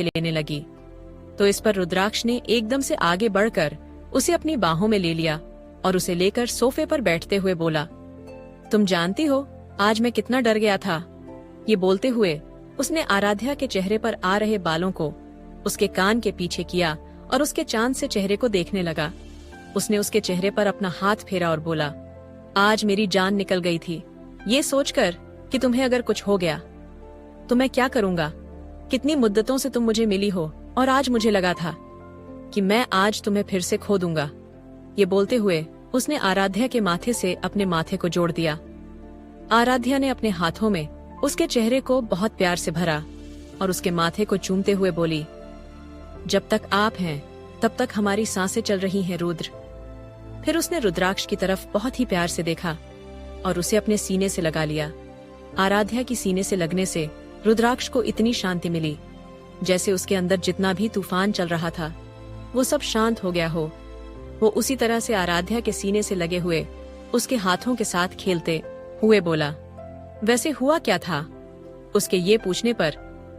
लेने लगी। तो इस पर रुद्राक्ष ने एकदम से आगे बढ़कर उसे अपनी बाहों में ले लिया और उसे लेकर सोफे पर बैठते हुए बोला, तुम जानती हो आज मैं कितना डर गया था। ये बोलते हुए उसने आराध्या के चेहरे पर आ रहे बालों को उसके कान के पीछे किया और उसके चांद से चेहरे को देखने लगा। उसने उसके चेहरे पर अपना हाथ फेरा और बोला, आज मेरी जान निकल गई थी ये सोचकर कि तुम्हें अगर कुछ हो गया तो मैं क्या करूंगा। कितनी मुद्दतों से तुम मुझे मिली हो और आज मुझे लगा था कि मैं आज तुम्हें फिर से खो दूंगा। ये बोलते हुए उसने आराध्या के माथे से अपने माथे को जोड़ दिया। आराध्या ने अपने हाथों में उसके चेहरे को बहुत प्यार से भरा और उसके माथे को चूमते हुए बोली, जब तक आप हैं तब तक हमारी सांसें चल रही हैं रुद्र। फिर उसने रुद्राक्ष की तरफ बहुत ही प्यार से देखा और उसे अपने सीने से लगा लिया। आराध्या की सीने से लगने से रुद्राक्ष को इतनी शांति मिली जैसे उसके अंदर जितना भी तूफान चल रहा था वो सब शांत हो गया हो। वो उसी तरह से आराध्या के सीने से लगे हुए उसके हाथों के साथ खेलते हुए बोला, वैसे हुआ क्या था। उसके ये पूछने पर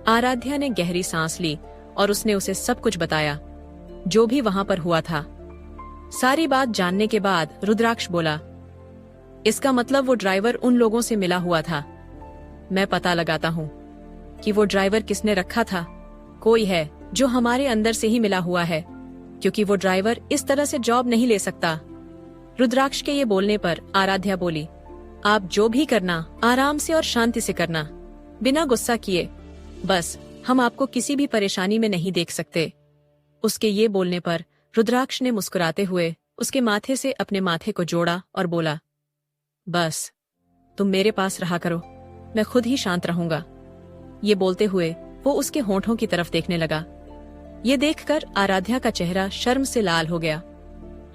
आराध्या ने गहरी सांस ली और उसने उसे सब कुछ बताया जो भी वहां पर हुआ था। सारी बात जानने के बाद रुद्राक्ष बोला, इसका मतलब वो ड्राइवर उन लोगों से मिला हुआ था। मैं पता लगाता हूँ कि वो ड्राइवर किसने रखा था। कोई है जो हमारे अंदर से ही मिला हुआ है, क्योंकि वो ड्राइवर इस तरह से जॉब नहीं ले सकता। रुद्राक्ष के ये बोलने पर आराध्या बोली, आप जो भी करना आराम से और शांति से करना, बिना गुस्सा किए। बस हम आपको किसी भी परेशानी में नहीं देख सकते। उसके ये बोलने पर रुद्राक्ष ने मुस्कुराते हुए उसके माथे से अपने माथे को जोड़ा और बोला, बस तुम मेरे पास रहा करो, मैं खुद ही शांत रहूंगा। ये बोलते हुए वो उसके होंठों की तरफ देखने लगा। ये देखकर आराध्या का चेहरा शर्म से लाल हो गया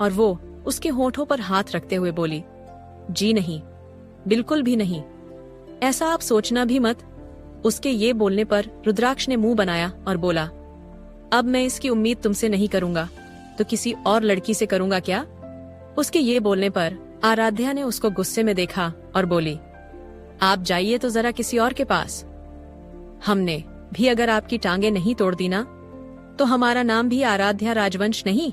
और वो उसके होंठों पर हाथ रखते हुए बोली, जी नहीं, बिल्कुल भी नहीं, ऐसा आप सोचना भी मत। उसके ये बोलने पर रुद्राक्ष ने मुंह बनाया और बोला, अब मैं इसकी उम्मीद तुमसे नहीं करूंगा तो किसी और लड़की से करूंगा क्या। उसके ये बोलने पर आराध्या ने उसको गुस्से में देखा और बोली, आप जाइए तो जरा किसी और के पास। हमने भी अगर आपकी टांगे नहीं तोड़ दी ना तो हमारा नाम भी आराध्या राजवंश नहीं।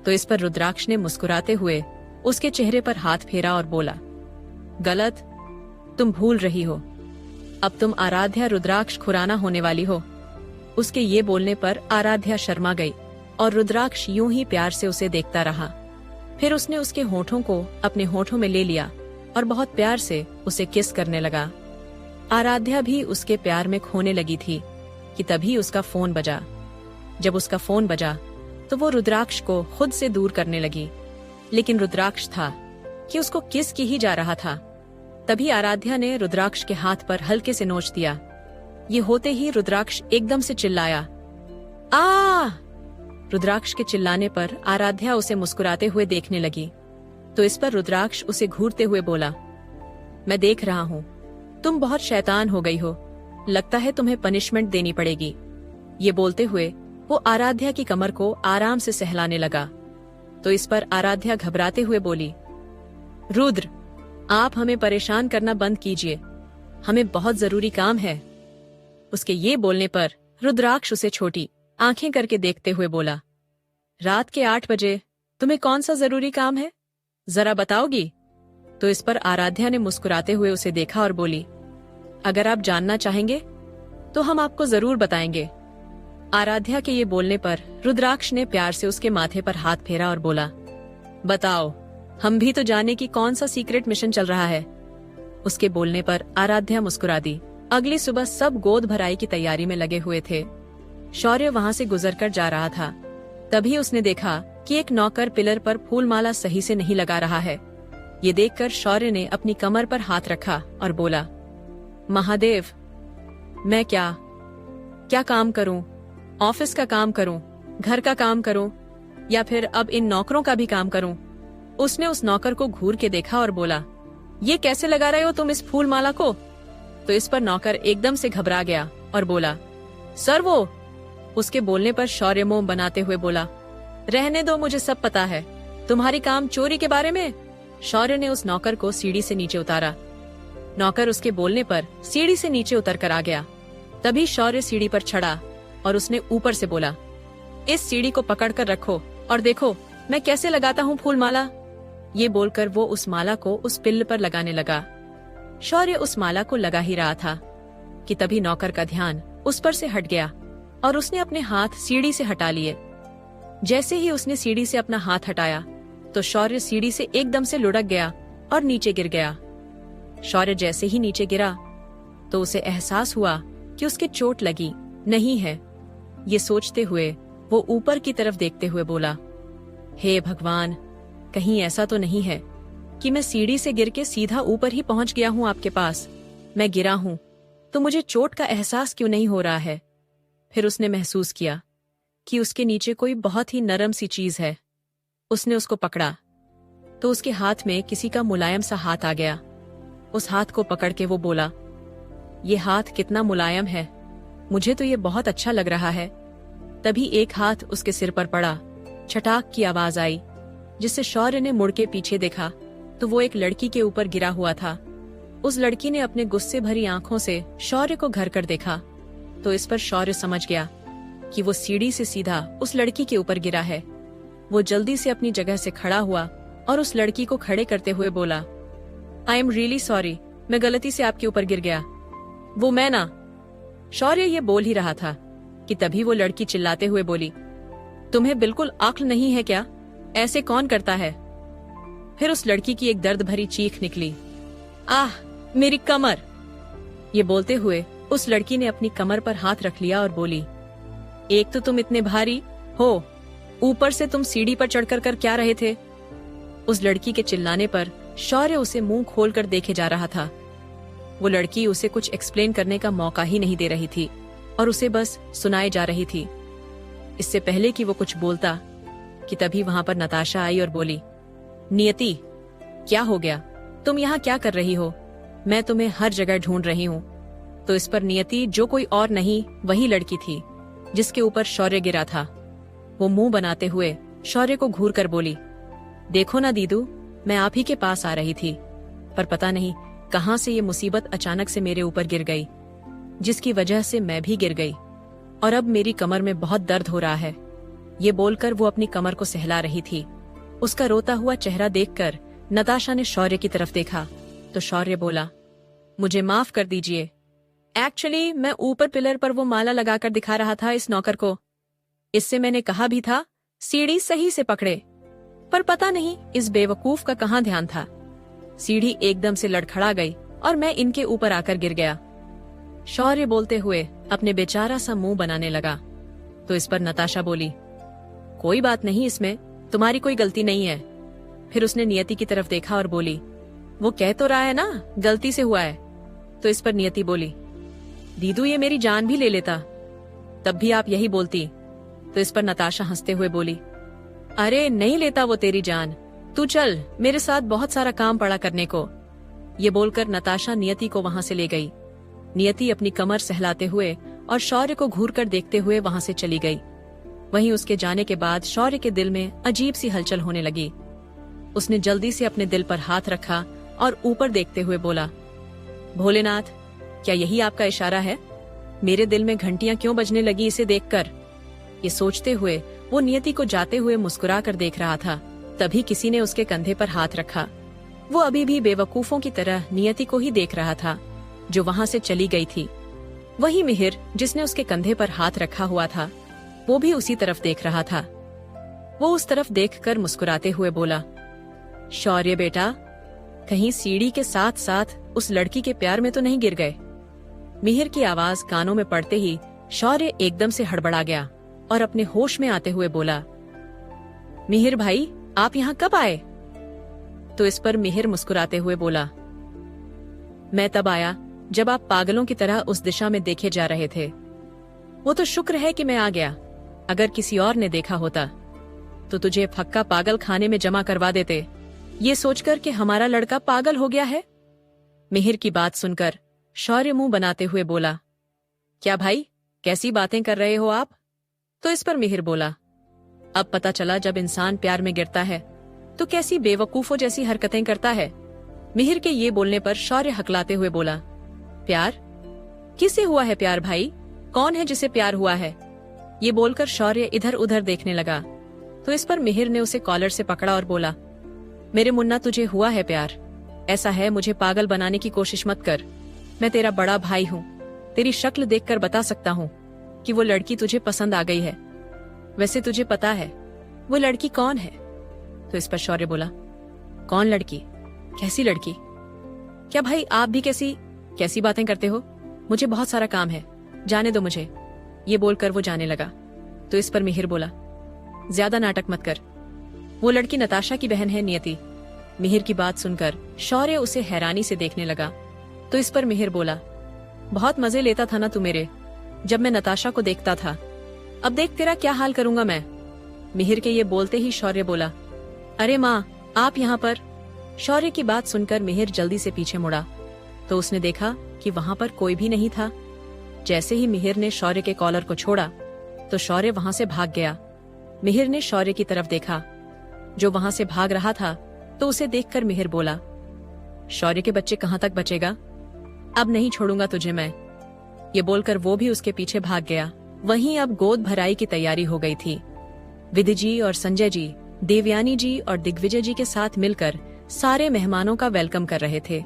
तो इस पर रुद्राक्ष ने मुस्कुराते हुए उसके चेहरे पर हाथ फेरा और बोला, गलत, तुम भूल रही हो, अब तुम आराध्या रुद्राक्ष खुराना होने वाली हो। उसके ये बोलने पर आराध्या शर्मा गई और रुद्राक्ष यूं ही प्यार से उसे देखता रहा। फिर उसने उसके होठों को अपने होठों में ले लिया और बहुत प्यार से उसे किस करने लगा। आराध्या भी उसके प्यार में खोने लगी थी कि तभी उसका फोन बजा। जब उसका फोन बजा तो वो रुद्राक्ष को खुद से दूर करने लगी, लेकिन रुद्राक्ष था कि उसको किस की ही जा रहा था। तभी आराध्या ने रुद्राक्ष के हाथ पर हल्के से नोच दिया। ये होते ही रुद्राक्ष एकदम से चिल्लाया, आ! रुद्राक्ष के चिल्लाने पर आराध्या उसे मुस्कुराते हुए देखने लगी। तो इस पर रुद्राक्ष उसे घूरते हुए बोला, मैं देख रहा हूँ तुम बहुत शैतान हो गई हो, लगता है तुम्हें पनिशमेंट देनी पड़ेगी। ये बोलते हुए वो आराध्या की कमर को आराम से सहलाने लगा। तो इस पर आराध्या घबराते हुए बोली, रुद्र, आप हमें परेशान करना बंद कीजिए, हमें बहुत जरूरी काम है। उसके ये बोलने पर रुद्राक्ष उसे छोटी आंखें करके देखते हुए बोला, रात के 8 बजे तुम्हें कौन सा जरूरी काम है, जरा बताओगी। तो इस पर आराध्या ने मुस्कुराते हुए उसे देखा और बोली, अगर आप जानना चाहेंगे तो हम आपको जरूर बताएंगे। आराध्या के ये बोलने पर रुद्राक्ष ने प्यार से उसके माथे पर हाथ फेरा और बोला, बताओ, हम भी तो जाने की कौन सा सीक्रेट मिशन चल रहा है। उसके बोलने पर आराध्या मुस्कुरा दी। अगली सुबह सब गोद भराई की तैयारी में लगे हुए थे। शौर्य वहां से गुजरकर जा रहा था। तभी उसने देखा कि एक नौकर पिलर पर फूलमाला सही से नहीं लगा रहा है। ये देखकर शौर्य ने अपनी कमर पर हाथ रखा और बोला, महादेव, मैं क्या काम करूं? ऑफिस का काम करूं, घर का काम करूं, या फिर अब इन नौकरों का भी काम करूं? उसने उस नौकर को घूर के देखा और बोला, ये कैसे लगा रहे हो तुम इस फूलमाला को? तो इस पर नौकर एकदम से घबरा गया और बोला, सर वो। उसके बोलने पर शौर्य मुंह बनाते हुए बोला, रहने दो, मुझे सब पता है, तुम्हारी काम चोरी के बारे में। शौर्य ने उस नौकर को सीढ़ी से नीचे उतारा। नौकर उसके बोलने पर सीढ़ी से नीचे उतर कर आ गया। तभी शौर्य सीढ़ी पर चढ़ा और उसने ऊपर से बोला, इस सीढ़ी को पकड़ कर रखो और देखो मैं कैसे लगाता हूँ फूल माला। ये बोलकर वो उस माला को उस पिल्ल पर लगाने लगा। शौर्य उस माला को लगा ही रहा था कि तभी नौकर का ध्यान उस पर से हट गया और उसने अपने हाथ सीढ़ी से हटा लिए। जैसे ही उसने सीढ़ी से अपना हाथ हटाया तो शौर्य सीढ़ी से एकदम से लुढ़क गया और नीचे गिर गया। शौर्य जैसे ही नीचे गिरा तो उसे एहसास हुआ कि उसके चोट लगी नहीं है। ये सोचते हुए वो ऊपर की तरफ देखते हुए बोला, हे भगवान, कहीं ऐसा तो नहीं है कि मैं सीढ़ी से गिर के सीधा ऊपर ही पहुंच गया हूं आपके पास। मैं गिरा हूं तो मुझे चोट का एहसास क्यों नहीं हो रहा है। फिर उसने महसूस किया कि उसके नीचे कोई बहुत ही नरम सी चीज है। उसने उसको पकड़ा तो उसके हाथ में किसी का मुलायम सा हाथ आ गया। उस हाथ को पकड़ के वो बोला, ये हाथ कितना मुलायम है, मुझे तो ये बहुत अच्छा लग रहा है। तभी एक हाथ उसके सिर पर पड़ा। छटाक की आवाज आई जिससे शौर्य ने मुड़ के पीछे देखा तो वो एक लड़की के ऊपर गिरा हुआ था। उस लड़की ने अपने गुस्से भरी आंखों से शौर्य को घर कर देखा तो इस पर शौर्य समझ गया कि वो सीढ़ी से सीधा उस लड़की के ऊपर गिरा है। वो जल्दी से अपनी जगह से खड़ा हुआ और उस लड़की को खड़े करते हुए बोला, आई एम रियली सॉरी, मैं गलती से आपके ऊपर गिर गया। वो मैं ना। शौर्य ये बोल ही रहा था कि तभी वो लड़की चिल्लाते हुए बोली, तुम्हें बिल्कुल अक्ल नहीं है क्या? ऐसे कौन करता है? फिर उस लड़की की एक दर्द भरी चीख निकली, आह मेरी कमर। ये बोलते हुए उस लड़की ने अपनी कमर पर हाथ रख लिया और बोली, एक तो तुम इतने भारी हो, ऊपर से तुम सीढ़ी पर चढ़कर कर क्या रहे थे? उस लड़की के चिल्लाने पर शौर्य उसे मुंह खोलकर देखे जा रहा था। वो लड़की उसे कुछ एक्सप्लेन करने का मौका ही नहीं दे रही थी और उसे बस सुनाए जा रही थी। इससे पहले कि वो कुछ बोलता कि तभी वहां पर नताशा आई और बोली, नियति, क्या हो गया? तुम यहाँ क्या कर रही हो? मैं तुम्हें हर जगह ढूंढ रही हूँ। तो इस पर नियति, जो कोई और नहीं वही लड़की थी जिसके ऊपर शौर्य गिरा था। वो मुंह बनाते हुए शौर्य को घूर कर बोली, देखो ना दीदू, मैं आप ही के पास आ रही थी, पर पता नहीं कहां से ये मुसीबत अचानक से मेरे ऊपर गिर गई, जिसकी वजह से मैं भी गिर गई और अब मेरी कमर में बहुत दर्द हो रहा है। ये बोलकर वो अपनी कमर को सहला रही थी। उसका रोता हुआ चेहरा देखकर नताशा ने शौर्य की तरफ देखा तो शौर्य बोला, मुझे माफ कर दीजिए, एक्चुअली मैं ऊपर पिलर पर वो माला लगाकर दिखा रहा था इस नौकर को। इससे मैंने कहा भी था सीढ़ी सही से पकड़े, पर पता नहीं इस बेवकूफ का कहाँ ध्यान था। सीढ़ी एकदम से लड़खड़ा गई और मैं इनके ऊपर आकर गिर गया। शौर्य बोलते हुए अपने बेचारा सा मुंह बनाने लगा तो इस पर नताशा बोली, कोई बात नहीं, इसमें तुम्हारी कोई गलती नहीं है। फिर उसने नियति की तरफ देखा और बोली, वो कह तो रहा है ना गलती से हुआ है। तो इस पर नियति बोली, दीदू ये मेरी जान भी ले लेता, तब भी आप यही बोलती। तो इस पर नताशा हंसते हुए बोली, अरे नहीं लेता वो तेरी जान, तू चल, मेरे साथ बहुत सारा काम पड़ा करने को। ये बोलकर नताशा नियति को वहां से ले गई। नियति अपनी कमर सहलाते हुए और शौर्य को घूर कर देखते हुए वहां से चली गई। वहीं उसके जाने के बाद शौर्य के दिल में अजीब सी हलचल होने लगी। उसने जल्दी से अपने दिल पर हाथ रखा और ऊपर देखते हुए बोला, भोलेनाथ, क्या यही आपका इशारा है? मेरे दिल में घंटियां क्यों बजने लगी इसे देखकर? ये सोचते हुए वो नियति को जाते हुए मुस्कुरा कर देख रहा था। तभी किसी ने उसके कंधे पर हाथ रखा। वो अभी भी बेवकूफों की तरह नियति को ही देख रहा था जो वहां से चली गई थी। वही मिहिर जिसने उसके कंधे पर हाथ रखा हुआ था, वो भी उसी तरफ देख रहा था। वो उस तरफ देखकर मुस्कुराते हुए बोला, शौर्य बेटा, कहीं सीढ़ी के साथ साथ उस लड़की के प्यार में तो नहीं गिर गए? मिहिर की आवाज कानों में पड़ते ही शौर्य एकदम से हड़बड़ा गया और अपने होश में आते हुए बोला, मिहिर भाई, आप यहाँ कब आए? तो इस पर मिहिर मुस्कुराते हुए बोला, मैं तब आया जब आप पागलों की तरह उस दिशा में देखे जा रहे थे। वो तो शुक्र है कि मैं आ गया, अगर किसी और ने देखा होता तो तुझे फक्का पागल खाने में जमा करवा देते, ये सोचकर कि हमारा लड़का पागल हो गया है। मिहिर की बात सुनकर शौर्य मुंह बनाते हुए बोला, क्या भाई, कैसी बातें कर रहे हो आप? तो इस पर मिहिर बोला, अब पता चला जब इंसान प्यार में गिरता है तो कैसी बेवकूफों जैसी हरकतें करता है। मिहिर के ये बोलने पर शौर्य हकलाते हुए बोला, प्यार? किससे हुआ है प्यार भाई? कौन है जिसे प्यार हुआ है? ये बोलकर शौर्य इधर उधर देखने लगा तो इस पर मिहिर ने उसे कॉलर से पकड़ा और बोला, मेरे मुन्ना तुझे हुआ है प्यार? ऐसा है, मुझे पागल बनाने की कोशिश मत कर। मैं तेरा बड़ा भाई हूँ, तेरी शक्ल देखकर बता सकता हूँ कि वो लड़की तुझे पसंद आ गई है। वैसे तुझे पता है वो लड़की कौन है? तो इस पर शौर्य बोला, कौन लड़की? कैसी लड़की? क्या भाई आप भी कैसी बातें करते हो? मुझे बहुत सारा काम है, जाने दो मुझे। ये बोलकर वो जाने लगा तो इस पर मिहिर बोला, ज्यादा नाटक मत कर, वो लड़की नताशा की बहन है नियति। मिहिर की बात सुनकर शौर्य उसे हैरानी से देखने लगा तो इस पर मिहिर बोला, बहुत मजे लेता था ना तू मेरे, जब मैं नताशा को देखता था। अब देख तेरा क्या हाल करूंगा मैं। मिहिर के ये बोलते ही शौर्य बोला, अरे माँ आप यहाँ पर। शौर्य की बात सुनकर मिहिर जल्दी से पीछे मुड़ा तो उसने देखा कि वहाँ पर कोई भी नहीं था। जैसे ही मिहिर ने शौर्य के कॉलर को छोड़ा तो शौर्य वहाँ से भाग गया। मिहिर ने शौर्य की तरफ देखा जो वहाँ से भाग रहा था तो उसे देखकर मिहिर बोला, शौर्य के बच्चे कहाँ तक बचेगा, अब नहीं छोड़ूंगा तुझे मैं। ये बोलकर वो भी उसके पीछे भाग गया। वहीं अब गोद भराई की तैयारी हो गई थी। विधि जी और संजय जी, देवयानी जी और दिग्विजय जी के साथ मिलकर सारे मेहमानों का वेलकम कर रहे थे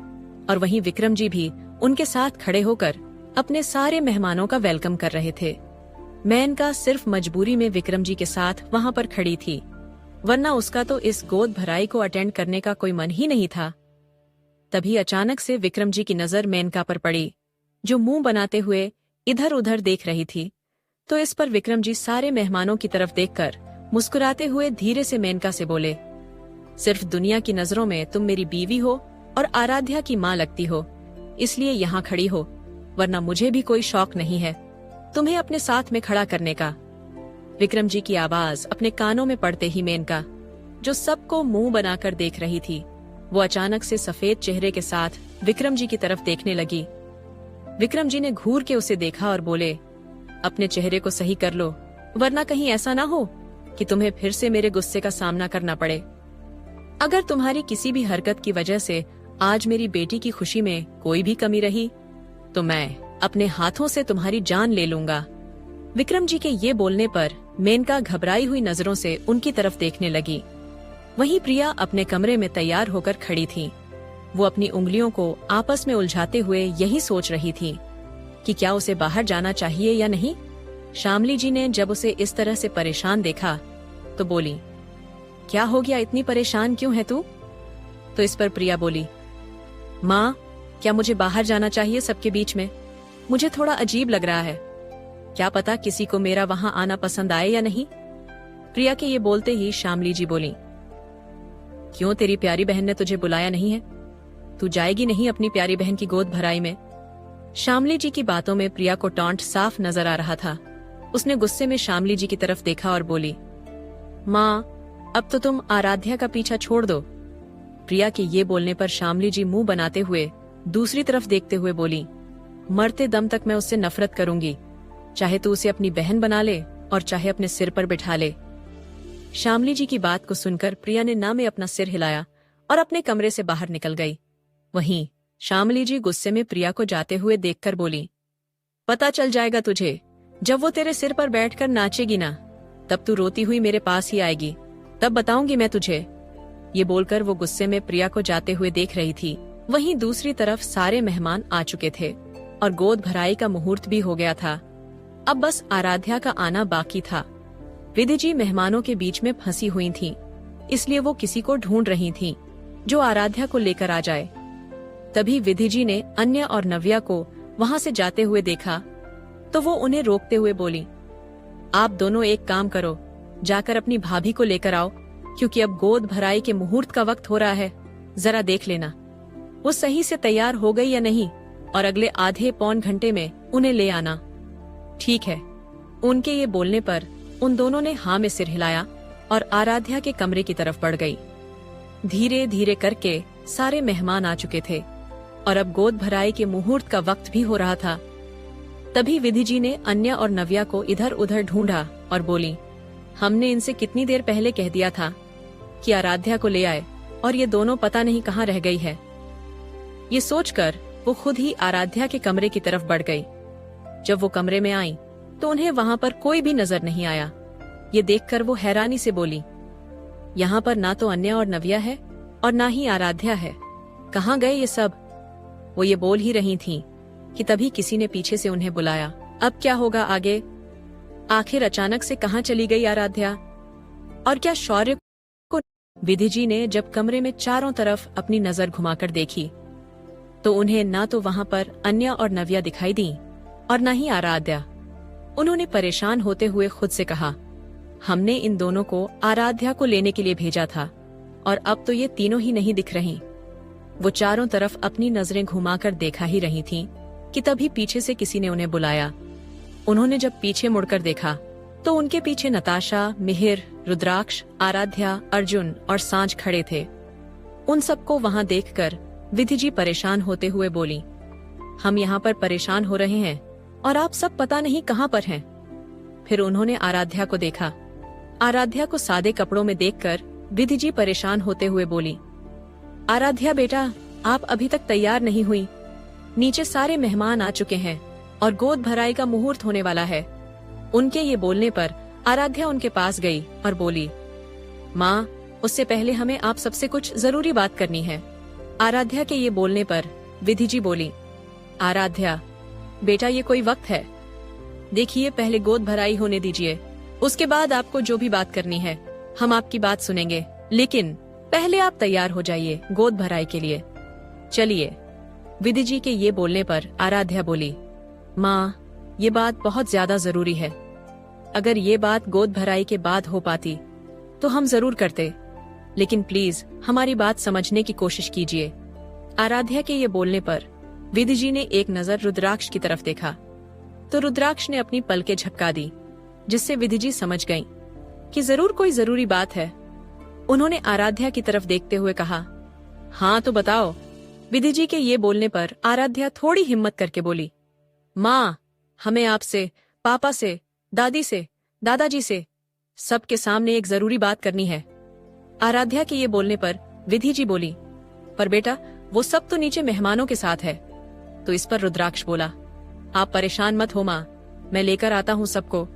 और वहीं विक्रम जी भी उनके साथ खड़े होकर अपने सारे मेहमानों का वेलकम कर रहे थे। मेनका सिर्फ मजबूरी में विक्रम जी के साथ वहाँ पर खड़ी थी, वरना उसका तो इस गोद भराई को अटेंड करने का कोई मन ही नहीं था। तभी अचानक से विक्रम जी की नजर मेनका पर पड़ी, जो मुंह बनाते हुए इधर उधर देख रही थी। तो इस पर विक्रम जी सारे मेहमानों की तरफ देखकर मुस्कुराते हुए धीरे से मेनका से बोले, सिर्फ दुनिया की नजरों में तुम मेरी बीवी हो और आराध्या की माँ लगती हो, इसलिए यहाँ खड़ी हो, वरना मुझे भी कोई शौक नहीं है तुम्हें अपने साथ में खड़ा करने का। विक्रम जी की आवाज अपने कानों में पड़ते ही मेनका, जो सबको मुंह बनाकर देख रही थी, वो अचानक से सफेद चेहरे के साथ विक्रम जी की तरफ देखने लगी। विक्रम जी ने घूर के उसे देखा और बोले, अपने चेहरे को सही कर लो, वरना कहीं ऐसा ना हो कि तुम्हें फिर से मेरे गुस्से का सामना करना पड़े। अगर तुम्हारी किसी भी हरकत की वजह से आज मेरी बेटी की खुशी में कोई भी कमी रही तो मैं अपने हाथों से तुम्हारी जान ले लूंगा। विक्रम जी के ये बोलने पर मेनका घबराई हुई नजरों से उनकी तरफ देखने लगी। वहीं प्रिया अपने कमरे में तैयार होकर खड़ी थी। वो अपनी उंगलियों को आपस में उलझाते हुए यही सोच रही थी कि क्या उसे बाहर जाना चाहिए या नहीं। शामली जी ने जब उसे इस तरह से परेशान देखा तो बोली, क्या हो गया, इतनी परेशान क्यों है तू? तो इस पर प्रिया बोली, माँ क्या मुझे बाहर जाना चाहिए सबके बीच में? मुझे थोड़ा अजीब लग रहा है, क्या पता किसी को मेरा वहाँ आना पसंद आए या नहीं। प्रिया के ये बोलते ही शामली जी बोली, क्यों तेरी प्यारी बहन ने तुझे बुलाया नहीं है? तू जाएगी नहीं अपनी प्यारी बहन की गोद भराई में? शामली जी की बातों में प्रिया को टॉन्ट साफ नजर आ रहा था। उसने गुस्से में शामली जी की तरफ देखा और बोली, माँ अब तो तुम आराध्या का पीछा छोड़ दो। प्रिया के ये बोलने पर शामली जी मुंह बनाते हुए दूसरी तरफ देखते हुए बोली, मरते दम तक मैं उससे नफरत करूंगी, चाहे तू उसे अपनी बहन बना ले और चाहे अपने सिर पर बिठा ले। शामली जी की बात को सुनकर प्रिया ने ना में अपना सिर हिलाया और अपने कमरे से बाहर निकल गई। वहीं शामली जी गुस्से में प्रिया को जाते हुए देखकर बोली, पता चल जाएगा तुझे, जब वो तेरे सिर पर बैठकर नाचेगी ना, तब तू रोती हुई मेरे पास ही आएगी, तब बताऊंगी मैं तुझे। ये बोलकर वो गुस्से में प्रिया को जाते हुए देख रही थी। वहीं दूसरी तरफ सारे मेहमान आ चुके थे और गोद भराई का मुहूर्त भी हो गया था। अब बस आराध्या का आना बाकी था। विधि जी मेहमानों के बीच में फंसी हुई थीं, इसलिए वो किसी को ढूंढ रही थीं जो आराध्या को लेकर आ जाए। तभी विधि जी ने अन्य और नव्या को वहाँ से जाते हुए देखा तो वो उन्हें रोकते हुए बोली, आप दोनों एक काम करो, जाकर अपनी भाभी को लेकर आओ, क्योंकि अब गोद भराई के मुहूर्त का वक्त हो रहा है। जरा देख लेना वो सही से तैयार हो गई या नहीं, और अगले आधे पौन घंटे में उन्हें ले आना। ठीक है। उनके ये बोलने पर उन दोनों ने हाँ में सिर हिलाया और आराध्या के कमरे की तरफ बढ़ गई। धीरे धीरे करके सारे मेहमान आ चुके थे और अब गोद भराई के मुहूर्त का वक्त भी हो रहा था। तभी विधि जी ने अन्य और नव्या को इधर उधर ढूंढा और बोली, हमने इनसे कितनी देर पहले कह दिया था कि आराध्या को ले आए, और ये दोनों पता नहीं कहाँ रह गई है। ये सोचकर वो खुद ही आराध्या के कमरे की तरफ बढ़ गई। जब वो कमरे में आई तो उन्हें वहां पर कोई भी नजर नहीं आया। ये देखकर वो हैरानी से बोली, यहाँ पर ना तो अन्या और नव्या है और ना ही आराध्या है, कहाँ गए ये सब? वो ये बोल ही रही थीं कि तभी किसी ने पीछे से उन्हें बुलाया। अब क्या होगा आगे? आखिर अचानक से कहाँ चली गई आराध्या? और क्या शौर्य को? विधि जी ने जब कमरे में चारों तरफ अपनी नजर घुमाकर देखी तो उन्हें ना तो वहां पर अन्या और नव्या दिखाई दी और ना ही आराध्या। उन्होंने परेशान होते हुए खुद से कहा, हमने इन दोनों को आराध्या को लेने के लिए भेजा था और अब तो ये तीनों ही नहीं दिख रही। वो चारों तरफ अपनी नजरें घुमाकर देखा ही रही थीं कि तभी पीछे से किसी ने उन्हें बुलाया। उन्होंने जब पीछे मुड़कर देखा तो उनके पीछे नताशा, मिहिर, रुद्राक्ष, आराध्या, अर्जुन और सांझ खड़े थे। उन सबको वहां देखकर विधि जी परेशान होते हुए बोली, हम यहाँ पर परेशान हो रहे हैं और आप सब पता नहीं कहाँ पर हैं। फिर उन्होंने आराध्या को देखा। आराध्या को सादे कपड़ों में देखकर विधि जी परेशान होते हुए बोली, आराध्या बेटा, आप अभी तक तैयार नहीं हुई। नीचे सारे मेहमान आ चुके हैं और गोद भराई का मुहूर्त होने वाला है। उनके ये बोलने पर आराध्या उनके पास गई और बोली, माँ, उससे पहले हमें आप सबसे कुछ जरूरी बात करनी है। आराध्या के ये बोलने पर विधि जी बोली, आराध्या बेटा, ये कोई वक्त है? देखिए, पहले गोद भराई होने दीजिए, उसके बाद आपको जो भी बात करनी है हम आपकी बात सुनेंगे, लेकिन पहले आप तैयार हो जाइए गोद भराई के लिए। चलिए। विधि जी के ये बोलने पर आराध्या बोली, माँ, ये बात बहुत ज्यादा जरूरी है। अगर ये बात गोद भराई के बाद हो पाती तो हम जरूर करते, लेकिन प्लीज हमारी बात समझने की कोशिश कीजिए। आराध्या के ये बोलने पर विधि जी ने एक नजर रुद्राक्ष की तरफ देखा तो रुद्राक्ष ने अपनी पलकें झपका दी, जिससे विधि जी समझ गईं कि जरूर कोई जरूरी बात है। उन्होंने आराध्या की तरफ देखते हुए कहा, हाँ तो बताओ। विधि जी के ये बोलने पर आराध्या थोड़ी हिम्मत करके बोली, माँ, हमें आपसे, पापा से, दादी से, दादाजी से, सबके सामने एक जरूरी बात करनी है। आराध्या के ये बोलने पर विधि जी बोली, पर बेटा, वो सब तो नीचे मेहमानों के साथ है। तो इस पर रुद्राक्ष बोला, आप परेशान मत हो माँ, मैं लेकर आता हूँ सबको।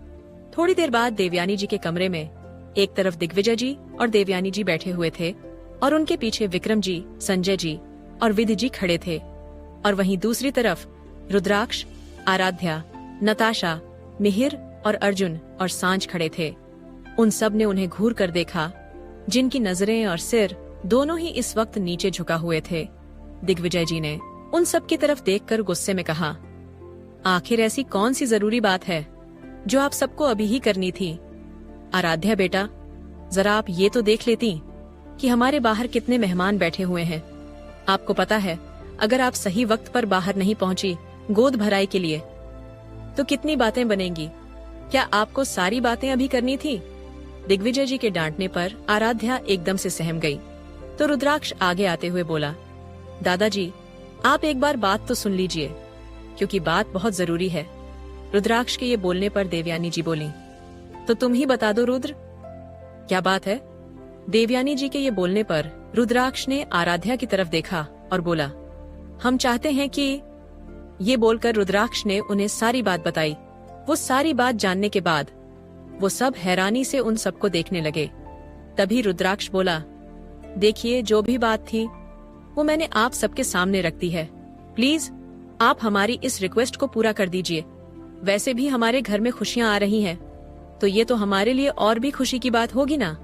थोड़ी देर बाद देवयानी जी के कमरे में एक तरफ दिग्विजय जी और देवयानी जी बैठे हुए थे और उनके पीछे विक्रम जी, संजय जी और विधि जी खड़े थे, और वहीं दूसरी तरफ रुद्राक्ष, आराध्या, नताशा, मिहिर और अर्जुन और सांझ खड़े थे। उन सब ने उन्हें घूर कर देखा, जिनकी नजरें और सिर दोनों ही इस वक्त नीचे झुका हुए थे। दिग्विजय जी ने उन सब की तरफ देखकर गुस्से में कहा, आखिर ऐसी कौन सी जरूरी बात है जो आप सबको अभी ही करनी थी? आराध्या बेटा, जरा आप ये तो देख लेती कि हमारे बाहर कितने मेहमान बैठे हुए हैं। आपको पता है, अगर आप सही वक्त पर बाहर नहीं पहुंची गोद भराई के लिए तो कितनी बातें बनेंगी। क्या आपको सारी बातें अभी करनी थी? दिग्विजय जी के डांटने पर आराध्या एकदम से सहम गई तो रुद्राक्ष आगे आते हुए बोला, दादाजी, आप एक बार बात तो सुन लीजिए, क्योंकि बात बहुत जरूरी है। रुद्राक्ष के ये बोलने पर देवयानी जी बोली, तो तुम ही बता दो रुद्र, क्या बात है? देवयानी जी के ये बोलने पर रुद्राक्ष ने आराध्या की तरफ देखा और बोला, हम चाहते हैं कि। ये बोलकर रुद्राक्ष ने उन्हें सारी बात बताई। वो सारी बात जानने के बाद वो सब हैरानी से उन सबको देखने लगे। तभी रुद्राक्ष बोला, देखिए, जो भी बात थी वो मैंने आप सबके सामने रख दी है। प्लीज आप हमारी इस रिक्वेस्ट को पूरा कर दीजिए। वैसे भी हमारे घर में खुशियां आ रही हैं, तो ये तो हमारे लिए और भी खुशी की बात होगी ना।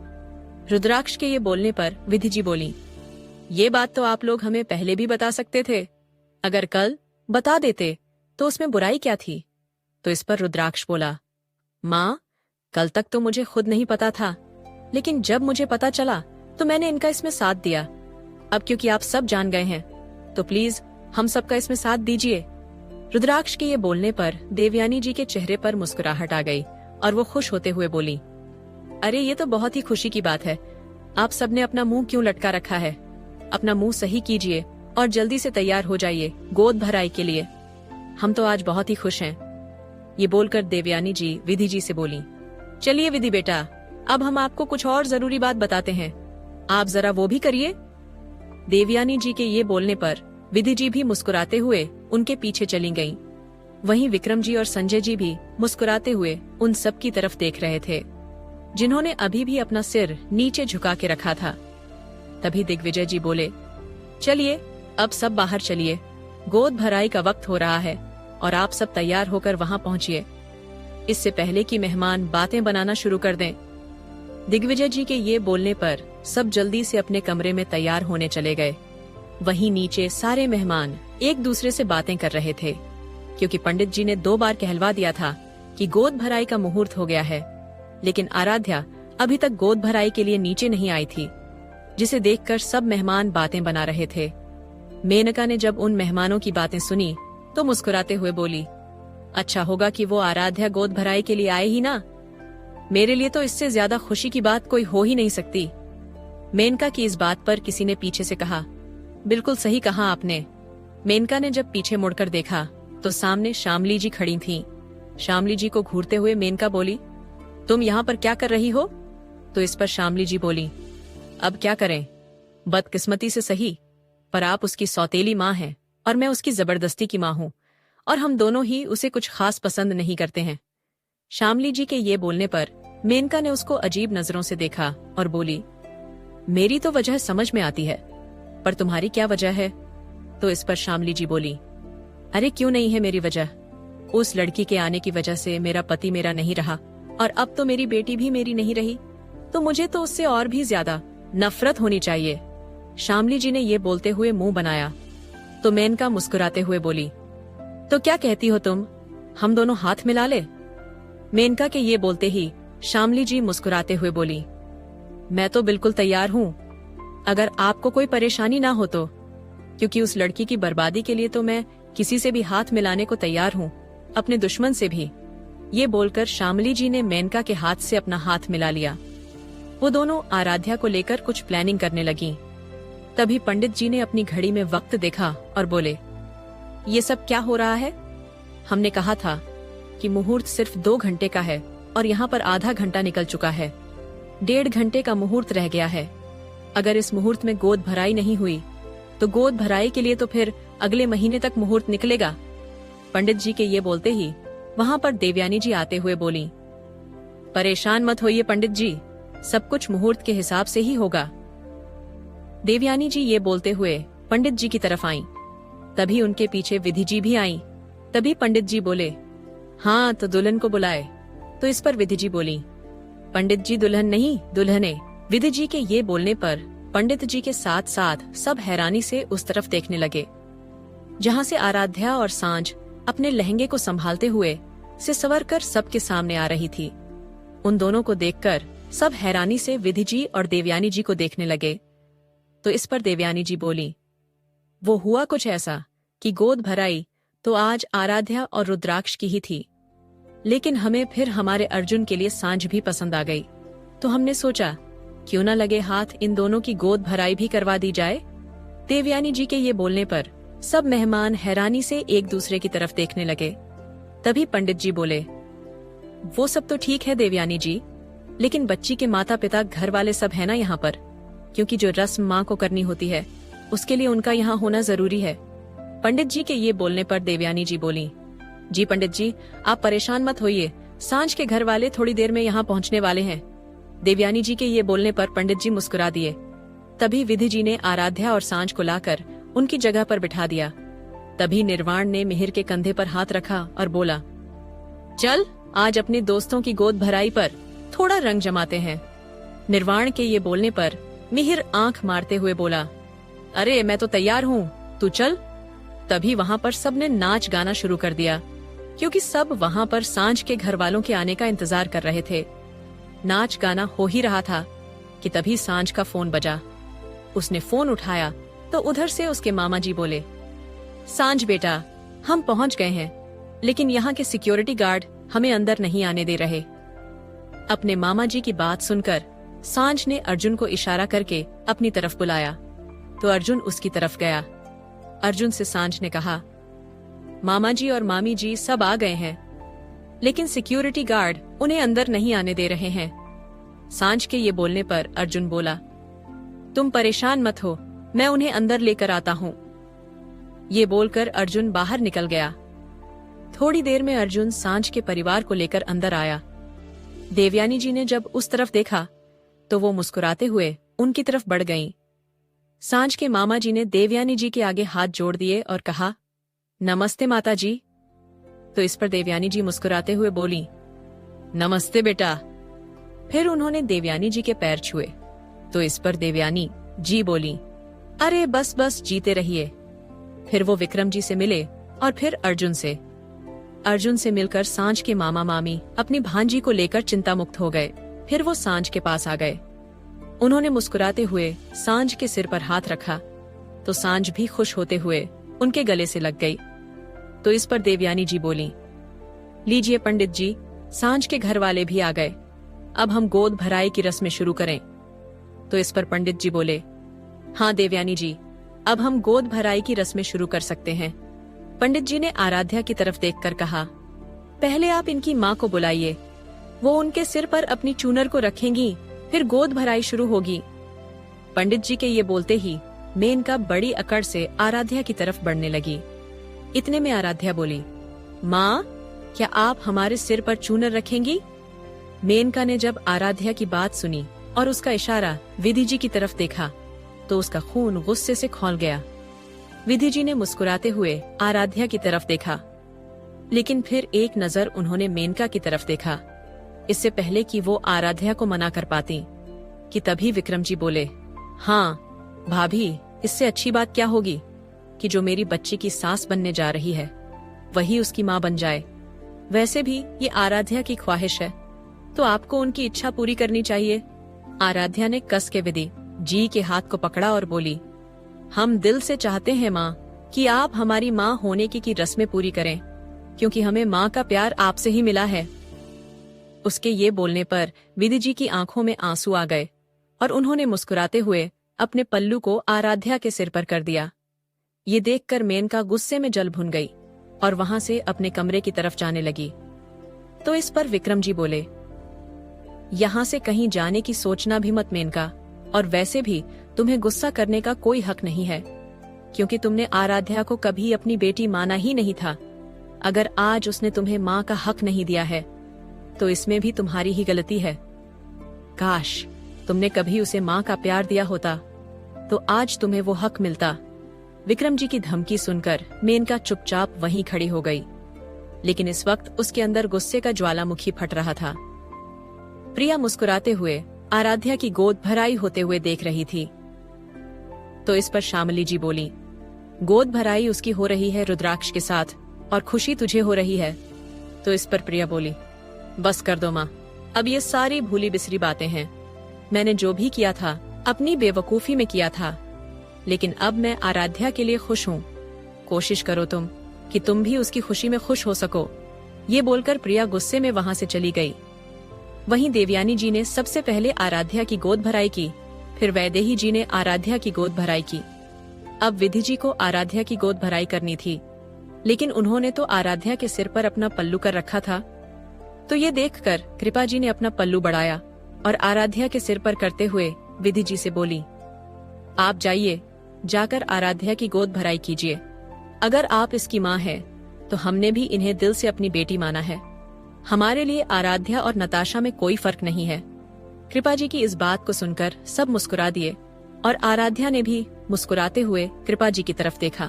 रुद्राक्ष के ये बोलने पर विधि जी बोली, ये बात तो आप लोग हमें पहले भी बता सकते थे। अगर कल बता देते तो उसमें बुराई क्या थी? तो इस पर रुद्राक्ष बोला, माँ, कल तक तो मुझे खुद नहीं पता था, लेकिन जब मुझे पता चला तो मैंने इनका इसमें साथ दिया। अब क्योंकि आप सब जान गए हैं तो प्लीज हम सबका इसमें साथ दीजिए। रुद्राक्ष के ये बोलने पर देवयानी जी के चेहरे पर मुस्कुराहट आ गई और वो खुश होते हुए बोली, अरे ये तो बहुत ही खुशी की बात है। आप सबने अपना मुंह क्यों लटका रखा है? अपना मुंह सही कीजिए और जल्दी से तैयार हो जाइए गोद भराई के लिए। हम तो आज बहुत ही खुश हैं। ये बोलकर देवयानी जी विधि जी से बोली, चलिए विधि बेटा, अब हम आपको कुछ और जरूरी बात बताते हैं, आप जरा वो भी करिए। देवयानी जी के ये बोलने पर विधि जी भी मुस्कुराते हुए उनके पीछे चली गईं। वहीं विक्रम जी और संजय जी भी मुस्कुराते हुए उन सब की तरफ देख रहे थे जिन्होंने अभी भी अपना सिर नीचे झुका के रखा था। तभी दिग्विजय जी बोले, चलिए अब सब बाहर चलिए, गोद भराई का वक्त हो रहा है और आप सब तैयार होकर वहां पहुंचिए, इससे पहले कि मेहमान बातें बनाना शुरू कर दें। दिग्विजय जी के ये बोलने पर सब जल्दी से अपने कमरे में तैयार होने चले गए। वहीं नीचे सारे मेहमान एक दूसरे से बातें कर रहे थे, क्योंकि पंडित जी ने 2 बार कहलवा दिया था कि गोद भराई का मुहूर्त हो गया है, लेकिन आराध्या अभी तक गोद भराई के लिए नीचे नहीं आई थी, जिसे देखकर सब मेहमान बातें बना रहे थे। मेनका ने जब उन मेहमानों की बातें सुनी तो मुस्कुराते हुए बोली, अच्छा होगा कि वो आराध्या गोद भराई के लिए आए ही ना, मेरे लिए तो इससे ज्यादा खुशी की बात कोई हो ही नहीं सकती। मेनका की इस बात पर किसी ने पीछे से कहा, बिल्कुल सही कहा आपने। मेनका ने जब पीछे मुड़कर देखा तो सामने शामली जी खड़ी थीं। शामली जी को घूरते हुए मेनका बोली, तुम यहाँ पर क्या कर रही हो? तो इस पर शामली जी बोली, अब क्या करें, बदकिस्मती से सही, पर आप उसकी सौतेली माँ हैं और मैं उसकी जबरदस्ती की माँ हूँ, और हम दोनों ही उसे कुछ खास पसंद नहीं करते हैं। शामली जी के ये बोलने पर मेनका ने उसको अजीब नजरों से देखा और बोली, मेरी तो वजह समझ में आती है, पर तुम्हारी क्या वजह है? तो इस पर शामली जी बोली, अरे क्यों नहीं है मेरी वजह, उस लड़की के आने की वजह से मेरा पति मेरा नहीं रहा और अब तो मेरी बेटी भी मेरी नहीं रही, तो मुझे तो उससे और भी ज्यादा नफरत होनी चाहिए। शामली जी ने ये बोलते हुए मुंह बनाया तो मेनका मुस्कुराते हुए बोली, तो क्या कहती हो तुम, हम दोनों हाथ मिला ले? मेनका के ये बोलते ही शामली जी मुस्कुराते हुए बोली, मैं तो बिल्कुल तैयार हूँ, अगर आपको कोई परेशानी ना हो तो, क्योंकि उस लड़की की बर्बादी के लिए तो मैं किसी से भी हाथ मिलाने को तैयार हूँ, अपने दुश्मन से भी। ये बोलकर शामली जी ने मेनका के हाथ से अपना हाथ मिला लिया। वो दोनों आराध्या को लेकर कुछ प्लानिंग करने लगीं। तभी पंडित जी ने अपनी घड़ी में वक्त देखा और बोले, ये सब क्या हो रहा है? हमने कहा था कि मुहूर्त सिर्फ 2 घंटे का है और यहाँ पर आधा घंटा निकल चुका है, 1.5 घंटे का मुहूर्त रह गया है। अगर इस मुहूर्त में गोद भराई नहीं हुई तो गोद भराई के लिए तो फिर अगले महीने तक मुहूर्त निकलेगा। पंडित जी के ये बोलते ही वहाँ पर देवयानी जी आते हुए बोली, परेशान मत होइए पंडित जी, सब कुछ मुहूर्त के हिसाब से ही होगा। देवयानी जी ये बोलते हुए पंडित जी की तरफ आईं। तभी उनके पीछे विधि जी भी आईं। तभी पंडित जी बोले, हाँ तो दुल्हन को बुलाए। तो इस पर विधि जी बोली, पंडित जी दुल्हन नहीं दुल्हने। विधि जी के ये बोलने पर पंडित जी के साथ साथ सब हैरानी से उस तरफ देखने लगे जहाँ से आराध्या और सांझ अपने लहंगे को संभालते हुए से सवर कर सबके सामने आ रही थी। उन दोनों को देखकर सब हैरानी से विधि जी और देवयानी जी को देखने लगे। तो इस पर देवयानी जी बोली, वो हुआ कुछ ऐसा कि गोद भराई तो आज आराध्या और रुद्राक्ष की ही थी, लेकिन हमें फिर हमारे अर्जुन के लिए सांझ भी पसंद आ गई, तो हमने सोचा क्यों न लगे हाथ इन दोनों की गोद भराई भी करवा दी जाए। देवयानी जी के ये बोलने पर सब मेहमान हैरानी से एक दूसरे की तरफ देखने लगे। तभी पंडित जी बोले, वो सब तो ठीक है देवयानी जी, लेकिन बच्ची के माता पिता घर वाले सब है ना यहाँ पर, क्योंकि जो रस्म माँ को करनी होती है उसके लिए उनका यहाँ होना जरूरी है। पंडित जी के ये बोलने पर देवयानी जी बोली, जी पंडित जी आप परेशान मत होइए, सांझ के घर वाले थोड़ी देर में यहाँ पहुँचने वाले हैं। देवयानी जी के ये बोलने पर पंडित जी मुस्कुरा दिए। तभी विधि जी ने आराध्या और सांझ को लाकर उनकी जगह पर बिठा दिया। तभी निर्वाण ने मिहिर के कंधे पर हाथ रखा और बोला, चल आज अपने दोस्तों की गोद भराई पर थोड़ा रंग जमाते हैं। निर्वाण के ये बोलने पर मिहिर आंख मारते हुए बोला, अरे मैं तो तैयार हूँ, तू चल। तभी वहाँ पर सबने नाच गाना शुरू कर दिया, क्योंकि सब वहाँ पर सांझ के घर वालों के आने का इंतजार कर रहे थे। नाच गाना हो ही रहा था कि तभी सांझ का फोन बजा। उसने फोन उठाया तो उधर से उसके मामा जी बोले, सांझ बेटा हम पहुंच गए हैं, लेकिन यहाँ के सिक्योरिटी गार्ड हमें अंदर नहीं आने दे रहे। अपने मामा जी की बात सुनकर सांझ ने अर्जुन को इशारा करके अपनी तरफ बुलाया तो अर्जुन उसकी तरफ गया। अर्जुन से सांझ ने कहा, मामा जी और मामी जी सब आ गए हैं, लेकिन सिक्योरिटी गार्ड उन्हें अंदर नहीं आने दे रहे हैं। सांझ के ये बोलने पर अर्जुन बोला, तुम परेशान मत हो, मैं उन्हें अंदर लेकर आता हूँ। ये बोलकर अर्जुन बाहर निकल गया। थोड़ी देर में अर्जुन सांझ के परिवार को लेकर अंदर आया। देवयानी जी ने जब उस तरफ देखा तो वो मुस्कुराते हुए उनकी तरफ बढ़ गईं। सांझ के मामा जी ने देवयानी जी के आगे हाथ जोड़ दिए और कहा, नमस्ते माता जी। तो इस पर देवयानी जी मुस्कुराते हुए बोली, नमस्ते बेटा। फिर उन्होंने देवयानी जी के पैर छुए तो इस पर देवयानी जी बोली, अरे बस बस जीते रहिए। फिर वो विक्रम जी से मिले और फिर अर्जुन से मिलकर सांझ के मामा मामी अपनी भांजी को लेकर चिंता मुक्त हो गए। फिर वो सांझ के पास आ गए। उन्होंने मुस्कुराते हुए सांझ के सिर पर हाथ रखा तो सांझ भी खुश होते हुए उनके गले से लग गई। तो इस पर देवयानी जी बोली, लीजिए पंडित जी, सांझ के घर वाले भी आ गए, अब हम गोद भराई की रस्में शुरू करें। तो इस पर पंडित जी बोले, हाँ देवयानी जी, अब हम गोद भराई की रस्में शुरू कर सकते हैं। पंडित जी ने आराध्या की तरफ देखकर कहा, पहले आप इनकी माँ को बुलाइए, वो उनके सिर पर अपनी चूनर को रखेंगी, फिर गोद भराई शुरू होगी। पंडित जी के ये बोलते ही मेनका बड़ी अकड़ से आराध्या की तरफ बढ़ने लगी। इतने में आराध्या बोली, माँ, क्या आप हमारे सिर पर चूनर रखेंगी? मेनका ने जब आराध्या की बात सुनी और उसका इशारा विधि जी की तरफ देखा तो उसका खून गुस्से से खौल गया। विधि जी ने मुस्कुराते हुए आराध्या की तरफ देखा, लेकिन फिर एक नजर उन्होंने मेनका की तरफ देखा, इससे पहले कि वो आराध्या को मना कर पाती कि तभी विक्रम जी बोले, हाँ भाभी, इससे अच्छी बात क्या होगी कि जो मेरी बच्ची की सास बनने जा रही है वही उसकी माँ बन जाए। वैसे भी ये आराध्या की ख्वाहिश है तो आपको उनकी इच्छा पूरी करनी चाहिए। आराध्या ने कस के विधि जी के हाथ को पकड़ा और बोली, हम दिल से चाहते हैं माँ कि आप हमारी माँ होने की रस्में पूरी करें, क्योंकि हमें माँ का प्यार आपसे ही मिला है। उसके ये बोलने पर विधि जी की आंखों में आंसू आ गए और उन्होंने मुस्कुराते हुए अपने पल्लू को आराध्या के सिर पर कर दिया। ये देखकर मेनका गुस्से में जल भुन गई और वहां से अपने कमरे की तरफ जाने लगी। तो इस पर विक्रम जी बोले, यहाँ से कहीं जाने की सोचना भी मत मेनका, और वैसे भी तुम्हें गुस्सा करने का कोई हक नहीं है, क्योंकि तुमने आराध्या को कभी अपनी बेटी माना ही नहीं था। अगर आज उसने तुम्हें माँ का हक नहीं दिया है तो इसमें भी तुम्हारी ही गलती है। काश तुमने कभी उसे माँ का प्यार दिया होता तो आज तुम्हें वो हक मिलता। विक्रम जी की धमकी सुनकर मेनका चुपचाप वहीं खड़ी हो गई, लेकिन इस वक्त उसके अंदर गुस्से का ज्वालामुखी फट रहा था। प्रिया मुस्कुराते हुए आराध्या की गोद भराई होते हुए देख रही थी। तो इस पर शामली जी बोली, गोद भराई उसकी हो रही है रुद्राक्ष के साथ और खुशी तुझे हो रही है। तो इस पर प्रिया बोली, बस कर दो माँ, अब ये सारी भूली बिसरी बातें हैं। मैंने जो भी किया था अपनी बेवकूफी में किया था, लेकिन अब मैं आराध्या के लिए खुश हूँ। कोशिश करो तुम कि तुम भी उसकी खुशी में खुश हो सको। ये बोलकर प्रिया गुस्से में वहाँ से चली गई। वहीं देवयानी जी ने सबसे पहले आराध्या की गोद भराई की, फिर वैदेही जी ने आराध्या की गोद भराई की। अब विधि जी को आराध्या की गोद भराई करनी थी, लेकिन उन्होंने तो आराध्या के सिर पर अपना पल्लू कर रखा था। तो ये देखकर कृपा जी ने अपना पल्लू बढ़ाया और आराध्या के सिर पर करते हुए विधि जी से बोली, आप जाइए, जाकर आराध्या की गोद भराई कीजिए। अगर आप इसकी माँ है तो हमने भी इन्हें दिल से अपनी बेटी माना है। हमारे लिए आराध्या और नताशा में कोई फर्क नहीं है। कृपा जी की इस बात को सुनकर सब मुस्कुरा दिए और आराध्या ने भी मुस्कुराते हुए कृपा जी की तरफ देखा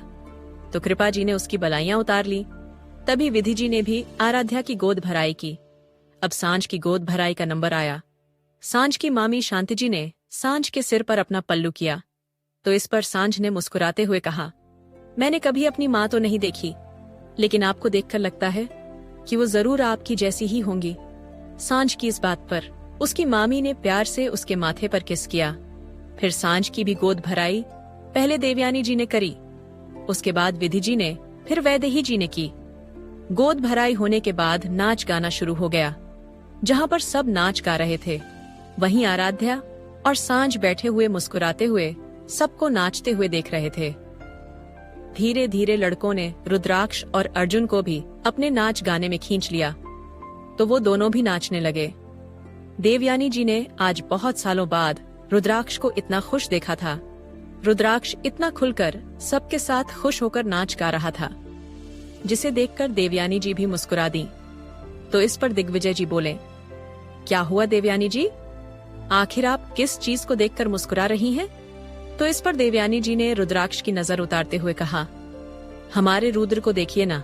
तो कृपा जी ने उसकी बलाइयां उतार ली। तभी विधि जी ने भी आराध्या की गोद भराई की। अब सांझ की गोद भराई का नंबर आया। सांझ की मामी शांति जी ने सांझ के सिर पर अपना पल्लू किया। तो इस पर सांझ ने मुस्कुराते हुए कहा, मैंने कभी अपनी माँ तो नहीं देखी, लेकिन आपको देखकर लगता है कि वो जरूर आपकी जैसी ही होंगी। सांझ की इस बात पर उसकी मामी ने प्यार से उसके माथे पर किस किया। फिर सांझ की भी गोद भराई पहले देवयानी जी ने करी, उसके बाद विधि जी ने, फिर वैदेही जी ने की। गोद भराई होने के बाद नाच गाना शुरू हो गया। जहाँ पर सब नाच गा रहे थे, वहीं आराध्या और सांझ बैठे हुए मुस्कुराते हुए सबको नाचते हुए देख रहे थे। धीरे धीरे लड़कों ने रुद्राक्ष और अर्जुन को भी अपने नाच गाने में खींच लिया, तो वो दोनों भी नाचने लगे। देवयानी जी ने आज बहुत सालों बाद रुद्राक्ष को इतना खुश देखा था। रुद्राक्ष इतना खुलकर सबके साथ खुश होकर नाच गा रहा था। जिसे देखकर देवयानी जी भी मुस्कुरा दी। तो इस पर दिग्विजय जी बोले, क्या हुआ देवयानी जी, आखिर आप किस चीज को देखकर मुस्कुरा रही हैं? तो इस पर देवयानी जी ने रुद्राक्ष की नजर उतारते हुए कहा, हमारे रुद्र को देखिए ना,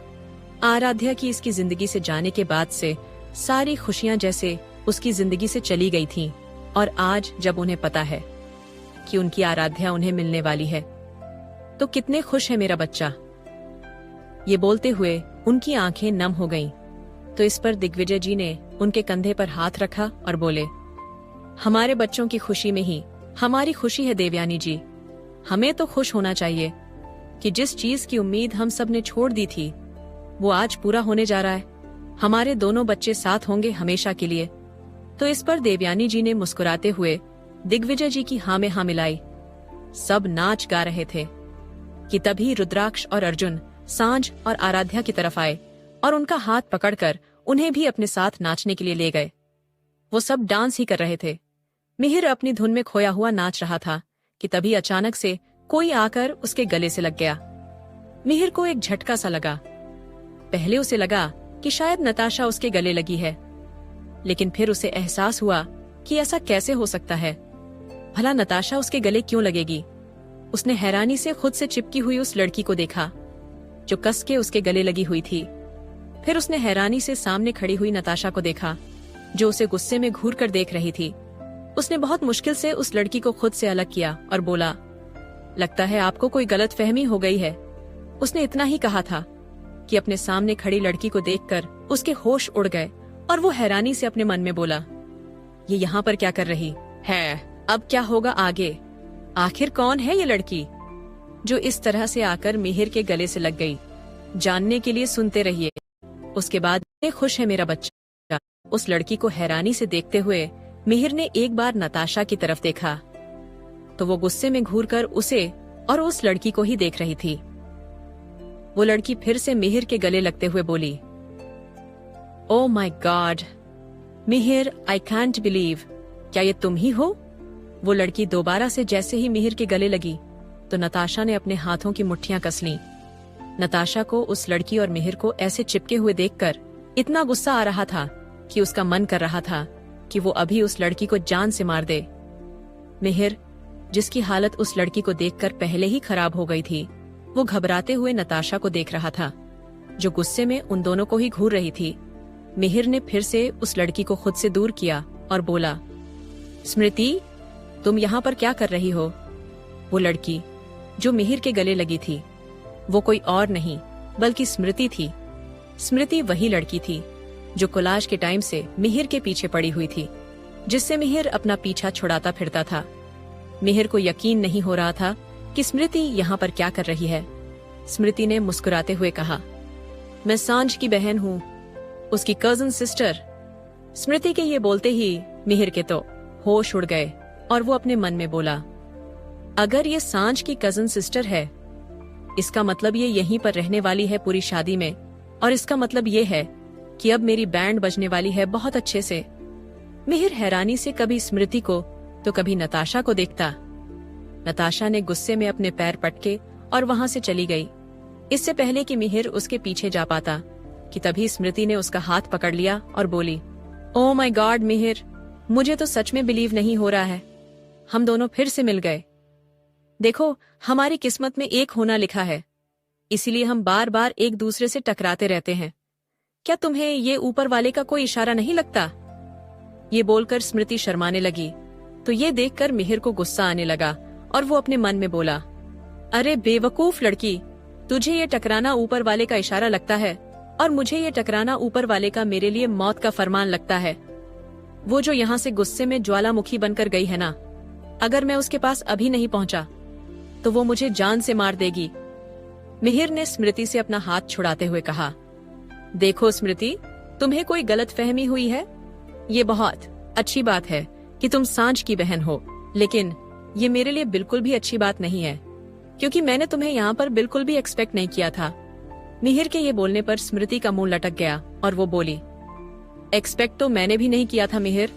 आराध्या की इसकी जिंदगी से जाने के बाद से सारी खुशियां जैसे उसकी जिंदगी से चली गई थीं, और आज जब उन्हें पता है कि उनकी आराध्या उन्हें मिलने वाली है तो कितने खुश है मेरा बच्चा। ये बोलते हुए उनकी आंखें नम हो गईं। तो इस पर दिग्विजय जी ने उनके कंधे पर हाथ रखा और बोले, हमारे बच्चों की खुशी में ही हमारी खुशी है देवयानी जी। हमें तो खुश होना चाहिए कि जिस चीज की उम्मीद हम सब ने छोड़ दी थी वो आज पूरा होने जा रहा है। हमारे दोनों बच्चे साथ होंगे हमेशा के लिए। तो इस पर देवयानी जी ने मुस्कुराते हुए दिग्विजय जी की हाँ में हाँ मिलाई। सब नाच गा रहे थे कि तभी रुद्राक्ष और अर्जुन सांझ और आराध्या की तरफ आए और उनका हाथ पकड़कर उन्हें भी अपने साथ नाचने के लिए ले गए। वो सब डांस ही कर रहे थे। मिहिर अपनी धुन में खोया हुआ नाच रहा था कि तभी अचानक से कोई आकर उसके गले से लग गया। मिहिर को एक झटका सा लगा। पहले उसे लगा कि शायद नताशा उसके गले लगी है, लेकिन फिर उसे एहसास हुआ कि ऐसा कैसे हो सकता है, भला नताशा उसके गले क्यों लगेगी। उसने हैरानी से खुद से चिपकी हुई उस लड़की को देखा जो कस के उसके गले लगी हुई थी। फिर उसने हैरानी से सामने खड़ी हुई नताशा को देखा जो उसे गुस्से में घूर कर देख रही थी। उसने बहुत मुश्किल से उस लड़की को खुद से अलग किया और बोला, लगता है आपको कोई गलत फहमी हो गई है। उसने इतना ही कहा था कि अपने सामने खड़ी लड़की को देखकर उसके होश उड़ गए और वो हैरानी से अपने मन में बोला, ये यहाँ पर क्या कर रही है, अब क्या होगा आगे, आखिर कौन है ये लड़की जो इस तरह से आकर मिहिर के गले से लग गई। जानने के लिए सुनते रहिए। उसके बाद खुश है मेरा बच्चा। उस लड़की को हैरानी से देखते हुए मिहिर ने एक बार नताशा की तरफ देखा तो वो गुस्से में घूरकर उसे और उस लड़की को ही देख रही थी। वो लड़की फिर से मिहिर के गले लगते हुए बोली, oh my God Mihir, I can't believe, क्या ये तुम ही हो? वो लड़की दोबारा से जैसे ही मिहिर के गले लगी तो नताशा ने अपने हाथों की मुट्ठियां कस लीं। नताशा को उस लड़की और मिहिर को ऐसे चिपके हुए देखकर इतना गुस्सा आ रहा था कि उसका मन कर रहा था कि वो अभी उस लड़की को जान से मार दे। मिहिर, जिसकी हालत उस लड़की को देखकर पहले ही खराब हो गई थी, वो घबराते हुए नताशा को देख रहा था जो गुस्से में उन दोनों को ही घूर रही थी। मिहिर ने फिर से उस लड़की को खुद से दूर किया और बोला, स्मृति, तुम यहाँ पर क्या कर रही हो? वो लड़की जो मिहिर के गले लगी थी वो कोई और नहीं बल्कि स्मृति थी। स्मृति वही लड़की थी जो कोलाज के टाइम से मिहिर के पीछे पड़ी हुई थी, जिससे मिहिर अपना पीछा छुड़ाता फिरता था। मिहिर को यकीन नहीं हो रहा था कि स्मृति यहाँ पर क्या कर रही है। स्मृति ने मुस्कुराते हुए कहा, मैं सांझ की बहन हूँ, उसकी कजन सिस्टर। स्मृति के ये बोलते ही मिहिर के तो होश उड़ गए और वो अपने मन में बोला, अगर ये सांझ की कजन सिस्टर है इसका मतलब ये यहीं पर रहने वाली है पूरी शादी में, और इसका मतलब ये है कि अब मेरी बैंड बजने वाली है बहुत अच्छे से। मिहिर हैरानी से कभी स्मृति को तो कभी नताशा को देखता। नताशा ने गुस्से में अपने पैर पटके और वहां से चली गई। इससे पहले कि मिहिर उसके पीछे जा पाता कि तभी स्मृति ने उसका हाथ पकड़ लिया और बोली, ओह माय गॉड मिहिर, मुझे तो सच में बिलीव नहीं हो रहा है, हम दोनों फिर से मिल गए। देखो, हमारी किस्मत में एक होना लिखा है, इसीलिए हम बार बार एक दूसरे से टकराते रहते हैं। क्या तुम्हें ये ऊपर वाले का कोई इशारा नहीं लगता? ये बोलकर स्मृति शर्माने लगी तो ये देखकर मिहिर को गुस्सा आने लगा और वो अपने मन में बोला, अरे बेवकूफ लड़की, तुझे ये टकराना ऊपर वाले का इशारा लगता है और मुझे ये टकराना ऊपर वाले का मेरे लिए मौत का फरमान लगता है। वो जो यहाँ से गुस्से में ज्वालामुखी बनकर गई है ना, अगर मैं उसके पास अभी नहीं पहुंचा तो वो मुझे जान से मार देगी। मिहिर ने स्मृति से अपना हाथ छुड़ाते हुए कहा, देखो स्मृति, तुम्हें कोई गलतफहमी हुई है। ये बहुत अच्छी बात है कि तुम सांझ की बहन हो, लेकिन ये मेरे लिए बिल्कुल भी अच्छी बात नहीं है क्योंकि मैंने तुम्हें यहाँ पर बिल्कुल भी एक्सपेक्ट नहीं किया था। मिहिर के ये बोलने पर स्मृति का मुंह लटक गया और वो बोली, एक्सपेक्ट तो मैंने भी नहीं किया था मिहिर,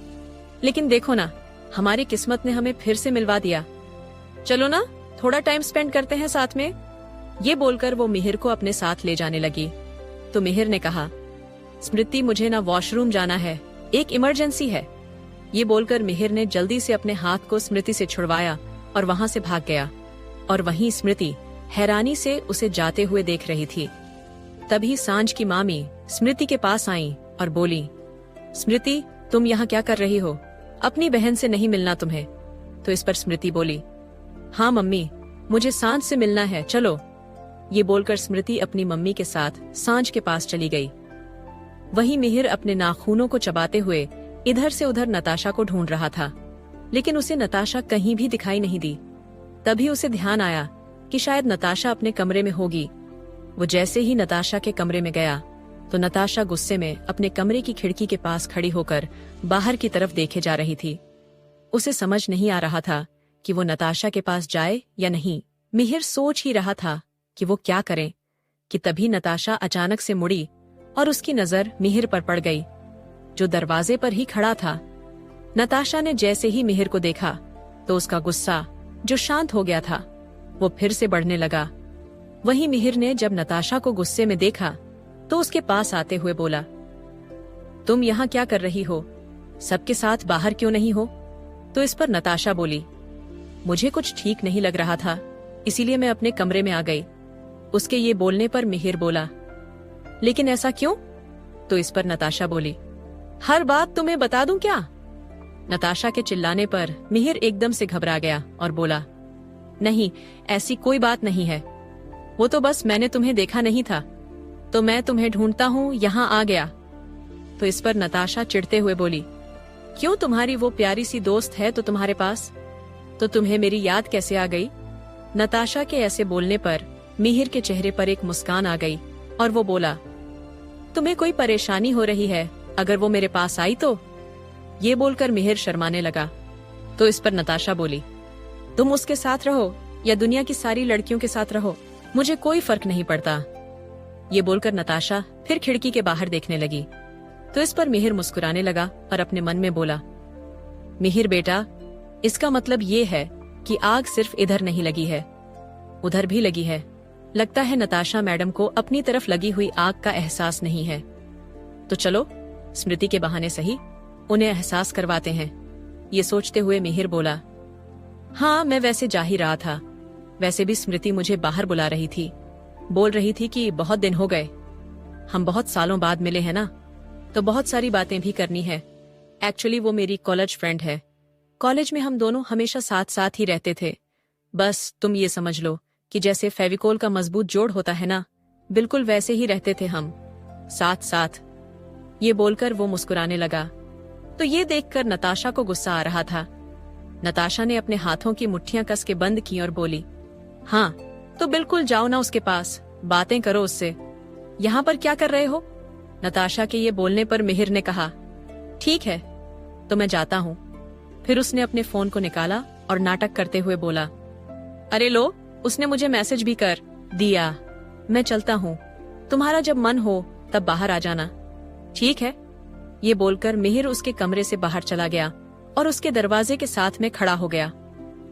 लेकिन देखो ना, हमारी किस्मत ने हमें फिर से मिलवा दिया। चलो ना, थोड़ा टाइम स्पेंड करते हैं साथ में। ये बोलकर वो मिहिर को अपने साथ ले जाने लगी तो मिहिर ने कहा, स्मृति मुझे ना वॉशरूम जाना है, एक इमरजेंसी है। ये बोलकर मिहिर ने जल्दी से अपने हाथ को स्मृति से छुड़वाया और वहां से भाग गया। और वहीं स्मृति हैरानी से उसे जाते हुए देख रही थी। तभी सांझ की मामी स्मृति के पास आई और बोली, स्मृति तुम यहाँ क्या कर रही हो? अपनी बहन से नहीं मिलना तुम्हें? तो इस पर स्मृति बोली, हाँ मम्मी, मुझे सांझ से मिलना है, चलो। ये बोलकर स्मृति अपनी मम्मी के साथ सांझ के पास चली गई। वहीं मिहिर अपने नाखूनों को चबाते हुए इधर से उधर नताशा को ढूंढ रहा था, लेकिन उसे नताशा कहीं भी दिखाई नहीं दी। तभी उसे ध्यान आया कि शायद नताशा अपने कमरे में होगी। वो जैसे ही नताशा के कमरे में गया तो नताशा गुस्से में अपने कमरे की खिड़की के पास खड़ी होकर बाहर की तरफ देखे जा रही थी। उसे समझ नहीं आ रहा था कि वो नताशा के पास जाए या नहीं। मिहिर सोच ही रहा था कि वो क्या करे कि तभी नताशा अचानक से मुड़ी और उसकी नजर मिहिर पर पड़ गई, जो दरवाजे पर ही खड़ा था। नताशा ने जैसे ही मिहिर को देखा तो उसका गुस्सा, जो शांत हो गया था, वो फिर से बढ़ने लगा। वहीं मिहिर ने जब नताशा को गुस्से में देखा तो उसके पास आते हुए बोला, तुम यहाँ क्या कर रही हो? सबके साथ बाहर क्यों नहीं हो? तो इस पर नताशा बोली, मुझे कुछ ठीक नहीं लग रहा था, इसीलिए मैं अपने कमरे में आ गई। उसके ये बोलने पर मिहिर बोला, लेकिन ऐसा क्यों? तो इस पर नताशा बोली, हर बात तुम्हें बता दूं क्या? नताशा के चिल्लाने पर मिहिर एकदम से घबरा गया और बोला, नहीं, ऐसी कोई बात नहीं है। वो तो बस मैंने तुम्हें देखा नहीं था, तो मैं तुम्हें ढूंढता हूँ यहाँ आ गया। तो इस पर नताशा चिढ़ते हुए बोली, क्यों, तुम्हारी वो प्यारी सी दोस्त है तो तुम्हारे पास, तो तुम्हें मेरी याद कैसे आ गई? नताशा के ऐसे बोलने पर मिहिर के चेहरे पर एक मुस्कान आ गई और वो बोला, तुम्हें कोई परेशानी हो रही है? अगर वो मेरे पास आई तो? ये बोलकर मिहिर शर्माने लगा। तो इस पर नताशा बोली, तुम उसके साथ रहो या दुनिया की सारी लड़कियों के साथ रहो, मुझे कोई फर्क नहीं पड़ता। ये बोलकर नताशा फिर खिड़की के बाहर देखने लगी। तो इस पर मिहिर मुस्कुराने लगा और अपने मन में बोला, मिहिर बेटा, इसका मतलब ये है कि आग सिर्फ इधर नहीं लगी है, उधर भी लगी है। लगता है नताशा मैडम को अपनी तरफ लगी हुई आग का एहसास नहीं है। तो चलो, स्मृति के बहाने सही उन्हें एहसास करवाते हैं। ये सोचते हुए मिहिर बोला, हाँ, मैं वैसे जा ही रहा था। वैसे भी स्मृति मुझे बाहर बुला रही थी, बोल रही थी कि बहुत दिन हो गए, हम बहुत सालों बाद मिले हैं ना, तो बहुत सारी बातें भी करनी है। एक्चुअली वो मेरी कॉलेज फ्रेंड है। कॉलेज में हम दोनों हमेशा साथ साथ ही रहते थे। बस तुम ये समझ लो कि जैसे फेविकोल का मजबूत जोड़ होता है ना, बिल्कुल वैसे ही रहते थे हम, साथ साथ। ये बोलकर वो मुस्कुराने लगा। तो ये देखकर नताशा को गुस्सा आ रहा था। नताशा ने अपने हाथों की मुट्ठियां कस के बंद की और बोली, हाँ, तो बिल्कुल जाओ ना उसके पास, बातें करो उससे। यहाँ पर क्या कर रहे हो? नताशा के ये बोलने पर मिहिर ने कहा, ठीक है, तो मैं जाता हूँ। फिर उसने अपने फोन को निकाला और नाटक करते हुए बोला, अरे लो, उसने मुझे मैसेज भी कर दिया। मैं चलता हूँ, तुम्हारा जब मन हो तब बाहर आ जाना। ठीक है। ये बोलकर मिहिर उसके कमरे से बाहर चला गया और उसके दरवाजे के साथ में खड़ा हो गया।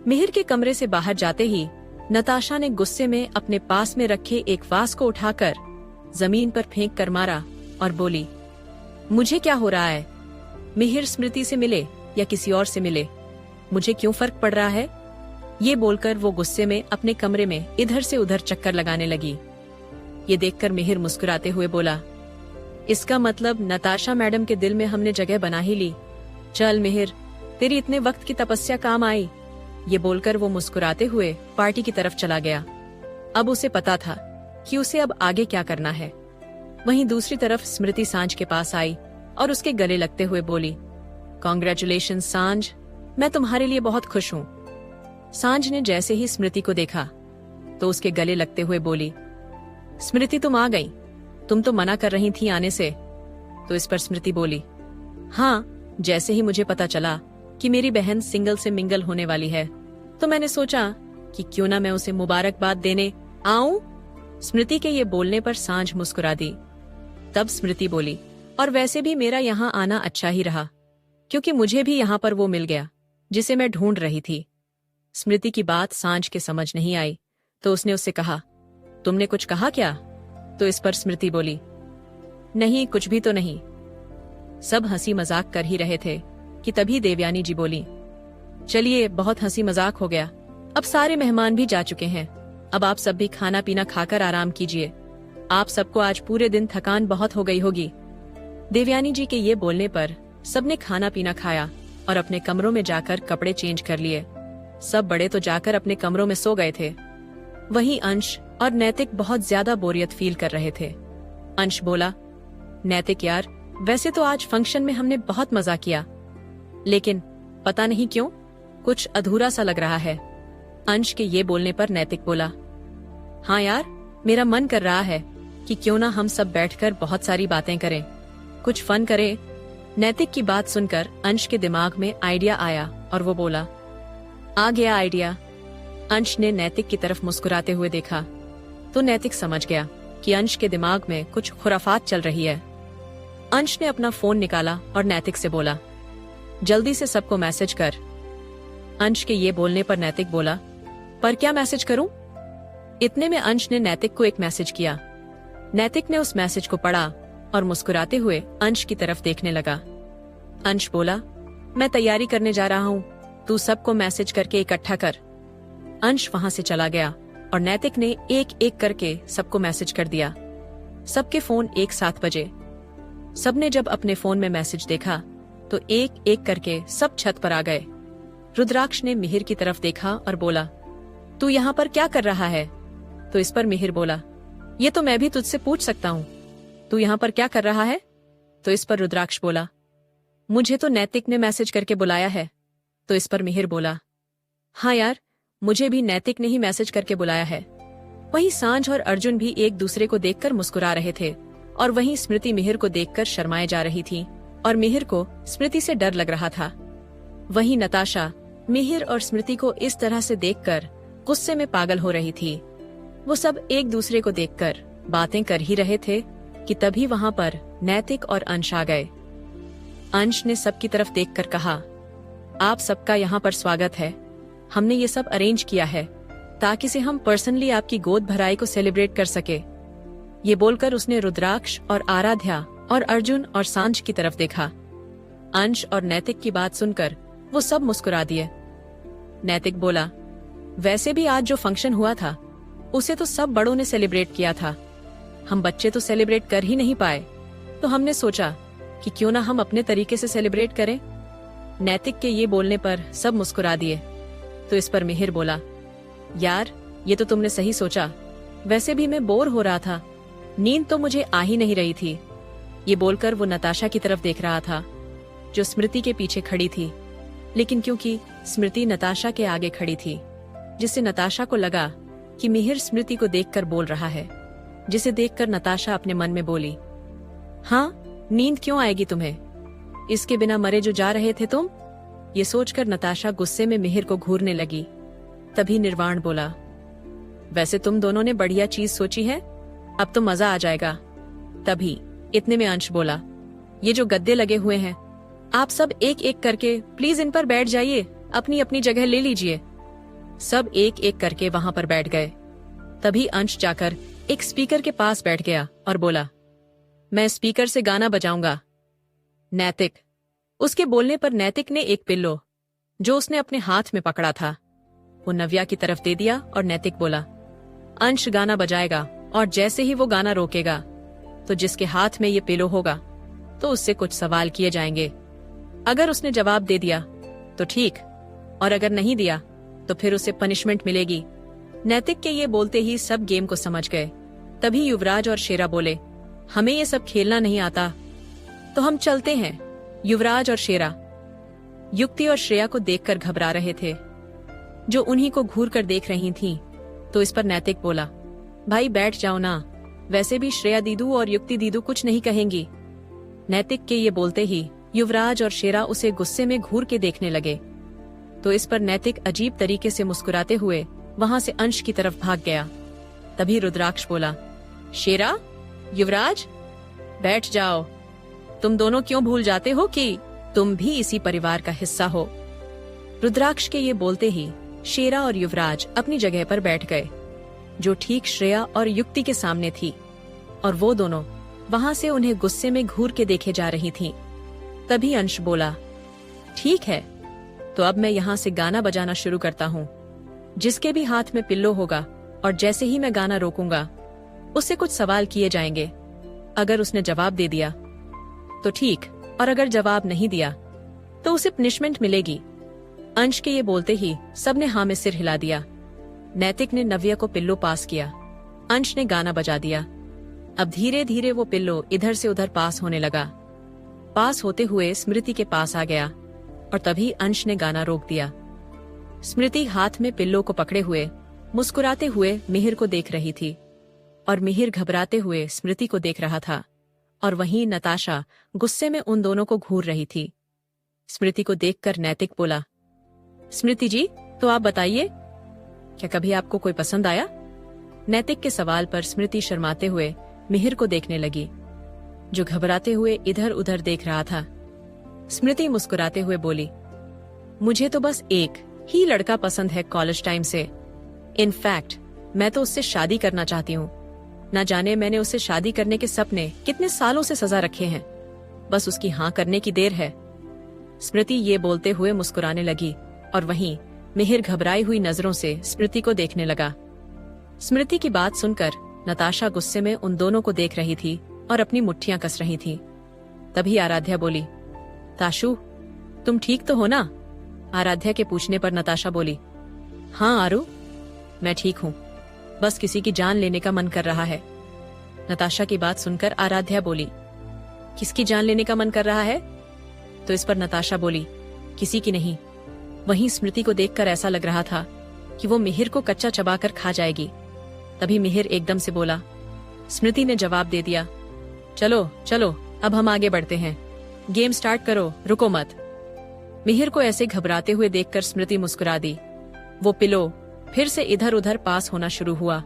मिहिर के कमरे से बाहर जाते ही नताशा ने गुस्से में अपने पास में रखे एक वास को उठाकर जमीन पर फेंक कर मारा और बोली, मुझे क्या हो रहा है? मिहिर स्मृति से मिले या किसी और से मिले, मुझे क्यों फर्क पड़ रहा है? ये बोलकर वो गुस्से में अपने कमरे में इधर से उधर चक्कर लगाने लगी। ये देखकर मिहिर मुस्कुराते हुए बोला, इसका मतलब नताशा मैडम के दिल में हमने जगह बना ही ली। चल मिहिर, तेरी इतने वक्त की तपस्या काम आई। ये बोलकर वो मुस्कुराते हुए पार्टी की तरफ चला गया। अब उसे पता था कि उसे अब आगे क्या करना है। वहीं दूसरी तरफ स्मृति सांझ के पास आई और उसके गले लगते हुए बोली, कॉन्ग्रेचुलेशन सांझ, मैं तुम्हारे लिए बहुत खुश हूँ। सांझ ने जैसे ही स्मृति को देखा तो उसके गले लगते हुए बोली, स्मृति तुम आ गई, तुम तो मना कर रही थी आने से। तो इस पर स्मृति बोली, हाँ, जैसे ही मुझे पता चला कि मेरी बहन सिंगल से मिंगल होने वाली है तो मैंने सोचा कि क्यों ना मैं उसे मुबारकबाद देने आऊं। स्मृति के ये बोलने पर सांझ मुस्कुरा दी। तब स्मृति बोली, और वैसे भी मेरा यहाँ आना अच्छा ही रहा, क्योंकि मुझे भी यहाँ पर वो मिल गया जिसे मैं ढूंढ रही थी। स्मृति की बात सांझ के समझ नहीं आई तो उसने उससे कहा, तुमने कुछ कहा क्या? तो इस पर स्मृति बोली, नहीं, कुछ भी तो नहीं। सब हंसी मजाक कर ही रहे थे कि तभी देवयानी जी बोली, चलिए बहुत हंसी मजाक हो गया, अब सारे मेहमान भी जा चुके हैं, अब आप सब भी खाना पीना खाकर आराम कीजिए। आप सबको आज पूरे दिन थकान बहुत हो गई होगी। देवयानी जी के ये बोलने पर सबने खाना पीना खाया और अपने कमरों में जाकर कपड़े चेंज कर लिए। सब बड़े तो जाकर अपने कमरों में सो गए थे। वहीं अंश और नैतिक बहुत ज्यादा बोरियत फील कर रहे थे। अंश बोला, नैतिक यार, वैसे तो आज फंक्शन में हमने बहुत मजा किया, लेकिन पता नहीं क्यों कुछ अधूरा सा लग रहा है। अंश के ये बोलने पर नैतिक बोला, हाँ यार, मेरा मन कर रहा है कि क्यों ना हम सब बैठकर बहुत सारी बातें करें, कुछ फन करें। नैतिक की बात सुनकर अंश के दिमाग में आइडिया आया और वो बोला, आ गया आइडिया। अंश ने नैतिक की तरफ मुस्कुराते हुए देखा तो नैतिक समझ गया कि अंश के दिमाग में कुछ खुराफात चल रही है। अंश ने अपना फोन निकाला और नैतिक से बोला, जल्दी से सबको मैसेज कर। अंश के ये बोलने पर नैतिक बोला, पर क्या मैसेज करूं? इतने में अंश ने नैतिक को एक मैसेज किया। नैतिक ने उस मैसेज को पढ़ा और मुस्कुराते हुए अंश की तरफ देखने लगा। अंश बोला, मैं तैयारी करने जा रहा हूँ, तू सबको मैसेज करके इकट्ठा कर। अंश वहां से चला गया और नैतिक ने एक एक करके सबको मैसेज कर दिया। सबके फोन एक साथ बजे। सबने जब अपने फोन में मैसेज देखा तो एक एक करके सब छत पर आ गए। रुद्राक्ष ने मिहिर की तरफ देखा और बोला, तू यहाँ पर क्या कर रहा है? तो इस पर मिहिर बोला, ये तो मैं भी तुझसे पूछ सकता हूँ, तू यहाँ पर क्या कर रहा है? तो इस पर रुद्राक्ष बोला, मुझे तो नैतिक ने मैसेज करके बुलाया है। तो इस पर मिहिर बोला, हाँ यार, मुझे भी नैतिक ने ही मैसेज करके बुलाया है। वहीं सांझ और अर्जुन भी एक दूसरे को देखकर मुस्कुरा रहे थे और वहीं स्मृति मिहिर को देखकर शर्माए जा रही थी और मिहिर को स्मृति से डर लग रहा था। वहीं नताशा मिहिर और स्मृति को इस तरह से देखकर गुस्से में पागल हो रही थी। वो सब एक दूसरे को देखकर बातें कर ही रहे थे कि तभी वहां पर नैतिक और अंश आ गए। अंश ने सबकी तरफ देखकर कहा, आप सबका यहाँ पर स्वागत है। हमने ये सब अरेंज किया है ताकि से हम पर्सनली आपकी गोद भराई को सेलिब्रेट कर सके। ये बोलकर उसने रुद्राक्ष और आराध्या और अर्जुन और सांझ की तरफ देखा। अंश और नैतिक की बात सुनकर वो सब मुस्कुरा दिए। नैतिक बोला, वैसे भी आज जो फंक्शन हुआ था उसे तो सब बड़ों ने सेलिब्रेट किया था, हम बच्चे तो सेलिब्रेट कर ही नहीं पाए, तो हमने सोचा कि क्यों ना हम अपने तरीके से सेलिब्रेट करें। नैतिक के ये बोलने पर सब मुस्कुरा दिए। तो इस पर मिहिर बोला, यार ये तो तुमने सही सोचा, वैसे भी मैं बोर हो रहा था, नींद तो मुझे आ ही नहीं रही थी। ये बोलकर वो नताशा की तरफ देख रहा था जो स्मृति के पीछे खड़ी थी, लेकिन क्योंकि स्मृति नताशा के आगे खड़ी थी, जिससे नताशा को लगा कि मिहिर स्मृति को देखकर बोल रहा है, जिसे देखकर नताशा अपने मन में बोली, हाँ, नींद क्यों आएगी तुम्हें, इसके बिना मरे जो जा रहे थे तुम। ये सोचकर नताशा गुस्से में मिहिर को घूरने लगी। तभी निर्वाण बोला, वैसे तुम दोनों ने बढ़िया चीज सोची है, अब तो मजा आ जाएगा। तभी इतने में अंश बोला, ये जो गद्दे लगे हुए हैं आप सब एक एक करके प्लीज इन पर बैठ जाइए, अपनी अपनी जगह ले लीजिए। सब एक एक करके वहां पर बैठ गए। तभी अंश जाकर एक स्पीकर के पास बैठ गया और बोला, मैं स्पीकर से गाना बजाऊंगा। नैतिक। उसके बोलने पर नैतिक ने एक पिल्लो जो उसने अपने हाथ में पकड़ा था वो नव्या की तरफ दे दिया और नैतिक बोला, अंश गाना बजाएगा और जैसे ही वो गाना रोकेगा तो जिसके हाथ में ये पिलो होगा तो उससे कुछ सवाल किए जाएंगे। अगर उसने जवाब दे दिया तो ठीक, और अगर नहीं दिया तो फिर उसे पनिशमेंट मिलेगी। नैतिक के ये बोलते ही सब गेम को समझ गए। तभी युवराज और शेरा बोले, हमें ये सब खेलना नहीं आता, तो हम चलते हैं। युवराज और शेरा युक्ति और श्रेया को देखकर घबरा रहे थे, जो उन्हीं को घूर कर देख रही थीं। तो इस पर नैतिक बोला, भाई बैठ जाओ ना, वैसे भी श्रेया दीदू और युक्ति दीदू कुछ नहीं कहेंगी। नैतिक के ये बोलते ही युवराज और शेरा उसे गुस्से में घूर के देखने लगे। तो इस पर नैतिक अजीब तरीके से मुस्कुराते हुए वहां से अंश की तरफ भाग गया। तभी रुद्राक्ष बोला, शेरा, युवराज, बैठ जाओ। तुम दोनों क्यों भूल जाते हो कि तुम भी इसी परिवार का हिस्सा हो। रुद्राक्ष के ये बोलते ही शेरा और युवराज अपनी जगह पर बैठ गए, जो ठीक श्रेया और युक्ति के सामने थी, और वो दोनों वहां से उन्हें गुस्से में घूर के देखे जा रही थीं। तभी अंश बोला, ठीक है, तो अब मैं यहाँ से गाना बजाना शुरू करता हूँ। जिसके भी हाथ में पिल्लो होगा और जैसे ही मैं गाना रोकूंगा उससे कुछ सवाल किए जाएंगे। अगर उसने जवाब दे दिया तो ठीक, और अगर जवाब नहीं दिया तो उसे पनिशमेंट मिलेगी। अंश के ये बोलते ही सबने हाँ में सिर हिला दिया। नैतिक ने नव्या को पिल्लो पास किया। अंश ने गाना बजा दिया। अब धीरे धीरे वो पिल्लो इधर से उधर पास होने लगा। पास होते हुए स्मृति के पास आ गया और तभी अंश ने गाना रोक दिया। स्मृति हाथ में पिल्लो को पकड़े हुए मुस्कुराते हुए मिहिर को देख रही थी और मिहिर घबराते हुए स्मृति को देख रहा था और वहीं नताशा गुस्से में उन दोनों को घूर रही थी। स्मृति को देखकर नैतिक बोला, स्मृति जी, तो आप बताइए, क्या कभी आपको कोई पसंद आया? नैतिक के सवाल पर स्मृति शर्माते हुए मिहिर को देखने लगी, जो घबराते हुए इधर उधर देख रहा था। स्मृति मुस्कुराते हुए बोली, मुझे तो बस एक ही लड़का पसंद है कॉलेज टाइम से। इनफैक्ट मैं तो उससे शादी करना चाहती हूँ। न जाने मैंने उससे शादी करने के सपने कितने सालों से सजा रखे हैं, बस उसकी हाँ करने की देर है। स्मृति ये बोलते हुए मुस्कुराने लगी और वहीं मिहिर घबराई हुई नजरों से स्मृति को देखने लगा। स्मृति की बात सुनकर नताशा गुस्से में उन दोनों को देख रही थी और अपनी मुट्ठियां कस रही थी। तभी आराध्या बोली, ताशु, तुम ठीक तो हो ना? आराध्या के पूछने पर नताशा बोली, हाँ आरू, मैं ठीक हूँ, बस किसी की जान लेने का मन कर रहा है। नताशा की बात सुनकर आराध्या बोली, किसकी जान लेने का मन कर रहा है? तो इस पर नताशा बोली, किसी की नहीं। वहीं स्मृति को देखकर ऐसा लग रहा था कि वो मिहिर को कच्चा चबाकर खा जाएगी। तभी मिहिर एकदम से बोला। स्मृति ने जवाब दे दिया, चलो चलो, अब हम आगे बढ़ते हैं, गेम स्टार्ट करो, रुको मत। मिहिर को ऐसे घबराते हुए देखकर स्मृति मुस्कुरा दी। वो पिलो फिर से इधर उधर पास होना शुरू हुआ।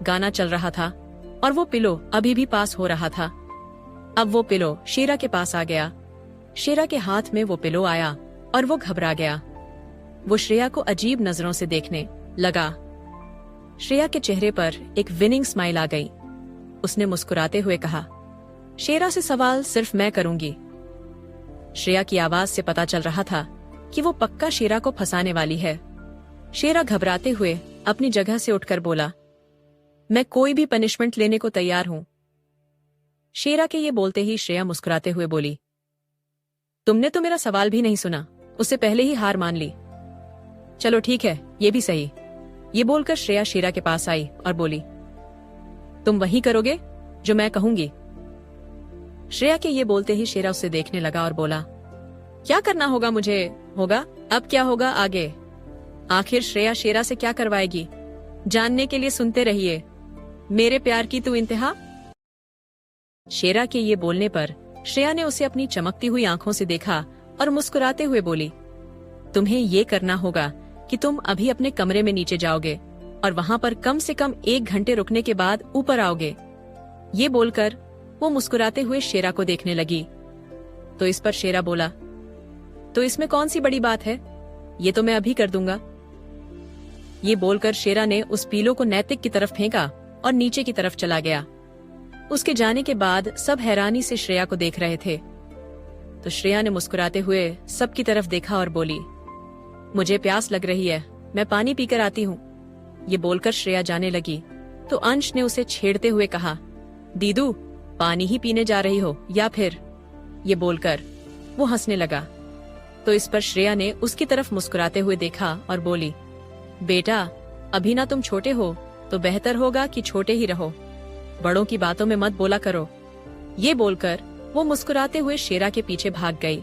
गाना चल रहा था और वो पिलो अभी भी पास हो रहा था। अब वो पिलो शेरा के पास आ गया। शेरा के हाथ में वो पिलो आया और वो घबरा गया। वो श्रेया को अजीब नजरों से देखने लगा। श्रेया के चेहरे पर एक विनिंग स्माइल आ गई। उसने मुस्कुराते हुए कहा, शेरा से सवाल सिर्फ मैं करूंगी। श्रेया की आवाज से पता चल रहा था कि वो पक्का शेरा को फंसाने वाली है। शेरा घबराते हुए अपनी जगह से उठकर बोला, मैं कोई भी पनिशमेंट लेने को तैयार हूं। शेरा के ये बोलते ही श्रेया मुस्कुराते हुए बोली, तुमने तो मेरा सवाल भी नहीं सुना, उससे पहले ही हार मान ली। चलो ठीक है, ये भी सही। ये बोलकर श्रेया शेरा के पास आई और बोली, तुम वही करोगे जो मैं कहूंगी। श्रेया के ये बोलते ही शेरा उससे देखने लगा और बोला, क्या करना होगा मुझे होगा, अब क्या होगा आगे। आखिर श्रेया शेरा से क्या करवाएगी, जानने के लिए सुनते रहिए मेरे प्यार की तू इंतहा। शेरा के ये बोलने पर श्रेया ने उसे अपनी चमकती हुई आंखों से देखा और मुस्कुराते हुए बोली, तुम्हें ये करना होगा कि तुम अभी अपने कमरे में नीचे जाओगे और वहाँ पर कम से कम 1 घंटे रुकने के बाद ऊपर आओगे। ये बोलकर वो मुस्कुराते हुए शेरा को देखने लगी। तो इस पर शेरा बोला, तो इसमें कौन सी बड़ी बात है, ये तो मैं अभी कर दूंगा। ये बोलकर शेरा ने उस पीलो को नैतिक की तरफ फेंका और नीचे की तरफ चला गया। उसके जाने के बाद सब हैरानी से श्रेया को देख रहे थे। तो श्रेया ने मुस्कुराते हुए सबकी तरफ देखा और बोली, मुझे प्यास लग रही है, मैं पानी पीकर आती हूँ। ये बोलकर श्रेया जाने लगी तो अंश ने उसे छेड़ते हुए कहा, दीदू, पानी ही पीने जा रही हो या फिर। ये बोलकर वो हंसने लगा। तो इस पर श्रेया ने उसकी तरफ मुस्कुराते हुए देखा और बोली, बेटा, अभी ना तुम छोटे हो तो बेहतर होगा कि छोटे ही रहो, बड़ों की बातों में मत बोला करो। ये बोलकर वो मुस्कुराते हुए शेरा के पीछे भाग गई।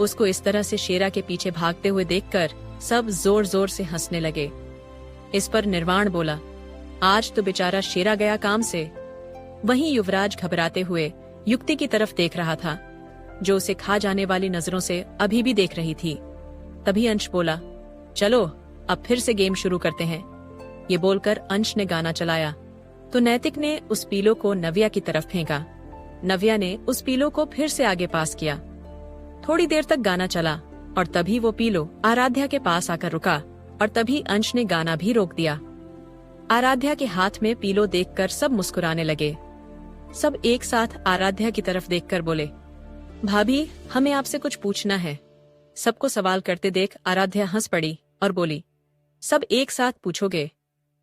उसको इस तरह से शेरा के पीछे भागते हुए देखकर सब जोर जोर से हंसने लगे। इस पर निर्वाण बोला, आज तो बेचारा शेरा गया काम से। वहीं युवराज घबराते हुए युक्ति की तरफ देख रहा था, जो उसे खा जाने वाली नजरों से अभी भी देख रही थी। तभी अंश बोला, चलो अब फिर से गेम शुरू करते हैं। ये बोलकर अंश ने गाना चलाया तो नैतिक ने उस पीलो को नव्या की तरफ फेंका। नव्या ने उस पीलो को फिर से आगे पास किया। थोड़ी देर तक गाना चला और तभी वो पीलो आराध्या के पास आकर रुका और तभी अंश ने गाना भी रोक दिया। आराध्या के हाथ में पीलो देखकर सब मुस्कुराने लगे। सब एक साथ आराध्या की तरफ देखकर बोले, भाभी हमें आपसे कुछ पूछना है। सबको सवाल करते देख आराध्या हंस पड़ी और बोली, सब एक साथ पूछोगे?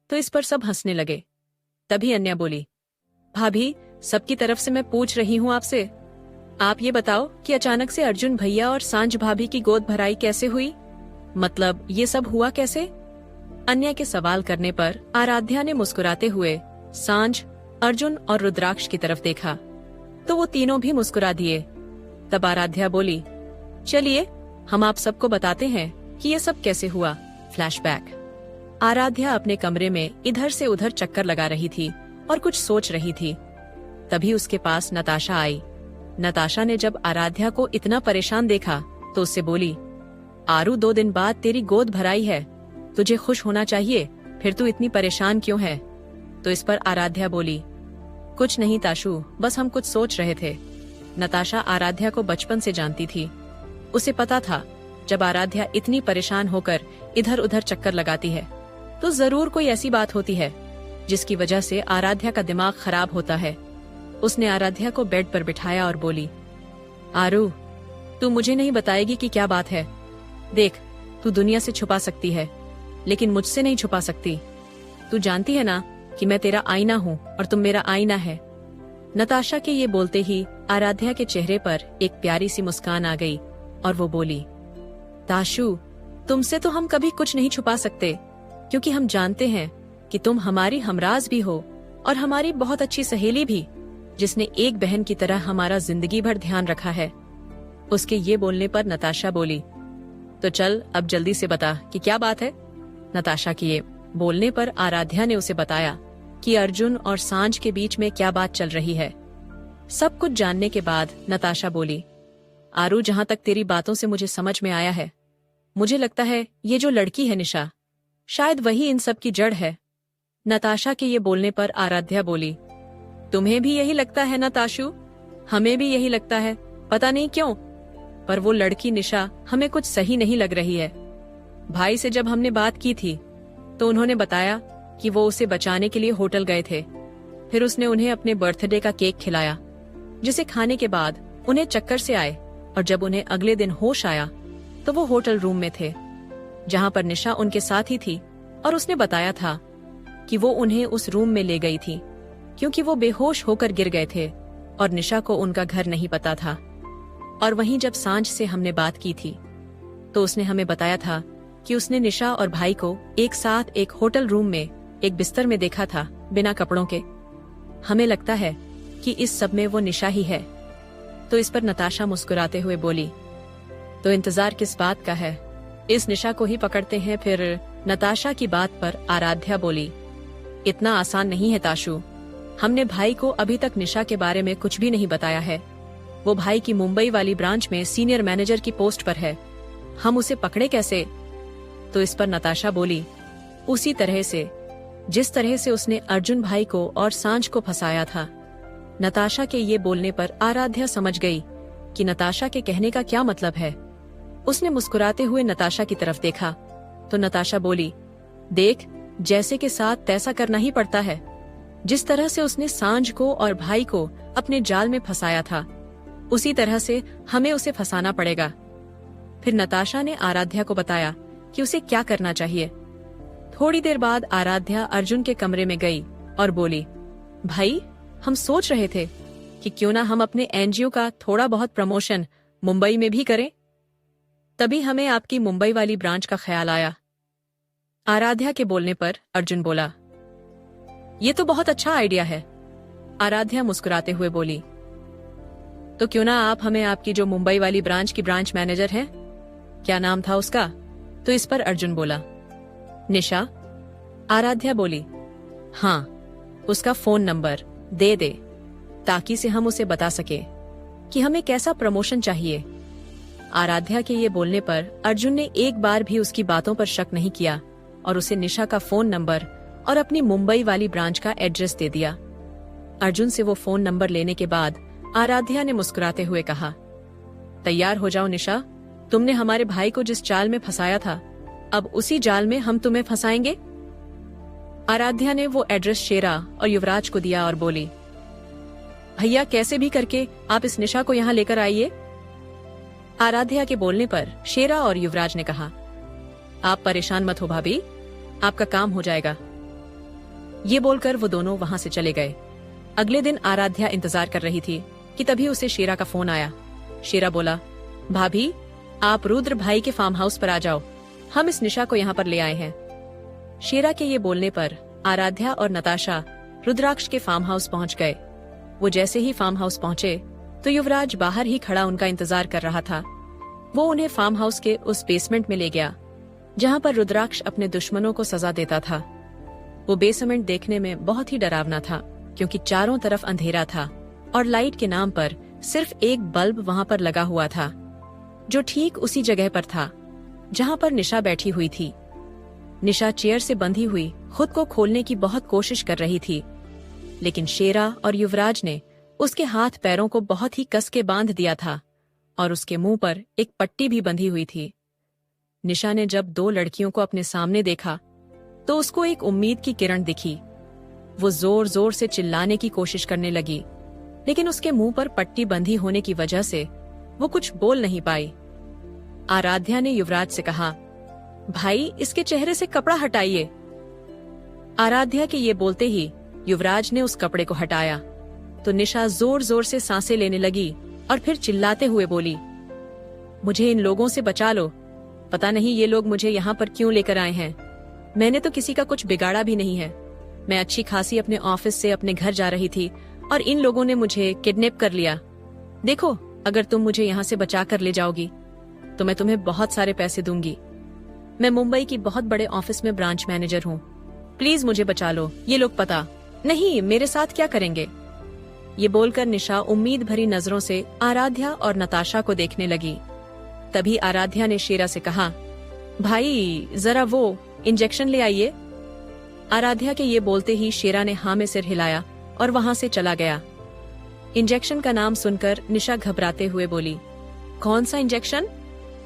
तो इस पर सब हंसने लगे। तभी अन्या बोली, भाभी सबकी तरफ से मैं पूछ रही हूँ आपसे। आप ये बताओ कि अचानक से अर्जुन भैया और सांझ भाभी की गोद भराई कैसे हुई? मतलब ये सब हुआ कैसे? अन्या के सवाल करने पर आराध्या ने मुस्कुराते हुए सांझ, अर्जुन और रुद्राक्ष की तरफ देखा तो वो तीनों भी मुस्कुरा दिए। तब आराध्या बोली, चलिए हम आप सबको बताते हैं कि ये सब कैसे हुआ। फ्लैशबैक। आराध्या अपने कमरे में इधर से उधर चक्कर लगा रही थी और कुछ सोच रही थी। तभी उसके पास नताशा आई। नताशा ने जब आराध्या को इतना परेशान देखा तो उससे बोली, आरू 2 दिन बाद तेरी गोद भराई है, तुझे खुश होना चाहिए, फिर तू इतनी परेशान क्यों है? तो इस पर आराध्या बोली, कुछ नहीं ताशु, बस हम कुछ सोच रहे थे। नताशा आराध्या को बचपन से जानती थी। उसे पता था जब आराध्या इतनी परेशान होकर इधर उधर चक्कर लगाती है तो जरूर कोई ऐसी बात होती है जिसकी वजह से आराध्या का दिमाग खराब होता है। उसने आराध्या को बेड पर बिठाया और बोली, आरू तू मुझे नहीं बताएगी कि क्या बात है? देख, तू दुनिया से छुपा सकती है लेकिन मुझसे नहीं छुपा सकती। तू जानती है ना कि मैं तेरा आईना हूँ और तुम मेरा आईना है। नताशा के ये बोलते ही आराध्या के चेहरे पर एक प्यारी सी मुस्कान आ गई और वो बोली, ताशु तुमसे तो हम कभी कुछ नहीं छुपा सकते क्योंकि हम जानते हैं कि तुम हमारी हमराज भी हो और हमारी बहुत अच्छी सहेली भी, जिसने एक बहन की तरह हमारा जिंदगी भर ध्यान रखा है। उसके ये बोलने पर नताशा बोली, तो चल अब जल्दी से बता कि क्या बात है। नताशा के ये बोलने पर आराध्या ने उसे बताया कि अर्जुन और सांझ के बीच में क्या बात चल रही है। सब कुछ जानने के बाद नताशा बोली, आरू जहाँ तक तेरी बातों से मुझे समझ में आया है, मुझे लगता है ये जो लड़की है निशा, शायद वही इन सब की जड़ है। नताशा के ये बोलने पर आराध्या बोली, तुम्हें भी यही लगता है ना ताशु? हमें भी यही लगता है, पता नहीं क्यों, पर वो लड़की निशा हमें कुछ सही नहीं लग रही है। भाई से जब हमने बात की थी तो उन्होंने बताया कि वो उसे बचाने के लिए होटल गए थे। फिर उसने उन्हें अपने बर्थडे का केक खिलाया, जिसे खाने के बाद उन्हें चक्कर से आए और जब उन्हें अगले दिन होश आया तो वो होटल रूम में थे जहाँ पर निशा उनके साथ ही थी और उसने बताया था कि वो उन्हें उस रूम में ले गई थी क्योंकि वो बेहोश होकर गिर गए थे और निशा को उनका घर नहीं पता था। और वहीं जब सांझ से हमने बात की थी तो उसने हमें बताया था कि उसने निशा और भाई को एक साथ एक होटल रूम में एक बिस्तर में देखा था बिना कपड़ों के। हमें लगता है कि इस सब में वो निशा ही है। तो इस पर नताशा मुस्कुराते हुए बोली, तो इंतजार किस बात का है, इस निशा को ही पकड़ते हैं फिर। नताशा की बात पर आराध्या बोली, इतना आसान नहीं है ताशु, हमने भाई को अभी तक निशा के बारे में कुछ भी नहीं बताया है। वो भाई की मुंबई वाली ब्रांच में सीनियर मैनेजर की पोस्ट पर है, हम उसे पकड़े कैसे? तो इस पर नताशा बोली, उसी तरह से जिस तरह से उसने अर्जुन भाई को और सांझ को फंसाया था। नताशा के ये बोलने पर आराध्या समझ गई कि नताशा के कहने का क्या मतलब है। उसने मुस्कुराते हुए नताशा की तरफ देखा तो नताशा बोली, देख, जैसे के साथ तैसा करना ही पड़ता है। जिस तरह से उसने सांझ को और भाई को अपने जाल में फंसाया था, उसी तरह से हमें उसे फंसाना पड़ेगा। फिर नताशा ने आराध्या को बताया कि उसे क्या करना चाहिए। थोड़ी देर बाद आराध्या अर्जुन के कमरे में गई और बोली, भाई हम सोच रहे थे कि क्यों ना हम अपने एनजीओ का थोड़ा बहुत प्रमोशन मुंबई में भी करें। तभी हमें आपकी मुंबई वाली ब्रांच का ख्याल आया। आराध्या के बोलने पर अर्जुन बोला, ये तो बहुत अच्छा आइडिया है। आराध्या मुस्कुराते हुए बोली, तो क्यों ना आप हमें आपकी जो मुंबई वाली ब्रांच की ब्रांच मैनेजर है, क्या नाम था उसका? तो इस पर अर्जुन बोला, निशा। आराध्या बोली, हाँ, उसका फोन नंबर दे दे ताकि से हम उसे बता सके कि हमें कैसा प्रमोशन चाहिए। आराध्या के ये बोलने पर अर्जुन ने एक बार भी उसकी बातों पर शक नहीं किया और उसे निशा का फोन नंबर और अपनी मुंबई वाली ब्रांच का एड्रेस दे दिया। अर्जुन से वो फोन नंबर लेने के बाद आराध्या ने मुस्कुराते हुए कहा, तैयार हो जाओ निशा, तुमने हमारे भाई को जिस जाल में फंसाया था, अब उसी जाल में हम तुम्हें फंसाएंगे। आराध्या ने वो एड्रेस शेरा और युवराज को दिया और बोली, भैया कैसे भी करके आप इस निशा को यहाँ लेकर आइए। आराध्या के बोलने पर शेरा और युवराज ने कहा, आप परेशान मत हो भाभी, आपका काम हो जाएगा। ये बोलकर वो दोनों वहां से चले गए। अगले दिन आराध्या इंतजार कर रही थी कि तभी उसे शेरा का फोन आया। शेरा बोला, भाभी आप रुद्र भाई के फार्म हाउस पर आ जाओ, हम इस निशा को यहाँ पर ले आए हैं। शेरा के ये बोलने पर आराध्या और नताशा रुद्राक्ष के फार्म हाउस पहुंच गए। वो जैसे ही फार्म हाउस पहुंचे तो युवराज बाहर ही खड़ा उनका इंतजार कर रहा था। वो उन्हें फार्म हाउस के उस बेसमेंट में ले गया जहां पर रुद्राक्ष अपने दुश्मनों को सजा देता था। वो बेसमेंट देखने में बहुत ही डरावना था क्योंकि चारों तरफ अंधेरा था और लाइट के नाम पर सिर्फ एक बल्ब वहां पर लगा हुआ था, जो ठीक उसी जगह पर था जहां पर निशा बैठी हुई थी। निशा चेयर से बंधी हुई खुद को खोलने की बहुत कोशिश कर रही थी, लेकिन शेरा और युवराज ने उसके हाथ पैरों को बहुत ही कस के बांध दिया था और उसके मुंह पर एक पट्टी भी बंधी हुई थी। निशा ने जब दो लड़कियों को अपने सामने देखा तो उसको एक उम्मीद की किरण दिखी। वो जोर जोर से चिल्लाने की कोशिश करने लगी, लेकिन उसके मुंह पर पट्टी बंधी होने की वजह से वो कुछ बोल नहीं पाई। आराध्या ने युवराज से कहा, भाई इसके चेहरे से कपड़ा हटाइए। आराध्या के ये बोलते ही युवराज ने उस कपड़े को हटाया तो निशा जोर जोर से सांसें लेने लगी और फिर चिल्लाते हुए बोली, मुझे इन लोगों से बचा लो, पता नहीं ये लोग मुझे यहाँ पर क्यों लेकर आए हैं। मैंने तो किसी का कुछ बिगाड़ा भी नहीं है। मैं अच्छी खासी अपने ऑफिस से अपने घर जा रही थी और इन लोगों ने मुझे किडनैप कर लिया। देखो, अगर तुम मुझे यहाँ से बचा कर ले जाओगी तो मैं तुम्हें बहुत सारे पैसे दूंगी। मैं मुंबई की बहुत बड़े ऑफिस में ब्रांच मैनेजर हूँ, प्लीज मुझे बचा लो। ये लोग पता नहीं मेरे साथ क्या करेंगे। ये बोलकर निशा उम्मीद भरी नजरों से आराध्या और नताशा को देखने लगी। तभी आराध्या ने शेरा से कहा, भाई जरा वो इंजेक्शन ले आइए। आराध्या के ये बोलते ही शेरा ने हाँ में सिर हिलाया और वहां से चला गया। इंजेक्शन का नाम सुनकर निशा घबराते हुए बोली, कौन सा इंजेक्शन?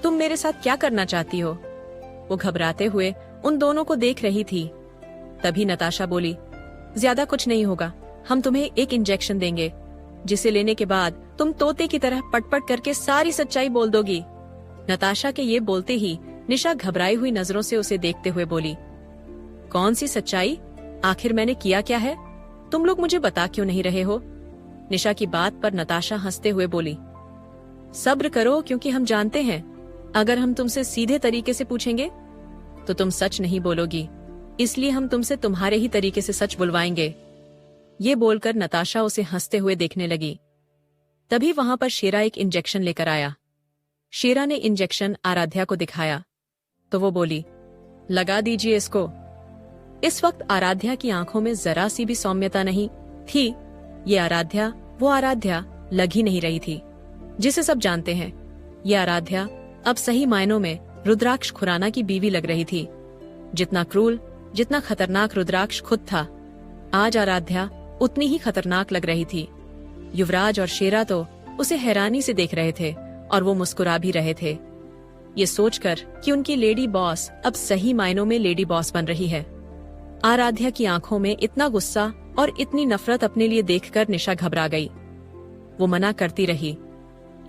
तुम मेरे साथ क्या करना चाहती हो? वो घबराते हुए उन दोनों को देख रही थी। तभी नताशा बोली, ज्यादा कुछ नहीं होगा, हम तुम्हें एक इंजेक्शन देंगे जिसे लेने के बाद तुम तोते की तरह पटपट करके सारी सच्चाई बोल दोगी। नताशा के ये बोलते ही निशा घबराई हुई नजरों से उसे देखते हुए बोली, कौन सी सच्चाई? आखिर मैंने किया क्या है? तुम लोग मुझे बता क्यों नहीं रहे हो? निशा की बात पर नताशा हंसते हुए बोली, सब्र करो, क्योंकि हम जानते हैं अगर हम तुमसे सीधे तरीके से पूछेंगे तो तुम सच नहीं बोलोगी, इसलिए हम तुमसे तुम्हारे ही तरीके से सच बुलवाएंगे। ये बोलकर नताशा उसे हंसते हुए देखने लगी। तभी वहां पर शेरा एक इंजेक्शन लेकर आया। शेरा ने इंजेक्शन आराध्या को दिखाया तो वो बोली, लगा दीजिए इसको। इस वक्त आराध्या की आंखों में जरा सी भी सौम्यता नहीं थी। ये आराध्या वो आराध्या लग ही नहीं रही थी जिसे सब जानते हैं। ये आराध्या अब सही मायनों में रुद्राक्ष खुराना की बीवी लग रही थी। जितना क्रूर, जितना खतरनाक रुद्राक्ष खुद था, आज आराध्या उतनी ही खतरनाक लग रही थी। युवराज और शेरा तो उसे हैरानी से देख रहे थे और वो मुस्कुरा भी रहे थे, ये सोचकर कि उनकी लेडी बॉस अब सही मायनों में लेडी बॉस बन रही है। आराध्या की आंखों में इतना गुस्सा और इतनी नफरत अपने लिए देखकर निशा घबरा गई। वो मना करती रही,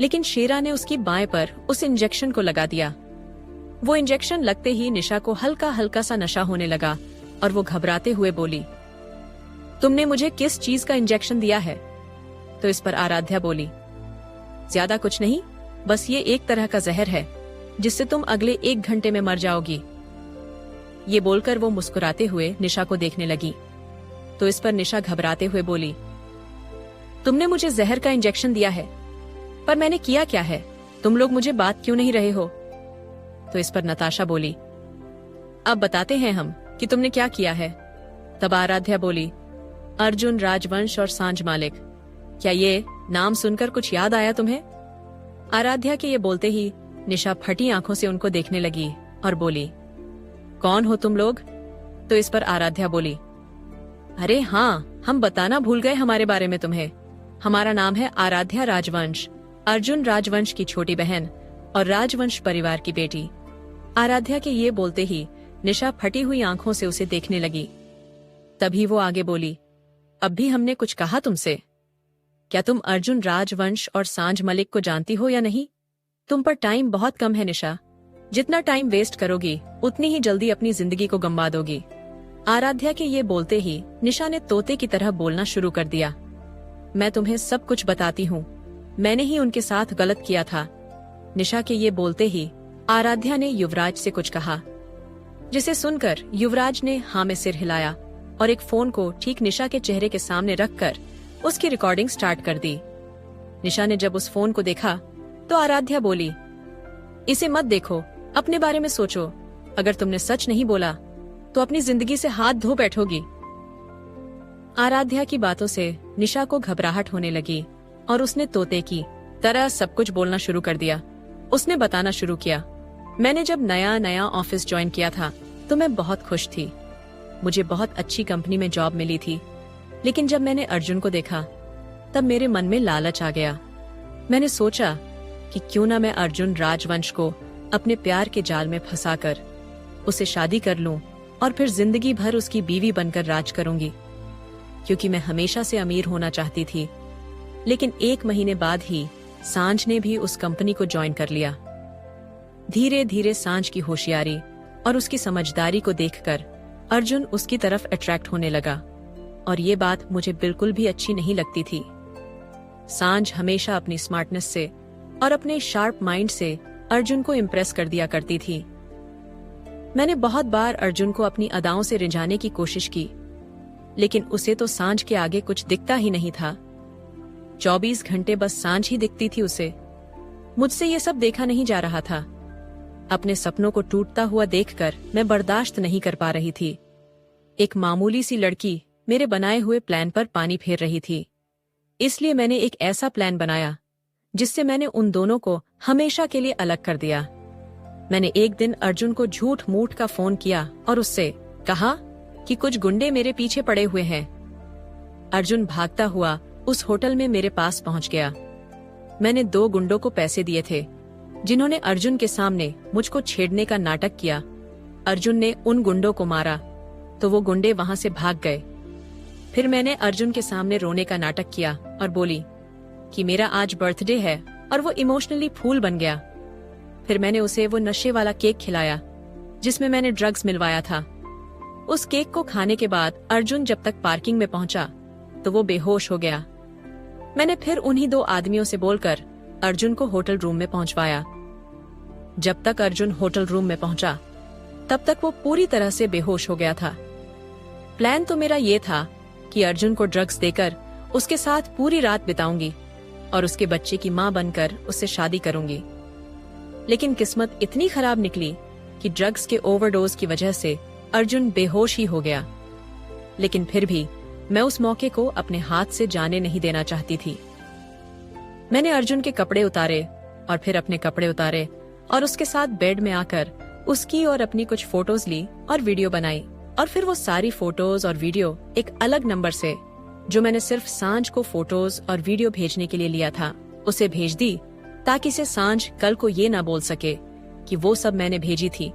लेकिन शेरा ने उसकी बाएं पर उस इंजेक्शन को लगा दिया। वो इंजेक्शन लगते ही निशा को हल्का हल्का सा नशा होने लगा और वो घबराते हुए बोली, तुमने मुझे किस चीज का इंजेक्शन दिया है? तो इस पर आराध्या बोली, ज्यादा कुछ नहीं, बस ये एक तरह का जहर है जिससे तुम अगले 1 घंटे में मर जाओगी। ये बोलकर वो मुस्कुराते हुए निशा को देखने लगी। तो इस पर निशा घबराते हुए बोली, तुमने मुझे जहर का इंजेक्शन दिया है, पर मैंने किया क्या है? तुम लोग मुझे बात क्यों नहीं रहे हो? तो इस पर नताशा बोली, अब बताते हैं हम कि तुमने क्या किया है। तब आराध्या बोली, अर्जुन राजवंश और सांझ मालिक। क्या ये नाम सुनकर कुछ याद आया तुम्हें? आराध्या के ये बोलते ही निशा फटी आंखों से उनको देखने लगी और बोली, कौन हो तुम लोग? तो इस पर आराध्या बोली, अरे हाँ, हम बताना भूल गए हमारे बारे में तुम्हें। हमारा नाम है आराध्या राजवंश, अर्जुन राजवंश की छोटी बहन और राजवंश परिवार की बेटी। आराध्या के ये बोलते ही निशा फटी हुई आंखों से उसे देखने लगी। तभी वो आगे बोली, अब भी हमने कुछ कहा तुमसे? क्या तुम अर्जुन राजवंश और सांझ मलिक को जानती हो या नहीं? तुम पर टाइम बहुत कम है निशा। जितना टाइम वेस्ट करोगी उतनी ही जल्दी अपनी जिंदगी को गंवा दोगी। आराध्या के ये बोलते ही निशा ने तोते की तरह बोलना शुरू कर दिया। मैं तुम्हें सब कुछ बताती हूँ, मैंने ही उनके साथ गलत किया था। निशा के ये बोलते ही आराध्या ने युवराज से कुछ कहा, जिसे सुनकर युवराज ने हाँ में सिर हिलाया और एक फोन को ठीक निशा के चेहरे के सामने रखकर उसकी रिकॉर्डिंग स्टार्ट कर दी। निशा ने जब उस फोन को देखा तो आराध्या बोली, इसे मत देखो, अपने बारे में सोचो। अगर तुमने सच नहीं बोला तो अपनी जिंदगी से हाथ धो बैठोगी। आराध्या की बातों से निशा को घबराहट होने लगी और उसने तोते की तरह सब कुछ बोलना शुरू कर दिया। उसने बताना शुरू किया, मैंने जब नया नया ऑफिस ज्वाइन किया था तो मैं बहुत खुश थी। मुझे बहुत अच्छी कंपनी में जॉब मिली थी, लेकिन जब मैंने अर्जुन को देखा तब मेरे मन में लालच आ गया। मैंने सोचा कि क्यों ना मैं अर्जुन राजवंश को अपने प्यार के जाल में फंसाकर उसे शादी कर लूं और फिर जिंदगी भर उसकी बीवी बनकर राज करूंगी, क्योंकि मैं हमेशा से अमीर होना चाहती थी। लेकिन 1 महीने बाद ही सांझ ने भी उस कंपनी को ज्वाइन कर लिया। धीरे धीरे सांझ की होशियारी और उसकी समझदारी को देखकर अर्जुन उसकी तरफ अट्रैक्ट होने लगा और ये बात मुझे बिल्कुल भी अच्छी नहीं लगती थी। सांझ हमेशा अपनी स्मार्टनेस से और अपने शार्प माइंड से अर्जुन को इम्प्रेस कर दिया करती थी। मैंने बहुत बार अर्जुन को अपनी अदाओं से रिझाने की कोशिश की, लेकिन उसे तो सांझ के आगे कुछ दिखता ही नहीं था। 24 घंटे बस सांझ ही दिखती थी उसे। मुझसे ये सब देखा नहीं जा रहा था। अपने सपनों को टूटता हुआ देखकर मैं बर्दाश्त नहीं कर पा रही थी। एक मामूली सी लड़की मेरे बनाए हुए प्लान पर पानी फेर रही थी। इसलिए मैंने एक ऐसा प्लान बनाया जिससे मैंने उन दोनों को हमेशा के लिए अलग कर दिया। मैंने एक दिन अर्जुन को झूठ मूठ का फोन किया और उससे कहा कि कुछ गुंडे मेरे पीछे पड़े हुए हैं। अर्जुन भागता हुआ उस होटल में मेरे पास पहुंच गया। मैंने 2 गुंडों को पैसे दिए थे जिन्होंने अर्जुन के सामने मुझको छेड़ने का नाटक किया। अर्जुन ने उन गुंडों को मारा तो वो गुंडे वहां से भाग गए। फिर मैंने अर्जुन के सामने रोने का नाटक किया और बोली कि मेरा आज बर्थडे है और वो इमोशनली फूल बन गया। फिर मैंने उसे वो नशे वाला केक खिलाया जिसमें मैंने ड्रग्स मिलवाया था। उस केक को खाने के बाद अर्जुन जब तक पार्किंग में पहुंचा तो वो बेहोश हो गया। मैंने फिर उन्हीं 2 आदमियों से बोलकर अर्जुन को होटल रूम में पहुंचवाया। जब तक अर्जुन होटल रूम में पहुंचा तब तक वो पूरी तरह से बेहोश हो गया था। प्लान तो मेरा ये था कि अर्जुन को ड्रग्स देकर उसके साथ पूरी रात बिताऊंगी और उसके बच्चे की मां बनकर उससे शादी करूंगी। लेकिन किस्मत इतनी खराब निकली कि ड्रग्स के ओवरडोज की वजह से अर्जुन बेहोश ही हो गया। लेकिन फिर भी मैं उस मौके को अपने हाथ से जाने नहीं देना चाहती थी। मैंने अर्जुन के कपड़े उतारे और फिर अपने कपड़े उतारे और उसके साथ बेड में आकर उसकी और अपनी कुछ फोटोज ली और वीडियो बनाई। और फिर वो सारी फोटोज और वीडियो एक अलग नंबर से, जो मैंने सिर्फ सांझ को फोटोज और वीडियो भेजने के लिए लिया था, उसे भेज दी ताकि से सांझ कल को ये ना बोल सके कि वो सब मैंने भेजी थी।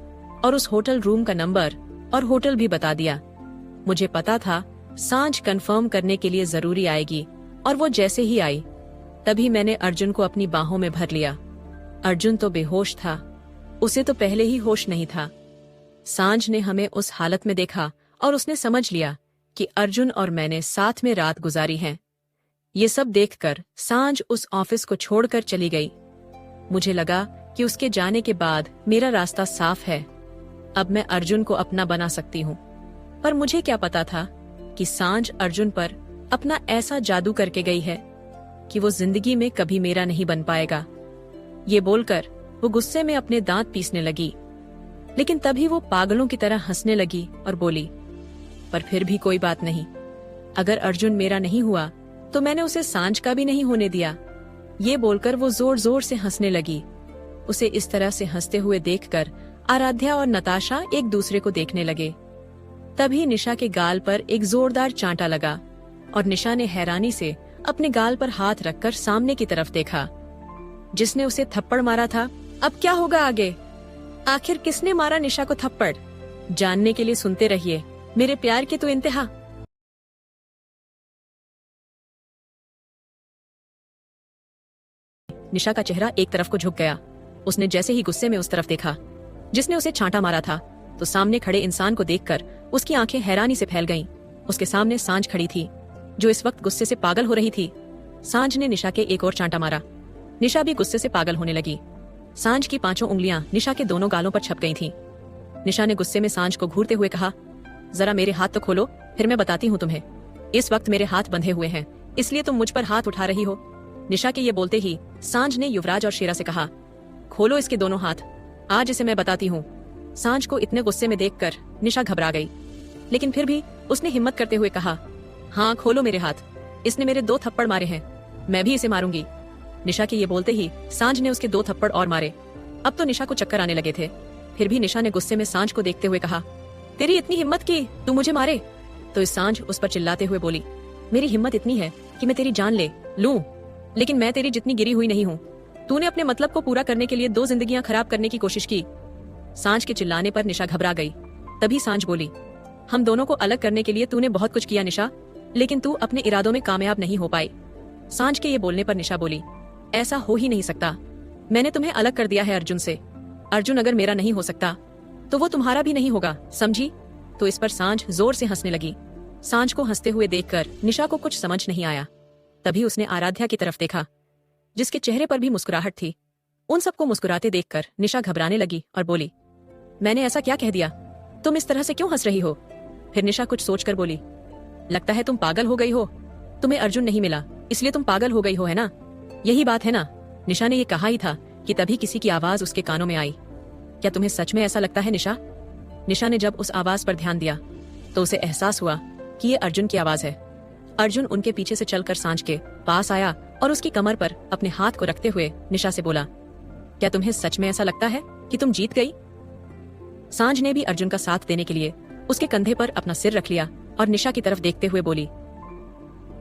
और उस होटल रूम का नंबर और होटल भी बता दिया। मुझे पता था सांझ कंफर्म करने के लिए जरूरी आएगी और वो जैसे ही आई तभी मैंने अर्जुन को अपनी बाहों में भर लिया। अर्जुन तो बेहोश था, उसे तो पहले ही होश नहीं था। सांझ ने हमें उस हालत में देखा और उसने समझ लिया कि अर्जुन और मैंने साथ में रात गुजारी है। ये सब देखकर सांझ उस ऑफिस को छोड़कर चली गई। मुझे लगा कि उसके जाने के बाद मेरा रास्ता साफ है, अब मैं अर्जुन को अपना बना सकती हूँ। पर मुझे क्या पता था कि सांझ अर्जुन पर अपना ऐसा जादू करके गई है कि वो जिंदगी में कभी मेरा नहीं बन पाएगा। ये बोलकर वो गुस्से में अपने दांत पीसने लगी, लेकिन तभी वो पागलों की तरह हंसने लगी और बोली, पर फिर भी कोई बात नहीं, अगर अर्जुन मेरा नहीं हुआ तो मैंने उसे सांझ का भी नहीं होने दिया। ये बोलकर वो जोर जोर से हंसने लगी। उसे इस तरह से हंसते हुए देखकर आराध्या और नताशा एक दूसरे को देखने लगे। तभी निशा के गाल पर एक जोरदार चांटा लगा और निशा ने हैरानी से अपने गाल पर हाथ रखकर सामने की तरफ देखा। जिसने उसे थप्पड़ मारा था, अब क्या होगा आगे? आखिर किसने मारा निशा को थप्पड़? जानने के लिए सुनते रहिए मेरे प्यार की तो इंतहा। निशा का चेहरा एक तरफ को झुक गया। उसने जैसे ही गुस्से में उस तरफ देखा जिसने उसे छांटा मारा था, तो सामने खड़े इंसान को देखकर उसकी आंखें हैरानी से फैल गईं। उसके सामने सांझ खड़ी थी, जो इस वक्त गुस्से से पागल हो रही थी। सांझ ने निशा के एक और चांटा मारा। निशा भी गुस्से से पागल होने लगी। सांझ की 5 उंगलियां निशा के दोनों गालों पर छप गई थीं। निशा ने गुस्से में सांझ को घूरते हुए कहा, जरा मेरे हाथ तो खोलो, फिर मैं बताती हूँ तुम्हें। इस वक्त मेरे हाथ बंधे हुए हैं, इसलिए तुम मुझ पर हाथ उठा रही हो। निशा के ये बोलते ही सांझ ने युवराज और शेरा से कहा, खोलो इसके दोनों हाथ, आज इसे मैं बताती हूँ। सांझ को इतने गुस्से में देखकर निशा घबरा गई, लेकिन फिर भी उसने हिम्मत करते हुए कहा, हाँ खोलो मेरे हाथ, इसने मेरे 2 थप्पड़ मारे हैं, मैं भी इसे मारूंगी। निशा के ये बोलते ही सांझ ने उसके 2 थप्पड़ और मारे। अब तो निशा को चक्कर आने लगे थे, फिर भी निशा ने गुस्से में सांझ को देखते हुए कहा, तेरी इतनी हिम्मत की तू मुझे मारे? तो इस सांझ उस पर चिल्लाते हुए बोली, मेरी हिम्मत इतनी है कि मैं तेरी जान ले लूं, लेकिन मैं तेरी जितनी गिरी हुई नहीं हूँ। तूने अपने मतलब को पूरा करने के लिए 2 जिंदगियां खराब करने की कोशिश की। सांझ के चिल्लाने पर निशा घबरा गई। तभी सांझ बोली, हम दोनों को अलग करने के लिए तूने बहुत कुछ किया निशा, लेकिन तू अपने इरादों में कामयाब नहीं हो पाई। सांझ के ये बोलने पर निशा बोली, ऐसा हो ही नहीं सकता, मैंने तुम्हें अलग कर दिया है अर्जुन से। अर्जुन अगर मेरा नहीं हो सकता तो वो तुम्हारा भी नहीं होगा, समझी? तो इस पर सांझ जोर से हंसने लगी। सांझ को हंसते हुए देखकर निशा को कुछ समझ नहीं आया। तभी उसने आराध्या की तरफ देखा, जिसके चेहरे पर भी मुस्कुराहट थी। उन सबको मुस्कुराते देखकर निशा घबराने लगी और बोली, मैंने ऐसा क्या कह दिया? तुम इस तरह से क्यों हंस रही हो? फिर निशा कुछ सोचकर बोली, लगता है तुम पागल हो गई हो, तुम्हें अर्जुन नहीं मिला इसलिए तुम पागल हो गई हो, है ना? यही बात है ना? निशा ने ये कहा ही था कि तभी किसी की आवाज उसके कानों में आई। क्या तुम्हें सच में ऐसा लगता है निशा? निशा ने जब उस आवाज पर ध्यान दिया तो उसे एहसास हुआ कि ये अर्जुन की आवाज है। अर्जुन उनके पीछे से चलकर सांझ के पास आया और उसकी कमर पर अपने हाथ को रखते हुए निशा से बोला, क्या तुम्हें सच में ऐसा लगता है कि तुम जीत गई? सांझ ने भी अर्जुन का साथ देने के लिए उसके कंधे पर अपना सिर रख लिया और निशा की तरफ देखते हुए बोली,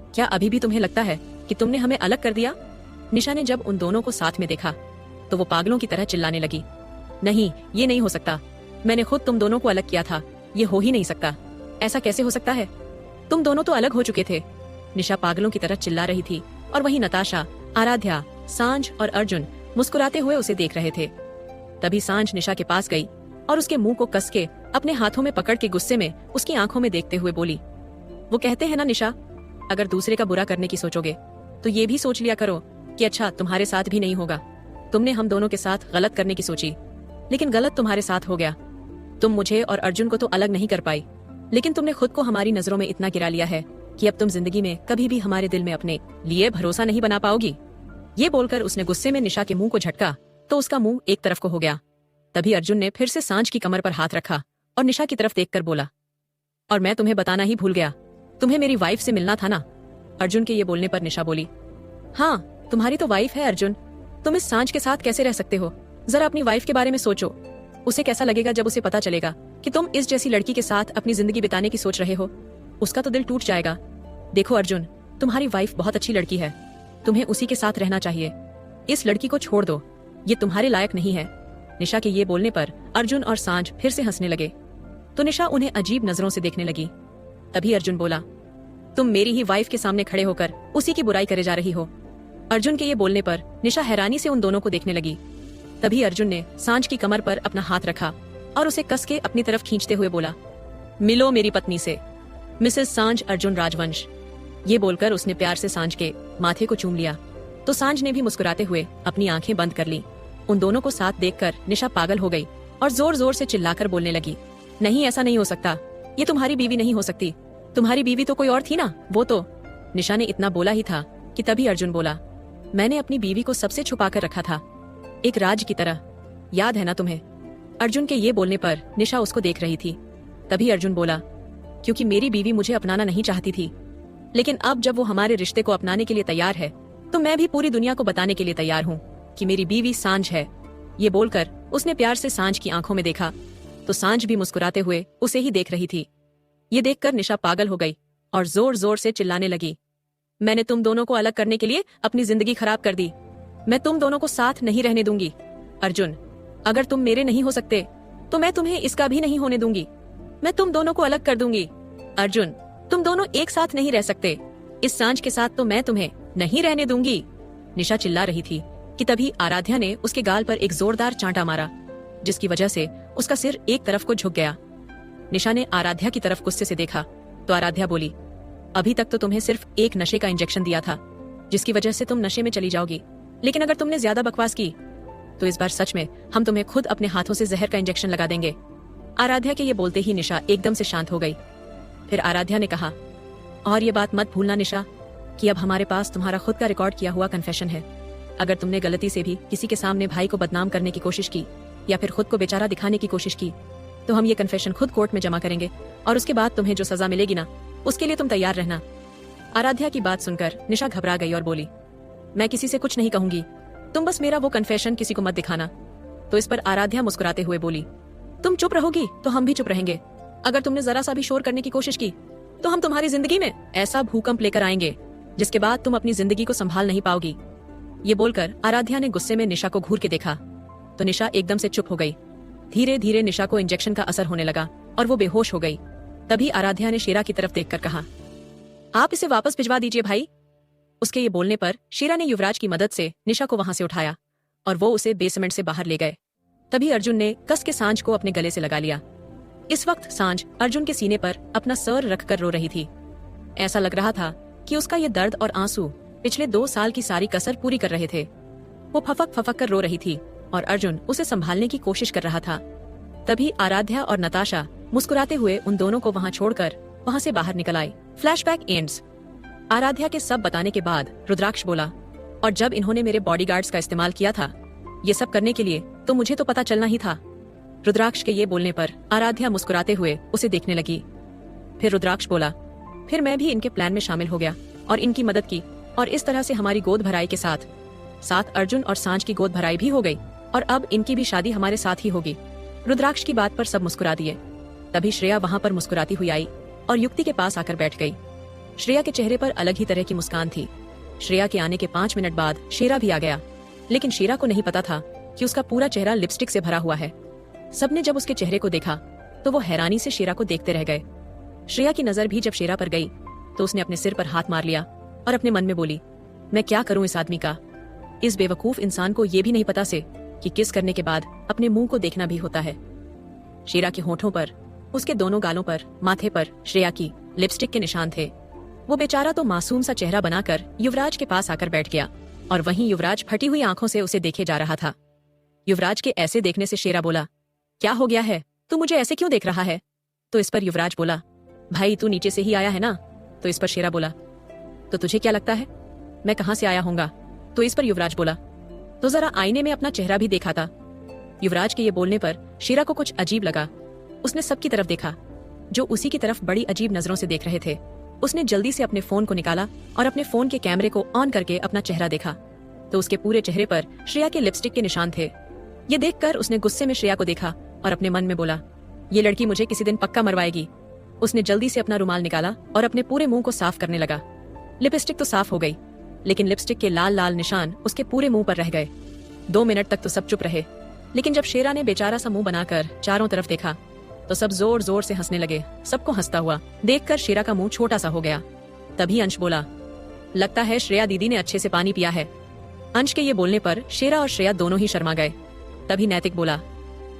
क्या अभी भी तुम्हें लगता है कि तुमने हमें अलग कर दिया? निशा ने जब उन दोनों को साथ में देखा तो वो पागलों की तरह चिल्लाने लगी, नहीं ये नहीं हो सकता, मैंने खुद तुम दोनों को अलग किया था, ये हो ही नहीं सकता, ऐसा कैसे हो सकता है? तुम दोनों तो अलग हो चुके थे। निशा पागलों की तरह चिल्ला रही थी और वहीं नताशा, आराध्या, सांझ और अर्जुन मुस्कुराते हुए उसे देख रहे थे। तभी सांझ निशा के पास गई और उसके मुंह को कस के अपने हाथों में पकड़ के गुस्से में उसकी आंखों में देखते हुए बोली, वो कहते हैं ना निशा, अगर दूसरे का बुरा करने की सोचोगे तो ये भी सोच लिया करो कि अच्छा तुम्हारे साथ भी नहीं होगा। तुमने हम दोनों के साथ गलत करने की सोची, लेकिन गलत तुम्हारे साथ हो गया। तुम मुझे और अर्जुन को तो अलग नहीं कर पाई, लेकिन तुमने खुद को हमारी नजरों में इतना गिरा लिया है कि अब तुम जिंदगी में कभी भी हमारे दिल में अपने लिए भरोसा नहीं बना पाओगी। ये बोलकर उसने गुस्से में निशा के मुंह को झटका तो उसका मुंह एक तरफ को हो गया। तभी अर्जुन ने फिर से सांझ की कमर पर हाथ रखा और निशा की तरफ देखकर बोला, और मैं तुम्हें बताना ही भूल गया, तुम्हें मेरी वाइफ से मिलना था ना? अर्जुन के ये बोलने पर निशा बोली, हाँ तुम्हारी तो वाइफ है अर्जुन, तुम इस सांझ के साथ कैसे रह सकते हो? जरा अपनी वाइफ के बारे में सोचो, उसे कैसा लगेगा जब उसे पता चलेगा कि तुम इस जैसी लड़की के साथ अपनी जिंदगी बिताने की सोच रहे हो। उसका तो दिल टूट जाएगा। देखो अर्जुन, तुम्हारी वाइफ बहुत अच्छी लड़की है, तुम्हें उसी के साथ रहना चाहिए। इस लड़की को छोड़ दो, ये तुम्हारे लायक नहीं है। निशा के ये बोलने पर अर्जुन और सांझ फिर से हंसने लगे तो निशा उन्हें अजीब नजरों से देखने लगी। तभी अर्जुन बोला, तुम मेरी ही वाइफ के सामने खड़े होकर उसी की बुराई करे जा रही हो। अर्जुन के ये बोलने पर निशा हैरानी से उन दोनों को देखने लगी। तभी अर्जुन ने सांझ की कमर पर अपना हाथ रखा और उसे कस के अपनी तरफ खींचते हुए बोला, मिलो मेरी पत्नी से, मिसेस सांझ अर्जुन राजवंश। ये बोलकर उसने प्यार से सांझ के माथे को चूम लिया तो सांझ ने भी मुस्कुराते हुए अपनी आंखें बंद कर ली। उन दोनों को साथ देखकर निशा पागल हो गई और जोर जोर से चिल्लाकर बोलने लगी, नहीं ऐसा नहीं हो सकता, ये तुम्हारी बीवी नहीं हो सकती, तुम्हारी बीवी तो कोई और थी ना, वो तो। निशा ने इतना बोला ही था कि तभी अर्जुन बोला, मैंने अपनी बीवी को सबसे छुपा कर रखा था, एक राज की तरह, याद है ना तुम्हें? अर्जुन के ये बोलने पर निशा उसको देख रही थी। तभी अर्जुन बोला, क्योंकि मेरी बीवी मुझे अपनाना नहीं चाहती थी, लेकिन अब जब वो हमारे रिश्ते को अपनाने के लिए तैयार है तो मैं भी पूरी दुनिया को बताने के लिए तैयार हूँ कि मेरी बीवी सांझ है। ये बोलकर उसने प्यार से सांझ की आंखों में देखा तो सांझ भी मुस्कुराते हुए उसे ही देख रही थी। ये देखकर निशा पागल हो गई और जोर जोर से चिल्लाने लगी, मैंने तुम दोनों को अलग करने के लिए अपनी जिंदगी खराब कर दी, मैं तुम दोनों को साथ नहीं रहने दूंगी। अर्जुन, अगर तुम मेरे नहीं हो सकते तो मैं तुम्हें इसका भी नहीं होने दूंगी, मैं तुम दोनों को अलग कर दूंगी। अर्जुन, तुम दोनों एक साथ नहीं रह सकते, इस सांझ के साथ तो मैं तुम्हें नहीं रहने दूंगी। निशा चिल्ला रही थी, कि तभी आराध्या ने उसके गाल पर एक जोरदार चांटा मारा, जिसकी वजह से उसका सिर एक तरफ को झुक गया। निशा ने आराध्या की तरफ गुस्से से देखा तो आराध्या बोली, अभी तक तो तुम्हें सिर्फ एक नशे का इंजेक्शन दिया था, जिसकी वजह से तुम नशे में चली जाओगी, लेकिन अगर तुमने ज्यादा बकवास की तो इस बार सच में हम तुम्हें खुद अपने हाथों से जहर का इंजेक्शन लगा देंगे। आराध्या के ये बोलते ही निशा एकदम से शांत हो गई। फिर आराध्या ने कहा, और ये बात मत भूलना निशा कि अब हमारे पास तुम्हारा खुद का रिकॉर्ड किया हुआ कन्फेशन है। अगर तुमने गलती से भी किसी के सामने भाई को बदनाम करने की कोशिश की या फिर खुद को बेचारा दिखाने की कोशिश की तो हम ये कन्फेशन खुद कोर्ट में जमा करेंगे, और उसके बाद तुम्हें जो सजा मिलेगी ना, उसके लिए तुम तैयार रहना। आराध्या की बात सुनकर निशा घबरा गई और बोली, मैं किसी से कुछ नहीं कहूंगी, तुम बस मेरा वो कन्फेशन किसी को मत दिखाना। तो इस पर आराध्या मुस्कुराते हुए बोली, तुम चुप रहोगी तो हम भी चुप रहेंगे। अगर तुमने जरा सा भी शोर करने की कोशिश की तो हम तुम्हारी जिंदगी में ऐसा भूकंप लेकर आएंगे जिसके बाद तुम अपनी जिंदगी को संभाल नहीं पाओगी। ये बोलकर आराध्या ने गुस्से में निशा को घूर के देखा तो निशा एकदम से चुप हो गई। धीरे धीरे निशा को इंजेक्शन का असर होने लगा और वो बेहोश हो गई। तभी आराध्या ने शेरा की तरफ देखकर कहा, आप इसे वापस भिजवा दीजिए भाई। उसके ये बोलने पर शेरा ने युवराज की मदद से निशा को वहां से उठाया और वो उसे बेसमेंट से बाहर ले गए। तभी अर्जुन ने कस के सांझ को अपने गले से लगा लिया। इस वक्त सांझ अर्जुन के सीने पर अपना सर रखकर रो रही थी। ऐसा लग रहा था कि उसका ये दर्द और आंसू पिछले 2 साल की सारी कसर पूरी कर रहे थे। वो फफक फफक कर रो रही थी और अर्जुन उसे संभालने की कोशिश कर रहा था। तभी आराध्या और नताशा मुस्कुराते हुए उन दोनों को वहां छोड़कर वहां से बाहर निकल आए। Flashback ends. आराध्या के सब बताने के बाद रुद्राक्ष बोला, और जब इन्होंने मेरे बॉडीगार्ड्स का इस्तेमाल किया था ये सब करने के लिए तो मुझे तो पता चलना ही था। रुद्राक्ष के ये बोलने पर आराध्या मुस्कुराते हुए उसे देखने लगी। फिर रुद्राक्ष बोला, फिर मैं भी इनके प्लान में शामिल हो गया और इनकी मदद की, और इस तरह से हमारी गोद भराई के साथ साथ अर्जुन और सांझ की गोद भराई भी हो गई, और अब इनकी भी शादी हमारे साथ ही होगी। रुद्राक्ष की बात पर सब मुस्कुरा दिए। तभी श्रेया वहां पर मुस्कुराती हुई आई और युक्ति के पास आकर बैठ गई। श्रेया के चेहरे पर अलग ही तरह की मुस्कान थी। श्रेया के आने के 5 मिनट बाद शेरा भी आ गया, लेकिन शेरा को नहीं पता था कि उसका पूरा चेहरा लिपस्टिक से भरा हुआ है। सबने जब उसके चेहरे को देखा तो वो हैरानी से शेरा को देखते रह गए। श्रेया की नजर भी जब शेरा पर गई तो उसने अपने सिर पर हाथ मार लिया और अपने मन में बोली, मैं क्या करूं इस आदमी का। इस बेवकूफ इंसान को ये भी नहीं पता से कि किस करने के बाद अपने मुंह को देखना भी होता है। शेरा के होठों पर, उसके दोनों गालों पर, माथे पर श्रेया की लिपस्टिक के निशान थे। वो बेचारा तो मासूम सा चेहरा बनाकर युवराज के पास आकर बैठ गया और वहीं युवराज फटी हुई आंखों से उसे देखे जा रहा था। युवराज के ऐसे देखने से शेरा बोला, क्या हो गया है, तू मुझे ऐसे क्यों देख रहा है। तो इस पर युवराज बोला, भाई तू नीचे से ही आया है ना। तो इस पर शेरा बोला, तो तुझे क्या लगता है मैं कहां से आया होऊंगा। तो इस पर युवराज बोला, तो जरा आईने में अपना चेहरा भी देखा था। युवराज के ये बोलने पर शेरा को कुछ अजीब लगा। उसने सबकी तरफ देखा जो उसी की तरफ बड़ी अजीब नजरों से देख रहे थे। उसने जल्दी से अपने फोन को निकाला और अपने फोन के कैमरे को ऑन करके अपना चेहरा देखा तो उसके पूरे चेहरे पर श्रेया के लिपस्टिक के निशान थे। ये देखकर उसने गुस्से में श्रेया को देखा और अपने मन में बोला, ये लड़की मुझे किसी दिन पक्का मरवाएगी। उसने जल्दी से अपना रुमाल निकाला और अपने पूरे मुंह को साफ करने लगा। लिपस्टिक तो साफ हो गई, लेकिन लिपस्टिक के लाल लाल निशान उसके पूरे मुंह पर रह गए। 2 मिनट तक तो सब चुप रहे, लेकिन जब शेरा ने बेचारा सा मुंह बनाकर चारों तरफ देखा तो सब जोर जोर से हंसने लगे। सबको हंसता हुआ देखकर शेरा का मुंह छोटा सा हो गया। तभी अंश बोला, लगता है श्रेया दीदी ने अच्छे से पानी पिया है। अंश के ये बोलने पर शेरा और श्रेया दोनों ही शर्मा गए। तभी नैतिक बोला,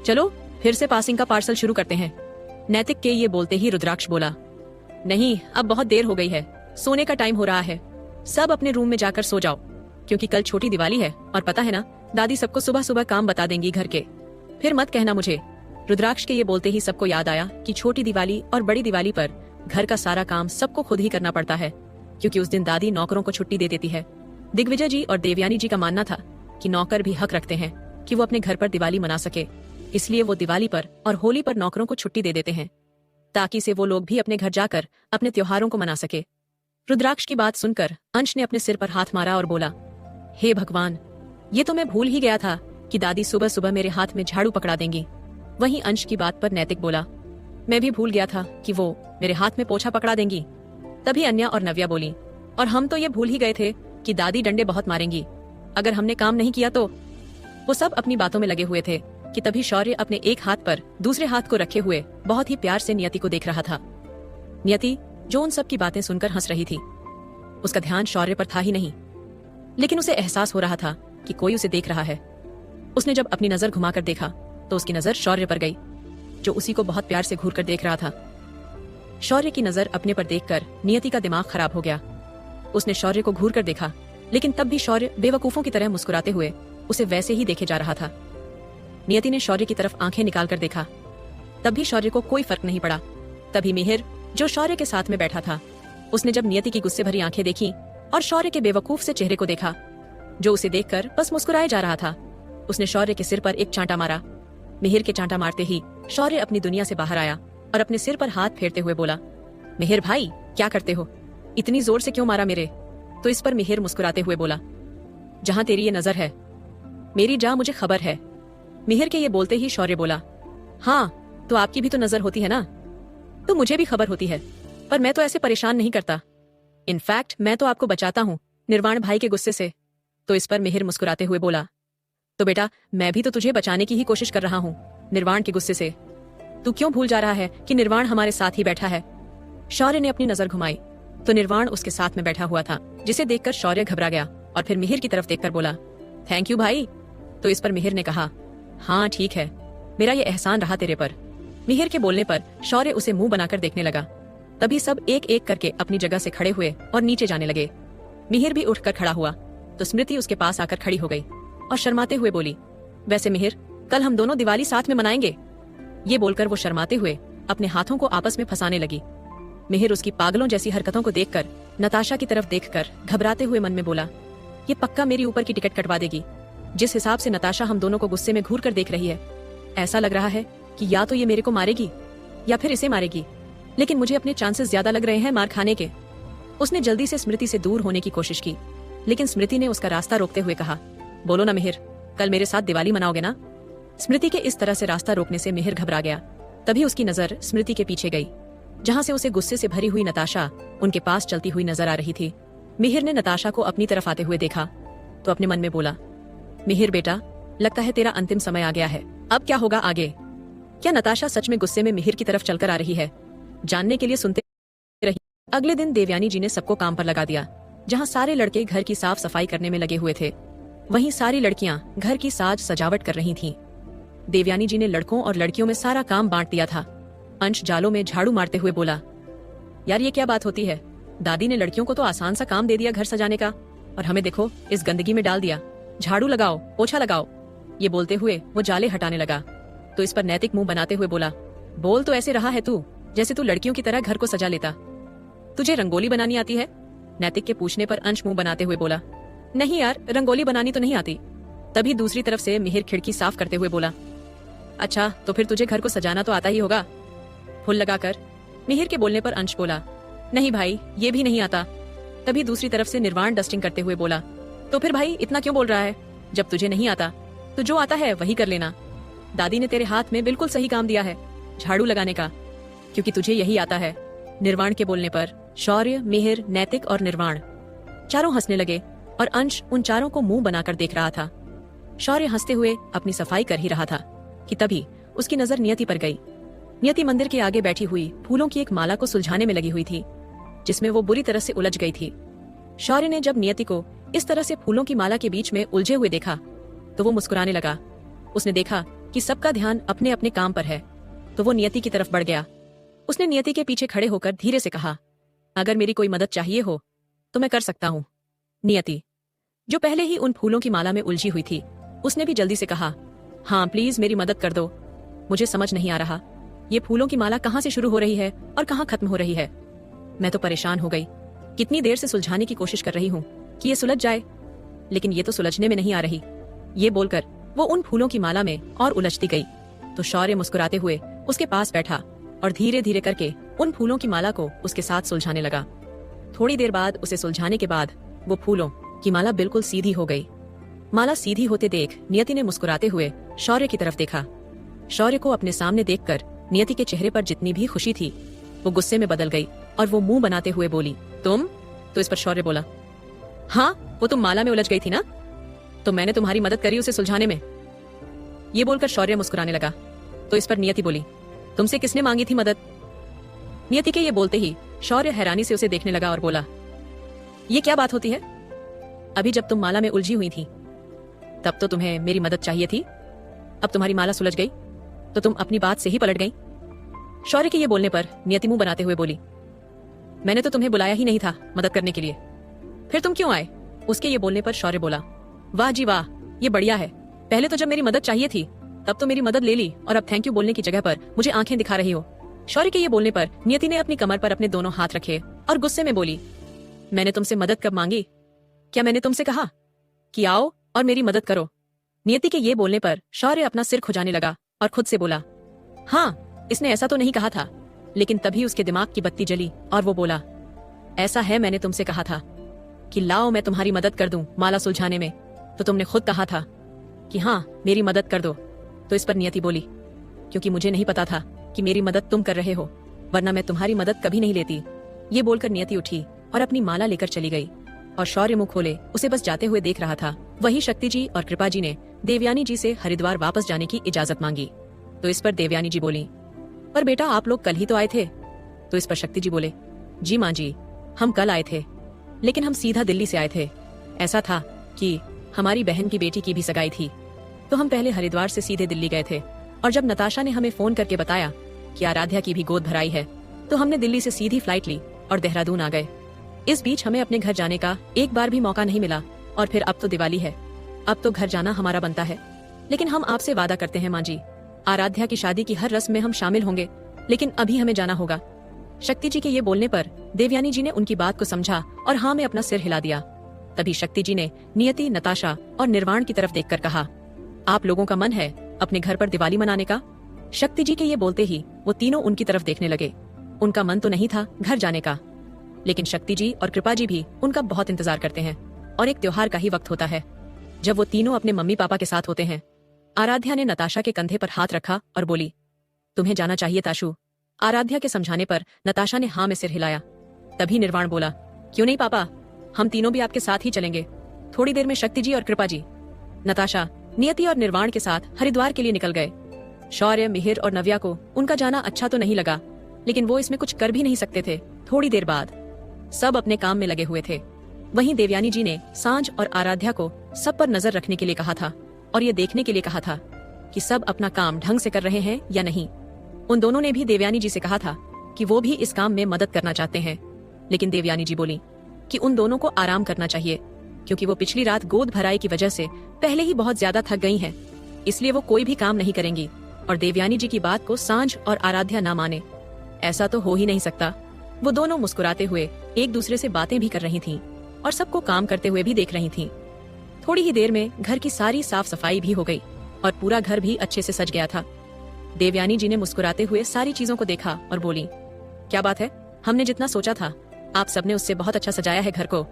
चलो फिर से पासिंग का पार्सल शुरू करते हैं। नैतिक के ये बोलते ही रुद्राक्ष बोला, नहीं अब बहुत देर हो गई है, सोने का टाइम हो रहा है, सब अपने रूम में जाकर सो जाओ, क्योंकि कल छोटी दिवाली है और पता है ना दादी सबको सुबह सुबह काम बता देंगी घर के, फिर मत कहना मुझे। रुद्राक्ष के ये बोलते ही सबको याद आया कि छोटी दिवाली और बड़ी दिवाली पर घर का सारा काम सबको खुद ही करना पड़ता है, क्योंकि उस दिन दादी नौकरों को छुट्टी दे देती है। दिग्विजय जी और देवयानी जी का मानना था कि नौकर भी हक रखते हैं कि वो अपने घर पर दिवाली मना सके, इसलिए वो दिवाली पर और होली पर नौकरों को छुट्टी दे देते हैं ताकि से वो लोग भी अपने घर जाकर अपने त्योहारों को मना सके। रुद्राक्ष की बात सुनकर अंश ने अपने सिर पर हाथ मारा और बोला, हे भगवान, ये तो मैं भूल ही गया था कि दादी सुबह सुबह मेरे हाथ में झाड़ू पकड़ा देंगी। वहीं अंश की बात पर नैतिक बोला, मैं भी भूल गया था कि वो मेरे हाथ में पोछा पकड़ा देंगी। तभी अन्या और नव्या बोली, और हम तो ये भूल ही गए थे कि दादी डंडे बहुत मारेंगी अगर हमने काम नहीं किया तो। वो सब अपनी बातों में लगे हुए थे कि तभी शौर्य अपने एक हाथ पर दूसरे हाथ को रखे हुए बहुत ही प्यार से नियति को देख रहा था। नियति जो उन सब की बातें सुनकर हंस रही थी, उसका ध्यान शौर्य पर था ही नहीं, लेकिन उसे एहसास हो रहा था कि कोई उसे देख रहा है। उसने जब अपनी नजर घुमाकर देखा तो उसकी नजर शौर्य पर गई, जो उसी को बहुत प्यार से घूर कर देख रहा था। शौर्य की नजर अपने पर देखकर नियति का दिमाग खराब हो गया। उसने शौर्य को घूर कर देखा, लेकिन तब भी शौर्य बेवकूफों की तरह मुस्कुराते हुए उसे वैसे ही देखे जा रहा था। नियति ने शौर्य की तरफ आंखें निकाल कर देखा, तब भी शौर्य को कोई फर्क नहीं पड़ा। तभी मिहिर, जो शौर्य के साथ में बैठा था, उसने जब नियति की गुस्से भरी आंखें देखी और शौर्य के बेवकूफ से चेहरे को देखा, जो उसे देखकर बस मुस्कुराए जा रहा था, उसने शौर्य के सिर पर एक चांटा मारा। मिहिर के चांटा मारते ही शौर्य अपनी दुनिया से बाहर आया और अपने सिर पर हाथ फेरते हुए बोला, मिहिर भाई क्या करते हो, इतनी जोर से क्यों मारा मेरे? तो इस पर मिहिर मुस्कुराते हुए बोला, जहां तेरी ये नजर है मेरी जा मुझे खबर है। मिहिर के ये बोलते ही शौर्य बोला, हाँ तो आपकी भी तो नजर होती है ना, तो मुझे भी खबर होती है, पर मैं तो ऐसे परेशान नहीं करता। इनफैक्ट मैं तो आपको बचाता हूँ निर्वाण भाई के गुस्से से। तो इस पर मिहिर मुस्कुराते हुए बोला, तो बेटा मैं भी तो तुझे बचाने की ही कोशिश कर रहा हूँ निर्वाण के गुस्से से। तू क्यों भूल जा रहा है कि निर्वाण हमारे साथ ही बैठा है? शौर्य ने अपनी नजर घुमाई तो निर्वाण उसके साथ में बैठा हुआ था, जिसे देखकर शौर्य घबरा गया और फिर मिहिर की तरफ देखकर बोला, थैंक यू भाई। तो इस पर मिहिर ने कहा, हाँ ठीक है, मेरा ये एहसान रहा तेरे पर। मिहिर के बोलने पर शौर्य उसे मुंह बनाकर देखने लगा। तभी सब एक एक करके अपनी जगह से खड़े हुए और नीचे जाने लगे। मिहिर भी उठकर खड़ा हुआ तो स्मृति उसके पास आकर खड़ी हो गई और शर्माते हुए बोली, वैसे मिहिर कल हम दोनों दिवाली साथ में मनाएंगे। ये बोलकर वो शर्माते हुए अपने हाथों को आपस में फंसाने लगी। मिहिर उसकी पागलों जैसी हरकतों को देखकर नताशा की तरफ देखकर घबराते हुए मन में बोला, ये पक्का मेरी ऊपर की टिकट कटवा देगी। जिस हिसाब से नताशा हम दोनों को गुस्से में घूर कर देख रही है, ऐसा लग रहा है कि या तो ये मेरे को मारेगी या फिर इसे मारेगी, लेकिन मुझे अपने चांसेस ज्यादा लग रहे हैं मार खाने के। उसने जल्दी से स्मृति से दूर होने की कोशिश की, लेकिन स्मृति ने उसका रास्ता रोकते हुए कहा, बोलो ना मिहिर, कल मेरे साथ दिवाली मनाओगे ना? स्मृति के इस तरह से रास्ता रोकने से मिहिर घबरा गया। तभी उसकी नजर स्मृति के पीछे गई, जहां से उसे गुस्से से भरी हुई नताशा उनके पास चलती हुई नजर आ रही थी। मिहिर ने नताशा को अपनी तरफ आते हुए देखा तो अपने मन में बोला, मिहिर बेटा लगता है तेरा अंतिम समय आ गया है, अब क्या होगा आगे? क्या नताशा सच में गुस्से में मिहिर की तरफ चलकर आ रही है? जानने के लिए सुनते रही। अगले दिन देवयानी जी ने सबको काम पर लगा दिया। जहां सारे लड़के घर की साफ सफाई करने में लगे हुए थे, वहीं सारी लड़कियां घर की साज सजावट कर रही थीं। देवयानी जी ने लड़कों और लड़कियों में सारा काम बांट दिया था। अंश जालों में झाड़ू मारते हुए बोला, यार ये क्या बात होती है? दादी ने लड़कियों को तो आसान सा काम दे दिया घर सजाने का, और हमें देखो इस गंदगी में डाल दिया। झाड़ू लगाओ, पोछा लगाओ। ये बोलते हुए वो जाले हटाने लगा तो इस पर नैतिक मुंह बनाते हुए बोला, बोल तो ऐसे रहा है तू जैसे तू लड़कियों की तरह घर को सजा लेता। तुझे रंगोली बनानी आती है? नैतिक के पूछने पर अंश मुंह बनाते हुए बोला, नहीं यार रंगोली बनानी तो नहीं आती। तभी दूसरी तरफ से मिहिर खिड़की साफ करते हुए बोला, अच्छा तो फिर तुझे घर को सजाना तो आता ही होगा, फूल लगाकर। मिहिर के बोलने पर अंश बोला, नहीं भाई ये भी नहीं आता। तभी दूसरी तरफ से निर्वाण डस्टिंग करते हुए बोला, तो फिर भाई इतना क्यों बोल रहा है? जब तुझे नहीं आता तो जो आता है वही कर लेना। दादी ने तेरे हाथ में बिल्कुल सही काम दिया है, झाड़ू लगाने का, क्योंकि तुझे यही आता है। निर्वाण के बोलने पर शौर्य, मिहिर, नैतिक और निर्वाण चारों हंसने लगे और अंश उन चारों को मुंह बनाकर देख रहा था। शौर्य हंसते हुए अपनी सफाई कर ही रहा था कि तभी उसकी नजर नियति पर गई। नियति मंदिर के आगे बैठी हुई फूलों की एक माला को सुलझाने में लगी हुई थी, जिसमें वो बुरी तरह से उलझ गई थी। शौर्य ने जब नियति को इस तरह से फूलों की माला के बीच में उलझे हुए देखा तो वो मुस्कुराने लगा। उसने देखा कि सबका ध्यान अपने अपने काम पर है तो वो नियति की तरफ बढ़ गया। उसने नियति के पीछे खड़े होकर धीरे से कहा, अगर मेरी कोई मदद चाहिए हो तो मैं कर सकता हूँ। नियति, जो पहले ही उन फूलों की माला में उलझी हुई थी, उसने भी जल्दी से कहा, हाँ प्लीज मेरी मदद कर दो। मुझे समझ नहीं आ रहा ये फूलों की माला कहाँ से शुरू हो रही है और कहाँ खत्म हो रही है। मैं तो परेशान हो गई, कितनी देर से सुलझाने की कोशिश कर रही हूँ कि ये सुलझ जाए, लेकिन ये तो सुलझने में नहीं आ रही। ये बोलकर वो उन फूलों की माला में और उलझती गई। तो शौर्य मुस्कुराते हुए उसके पास बैठा और धीरे धीरे करके उन फूलों की माला को उसके साथ सुलझाने लगा। थोड़ी देर बाद उसे सुलझाने के बाद वो फूलों की माला बिल्कुल सीधी हो गई। माला सीधी होते देख नियति ने मुस्कुराते हुए शौर्य की तरफ देखा। शौर्य को अपने सामने देखकर नियति के चेहरे पर जितनी भी खुशी थी वो गुस्से में बदल गई और वो मुंह बनाते हुए बोली, तुम? तो इस पर शौर्य बोला, हाँ वो तुम माला में उलझ गई थी ना, तो मैंने तुम्हारी मदद करी उसे सुलझाने में। ये बोलकर शौर्य मुस्कुराने लगा। तो इस पर नियति बोली, तुमसे किसने मांगी थी मदद? नियति के ये बोलते ही शौर्य हैरानी से उसे देखने लगा और बोला, ये क्या बात होती है? अभी जब तुम माला में उलझी हुई थी तब तो तुम्हें मेरी मदद चाहिए थी, अब तुम्हारी माला सुलझ गई तो तुम अपनी बात से ही पलट गई। शौर्य के ये बोलने पर नियति मुंह बनाते हुए बोली, मैंने तो तुम्हें बुलाया ही नहीं था मदद करने के लिए, फिर तुम क्यों आए? उसके ये बोलने पर शौर्य बोला, वाह जी वाह, ये बढ़िया है। पहले तो जब मेरी मदद चाहिए थी तब तो मेरी मदद ले ली और अब थैंक यू बोलने की जगह पर मुझे आंखें दिखा रही हो। शौर्य के ये बोलने पर नियति ने अपनी कमर पर अपने दोनों हाथ रखे और गुस्से में बोली, मैंने तुमसे मदद कब मांगी? क्या मैंने तुमसे कहा कि आओ और मेरी मदद करो? नियति के ये बोलने पर शौर्य अपना सिर खुजाने लगा और खुद से बोला, हाँ, इसने ऐसा तो नहीं कहा था। लेकिन तभी उसके दिमाग की बत्ती जली और वो बोला, ऐसा है, मैंने तुमसे कहा था कि लाओ मैं तुम्हारी मदद कर दूं माला सुलझाने में, तो तुमने खुद कहा था कि हाँ मेरी मदद कर दो। तो इस पर नियति बोली, क्योंकि मुझे नहीं पता था कि मेरी मदद तुम कर रहे हो, वरना मैं तुम्हारी मदद कभी नहीं लेती। ये बोलकर नियति उठी और अपनी माला लेकर चली गई और शौर्य मुंह खोले उसे बस जाते हुए देख रहा था। वही शक्ति जी और कृपा जी ने देवयानी जी से हरिद्वार वापस जाने की इजाजत मांगी। तो इस पर देवयानी जी बोली, पर बेटा आप लोग कल ही तो आए थे। तो इस पर शक्ति जी बोले, जी माँ जी, हम कल आए थे, लेकिन हम सीधा दिल्ली से आए थे। ऐसा था कि हमारी बहन की बेटी की भी सगाई थी, तो हम पहले हरिद्वार से सीधे दिल्ली गए थे। और जब नताशा ने हमें फोन करके बताया कि आराध्या की भी गोद भराई है, तो हमने दिल्ली से सीधी फ्लाइट ली और देहरादून आ गए। इस बीच हमें अपने घर जाने का एक बार भी मौका नहीं मिला। और फिर अब तो दिवाली है, अब तो घर जाना हमारा बनता है। लेकिन हम आपसे वादा करते हैं माँ जी, आराध्या की शादी की हर रस्म में हम शामिल होंगे, लेकिन अभी हमें जाना होगा। शक्ति जी के ये बोलने पर देवयानी जी ने उनकी बात को समझा और हाँ में अपना सिर हिला दिया। तभी शक्ति जी ने नियति, नताशा और निर्वाण की तरफ देखकर कहा, आप लोगों का मन है अपने घर पर दिवाली मनाने का? शक्ति जी के ये बोलते ही वो तीनों उनकी तरफ देखने लगे। उनका मन तो नहीं था घर जाने का, लेकिन शक्ति जी और कृपा जी भी उनका बहुत इंतजार करते हैं और एक त्योहार का ही वक्त होता है जब वो तीनों अपने मम्मी पापा के साथ होते हैं। आराध्या ने नताशा के कंधे पर हाथ रखा और बोली, तुम्हें जाना चाहिए ताशु। आराध्या के समझाने पर नताशा ने हाँ में सिर हिलाया। तभी निर्वाण बोला, क्यों नहीं पापा, हम तीनों भी आपके साथ ही चलेंगे। थोड़ी देर में शक्ति जी और कृपा जी, नताशा, नियति और निर्वाण के साथ हरिद्वार के लिए निकल गए। शौर्य, मिहिर और नव्या को उनका जाना अच्छा तो नहीं लगा, लेकिन वो इसमें कुछ कर भी नहीं सकते थे। थोड़ी देर बाद सब अपने काम में लगे हुए थे। वहीं देवयानी जी ने सांझ और आराध्या को सब पर नजर रखने के लिए कहा था और ये देखने के लिए कहा था कि सब अपना काम ढंग से कर रहे हैं या नहीं। उन दोनों ने भी देवयानी जी से कहा था कि वो भी इस काम में मदद करना चाहते हैं, लेकिन देवयानी जी बोली कि उन दोनों को आराम करना चाहिए, क्योंकि वो पिछली रात गोद भराई की वजह से पहले ही बहुत ज्यादा थक गई हैं, इसलिए वो कोई भी काम नहीं करेंगी। और देवयानी जी की बात को सांझ और आराध्या ना माने, ऐसा तो हो ही नहीं सकता। वो दोनों मुस्कुराते हुए एक दूसरे से बातें भी कर रही थीं और सबको काम करते हुए भी देख रही थीं। थोड़ी ही देर में घर की सारी साफ सफाई भी हो गई और पूरा घर भी अच्छे से सज गया था। देवयानी जी ने मुस्कुराते हुए सारी चीजों को देखा और बोली, क्या बात है, हमने जितना सोचा था आप सबने उससे बहुत अच्छा सजाया है घर को।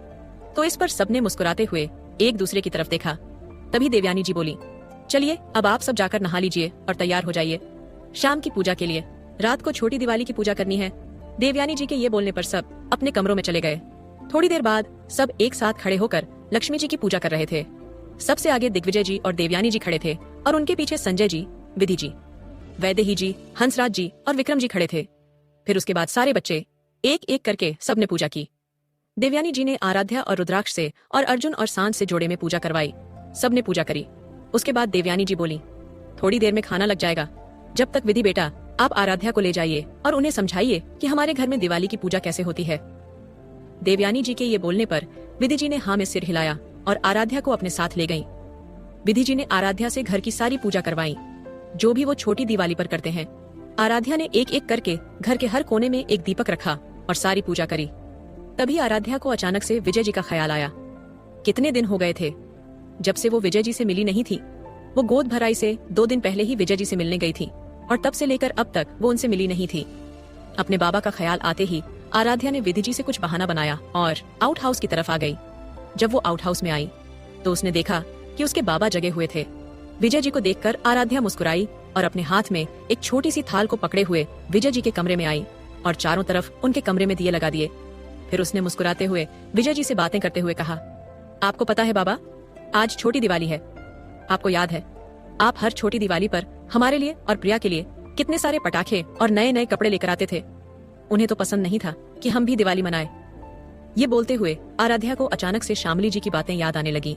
तो इस पर सबने मुस्कुराते हुए एक दूसरे की तरफ देखा। तभी देवयानी जी बोली, चलिए अब आप सब जाकर नहा लीजिए और तैयार हो जाइए शाम की पूजा के लिए। रात को छोटी दिवाली की पूजा करनी है। देवयानी जी के ये बोलने पर सब अपने कमरों में चले गए। थोड़ी देर बाद सब एक साथ खड़े होकर लक्ष्मी जी की पूजा कर रहे थे। सबसे आगे दिग्विजय जी और देवयानी जी खड़े थे और उनके पीछे संजय जी, विधि जी, वैदेही जी, हंसराज जी और विक्रम जी खड़े थे। फिर उसके बाद सारे बच्चे एक एक करके सबने पूजा की। देवयानी जी ने आराध्या और रुद्राक्ष से और अर्जुन और सांझ से जोड़े में पूजा करवाई। सबने पूजा करी। उसके बाद देवयानी जी बोली, थोड़ी देर में खाना लग जाएगा, जब तक विधि बेटा आप आराध्या को ले जाइए और उन्हें समझाइए कि हमारे घर में दिवाली की पूजा कैसे होती है। देवयानी जी के ये बोलने पर विधि जी ने हाँ में सिर हिलाया और आराध्या को अपने साथ ले गईं। विधि जी ने आराध्या से घर की सारी पूजा करवाई, जो भी वो छोटी दिवाली पर करते हैं। आराध्या ने एक एक करके घर के हर कोने में एक दीपक रखा और सारी पूजा करी। तभी आराध्या को अचानक से विजय जी का ख्याल आया। कितने दिन हो गए थे जब से वो विजय जी से मिली नहीं थी। वो गोद भराई से 2 दिन पहले ही विजय जी से मिलने गई थी और तब से लेकर अब तक वो उनसे मिली नहीं थी। अपने बाबा का ख्याल आते ही आराध्या ने विधि जी से कुछ बहाना बनाया और आउट हाउस की तरफ आ गई। जब वो आउट हाउस में आई तो उसने देखा कि उसके बाबा जगे हुए थे। विजय जी को देखकर आराध्या मुस्कुराई और अपने हाथ में एक छोटी सी थाल को पकड़े हुए विजय जी के कमरे में आई और चारों तरफ उनके कमरे में दिए लगा दिए। फिर उसने मुस्कुराते हुए विजय जी से बातें करते हुए कहा, आपको पता है बाबा, आज छोटी दिवाली है। आपको याद है आप हर छोटी दिवाली पर हमारे लिए और प्रिया के लिए कितने सारे पटाखे और नए नए कपड़े लेकर आते थे। उन्हें तो पसंद नहीं था कि हम भी दिवाली मनाएं। ये बोलते हुए आराध्या को अचानक से शामली जी की बातें याद आने लगी।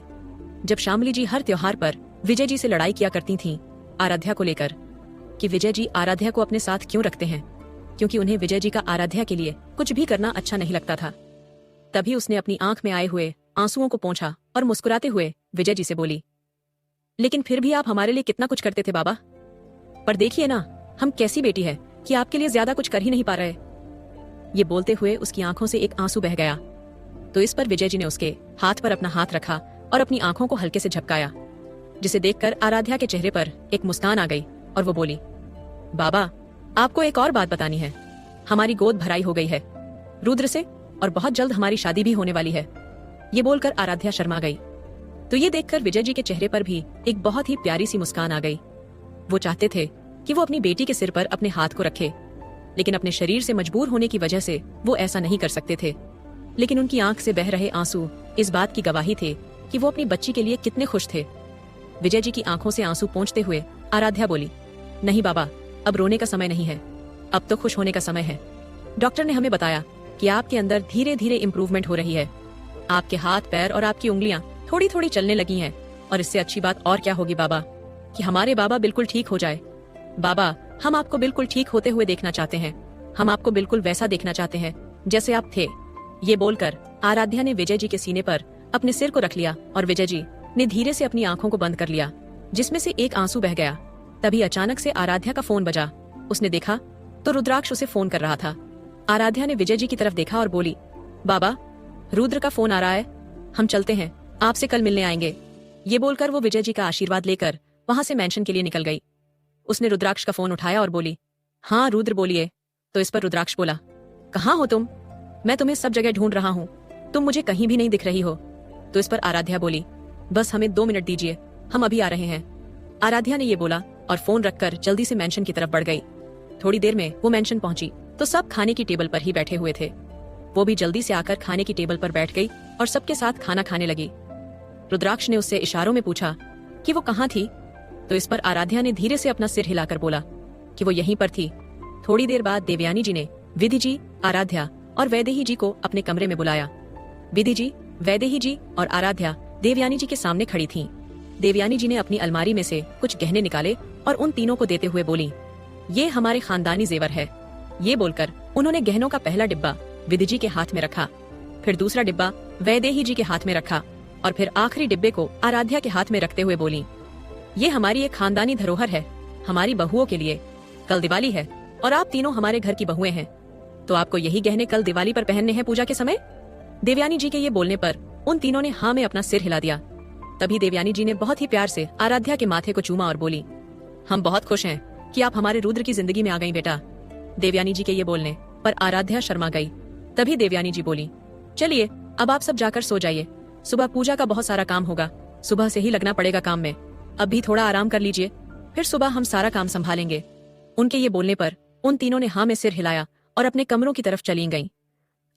जब शामली जी हर त्योहार पर विजय जी से लड़ाई किया करती थीं, आराध्या को लेकर, कि विजय जी आराध्या को अपने साथ क्यों रखते हैं, क्योंकि उन्हें विजय जी का आराध्या के लिए कुछ भी करना अच्छा नहीं लगता था। तभी उसने अपनी आंख में आए हुए आंसुओं को पोंछा और मुस्कुराते हुए विजय जी से बोली, लेकिन फिर भी आप हमारे लिए कितना कुछ करते थे बाबा, पर देखिए ना हम कैसी बेटी है कि आपके लिए ज्यादा कुछ कर ही नहीं पा रहे। ये बोलते हुए उसकी आंखों से एक आंसू बह गया, तो इस पर विजय जी ने उसके हाथ पर अपना हाथ रखा और अपनी आंखों को हल्के से झपकाया, जिसे देखकर आराध्या के चेहरे पर एक मुस्कान आ गई और वो बोली, बाबा आपको एक और बात बतानी है, हमारी गोद भराई हो गई है रुद्र से और बहुत जल्द हमारी शादी भी होने वाली है। ये बोलकर आराध्या शर्मा गई, तो ये देखकर विजय जी के चेहरे पर भी एक बहुत ही प्यारी सी मुस्कान आ गई। वो चाहते थे कि वो अपनी बेटी के सिर पर अपने हाथ को रखे, लेकिन अपने शरीर से मजबूर होने की वजह से वो ऐसा नहीं कर सकते थे। लेकिन उनकी आंख से बह रहे आंसू इस बात की गवाही थे कि वो अपनी बच्ची के लिए कितने खुश थे। विजय जी की आंखों से आंसू पोंछते हुए आराध्या बोली, नहीं बाबा, अब रोने का समय नहीं है, अब तो खुश होने का समय है। डॉक्टर ने हमें बताया कि आपके अंदर धीरे धीरे इम्प्रूवमेंट हो रही है, आपके हाथ पैर और आपकी उंगलियां थोड़ी थोड़ी चलने लगी हैं, और इससे अच्छी बात और क्या होगी बाबा, कि हमारे बाबा बिल्कुल ठीक हो जाए। बाबा हम आपको बिल्कुल ठीक होते हुए देखना चाहते हैं, हम आपको बिल्कुल वैसा देखना चाहते हैं जैसे आप थे। ये बोलकर आराध्या ने विजय जी के सीने पर अपने सिर को रख लिया और विजय जी ने धीरे से अपनी आंखों को बंद कर लिया, जिसमें से एक आंसू बह गया। तभी अचानक से आराध्या का फोन बजा। उसने देखा तो रुद्राक्ष उसे फोन कर रहा था। आराध्या ने विजय जी की तरफ देखा और बोली, बाबा रुद्र का फोन आ रहा है, हम चलते हैं, आपसे कल मिलने आएंगे। ये बोलकर वो विजय जी का आशीर्वाद लेकर वहां से मैंशन के लिए निकल गई। उसने रुद्राक्ष का फोन उठाया और बोली, हाँ रुद्र बोलिए। तो इस पर रुद्राक्ष बोला, कहाँ हो तुम, मैं तुम्हें सब जगह ढूंढ रहा हूँ, तुम मुझे कहीं भी नहीं दिख रही हो। तो इस पर आराध्या बोली, बस हमें 2 मिनट दीजिए, हम अभी आ रहे हैं। आराध्या ने ये बोला और फोन रखकर जल्दी से मैंशन की तरफ बढ़ गई। थोड़ी देर में वो मैंशन पहुंची तो सब खाने की टेबल पर ही बैठे हुए थे। वो भी जल्दी से आकर खाने की टेबल पर बैठ गई और सबके साथ खाना खाने लगी। रुद्राक्ष ने उससे इशारों में पूछा कि वो कहाँ थी। तो इस पर आराध्या ने धीरे से अपना सिर हिलाकर बोला कि वो यहीं पर थी। थोड़ी देर बाद देवयानी जी ने विधि जी, आराध्या और वैदेही जी को अपने कमरे में बुलाया। विधि जी, वैदेही जी और आराध्या देवयानी जी के सामने खड़ी थीं। देवयानी जी ने अपनी अलमारी में से कुछ गहने निकाले और उन तीनों को देते हुए बोली, ये हमारे खानदानी जेवर है। ये बोलकर उन्होंने गहनों का पहला डिब्बा विधि जी के हाथ में रखा, फिर दूसरा डिब्बा वैदेही जी के हाथ में रखा और फिर आखिरी डिब्बे को आराध्या के हाथ में रखते हुए बोली, ये हमारी एक खानदानी धरोहर है, हमारी बहुओं के लिए। कल दिवाली है और आप तीनों हमारे घर की बहुएं हैं, तो आपको यही गहने कल दिवाली पर पहनने हैं पूजा के समय। देवयानी जी के ये बोलने पर उन तीनों ने हाँ में अपना सिर हिला दिया। तभी देवयानी जी ने बहुत ही प्यार से आराध्या के माथे को चूमा और बोली, हम बहुत खुश हैं कि आप हमारे रुद्र की जिंदगी में आ गई बेटा। देवयानी जी के ये बोलने पर आराध्या शर्मा गई। तभी देवयानी जी बोली, चलिए अब आप सब जाकर सो जाइए, सुबह पूजा का बहुत सारा काम होगा, सुबह से ही लगना पड़ेगा काम में, अब भी थोड़ा आराम कर लीजिए, फिर सुबह हम सारा काम संभालेंगे। उनके ये बोलने पर उन तीनों ने हाँ में सिर हिलाया और अपने कमरों की तरफ चली गईं।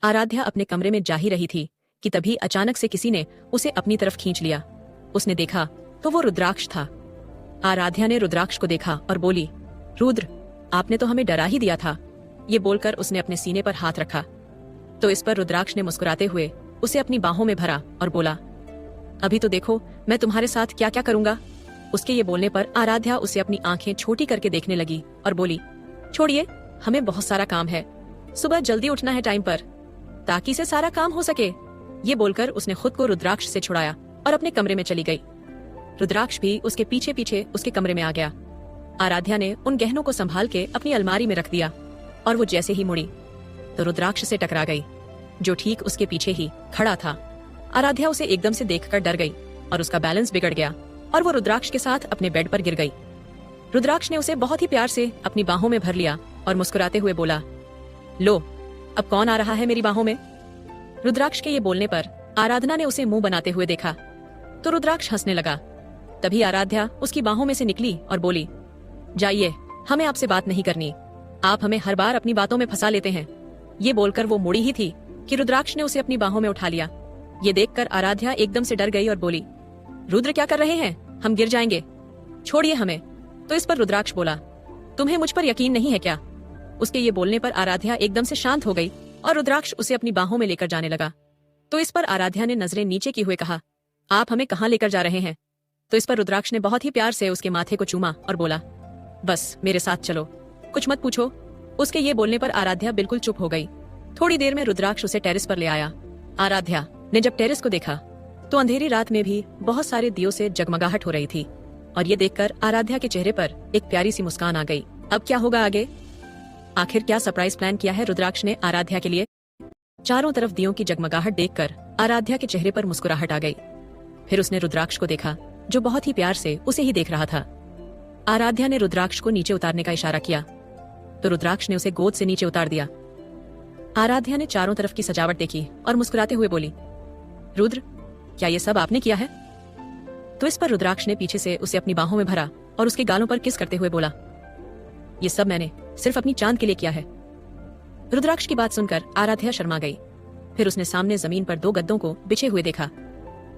आराध्या अपने कमरे में जा ही रही थी कि तभी अचानक से किसी ने उसे अपनी तरफ खींच लिया। उसने देखा तो वो रुद्राक्ष था। आराध्या ने रुद्राक्ष को देखा और बोली, रुद्र आपने तो हमें डरा ही दिया था। ये बोलकर उसने अपने सीने पर हाथ रखा। तो इस पर रुद्राक्ष ने मुस्कुराते हुए उसे अपनी बाहों में भरा और बोला, अभी तो देखो मैं तुम्हारे साथ क्या क्या करूंगा। उसके ये बोलने पर आराध्या उसे अपनी आंखें छोटी करके देखने लगी और बोली, छोड़िए हमें बहुत सारा काम है, सुबह जल्दी उठना है टाइम पर, ताकि से सारा काम हो सके। ये बोलकर उसने खुद को रुद्राक्ष से छुड़ाया और अपने कमरे में चली गई। रुद्राक्ष भी उसके पीछे पीछे उसके कमरे में आ गया। आराध्या ने उन गहनों को संभाल के अपनी अलमारी में रख दिया और वो जैसे ही मुड़ी तो रुद्राक्ष से टकरा गई, जो ठीक उसके पीछे ही खड़ा था। आराध्या उसे एकदम से देखकर डर गई और उसका बैलेंस बिगड़ गया और वो रुद्राक्ष के साथ अपने बेड पर गिर गई। रुद्राक्ष ने उसे बहुत ही प्यार से अपनी बाहों में भर लिया और मुस्कुराते हुए बोला, लो अब कौन आ रहा है मेरी बाहों में। रुद्राक्ष के ये बोलने पर आराधना ने उसे मुंह बनाते हुए देखा तो रुद्राक्ष हंसने लगा। तभी आराध्या उसकी बाहों में से निकली और बोली, जाइए हमें आपसे बात नहीं करनी, आप हमें हर बार अपनी बातों में फंसा लेते हैं। ये बोलकर वो मुड़ी ही थी कि रुद्राक्ष ने उसे अपनी बाहों में उठा लिया। ये देखकर आराध्या एकदम से डर गई और बोली, रुद्र क्या कर रहे हैं, हम गिर जाएंगे, छोड़िए हमें। तो इस पर रुद्राक्ष बोला, तुम्हें मुझ पर यकीन नहीं है क्या। उसके ये बोलने पर आराध्या एकदम से शांत हो गई और रुद्राक्ष उसे अपनी बाहों में लेकर जाने लगा। तो इस पर आराध्या ने नजरें नीचे किए हुए कहा, आप हमें कहाँ लेकर जा रहे हैं? तो इस पर रुद्राक्ष ने बहुत ही प्यार से उसके माथे को चूमा और बोला, बस मेरे साथ चलो, कुछ मत पूछो। उसके ये बोलने पर आराध्या बिल्कुल चुप हो गई। थोड़ी देर में रुद्राक्ष उसे टेरेस पर ले आया। आराध्या ने जब टेरेस को देखा तो अंधेरी रात में भी बहुत सारे दियों से जगमगाहट हो रही थी, और ये देखकर आराध्या के चेहरे पर एक प्यारी सी मुस्कान आ गई। अब क्या होगा आगे? आखिर क्या सरप्राइज प्लान किया है रुद्राक्ष ने आराध्या के लिए? चारों तरफ दियों की जगमगाहट देखकर आराध्या के चेहरे पर मुस्कुराहट आ गई। फिर उसने रुद्राक्ष को देखा, जो बहुत ही प्यार से उसे ही देख रहा था। आराध्या ने रुद्राक्ष को नीचे उतारने का इशारा किया तो रुद्राक्ष ने उसे गोद से नीचे उतार दिया। आराध्या ने चारों तरफ की सजावट देखी और मुस्कुराते हुए बोली, रुद्र, क्या ये सब आपने किया है? तो इस पर रुद्राक्ष ने पीछे से उसे अपनी बाहों में भरा और उसके गालों पर किस करते हुए बोला, ये सब मैंने सिर्फ अपनी चांद के लिए किया है। रुद्राक्ष की बात सुनकर आराध्या शर्मा गई। फिर उसने सामने जमीन पर 2 गद्दों को बिछे हुए देखा,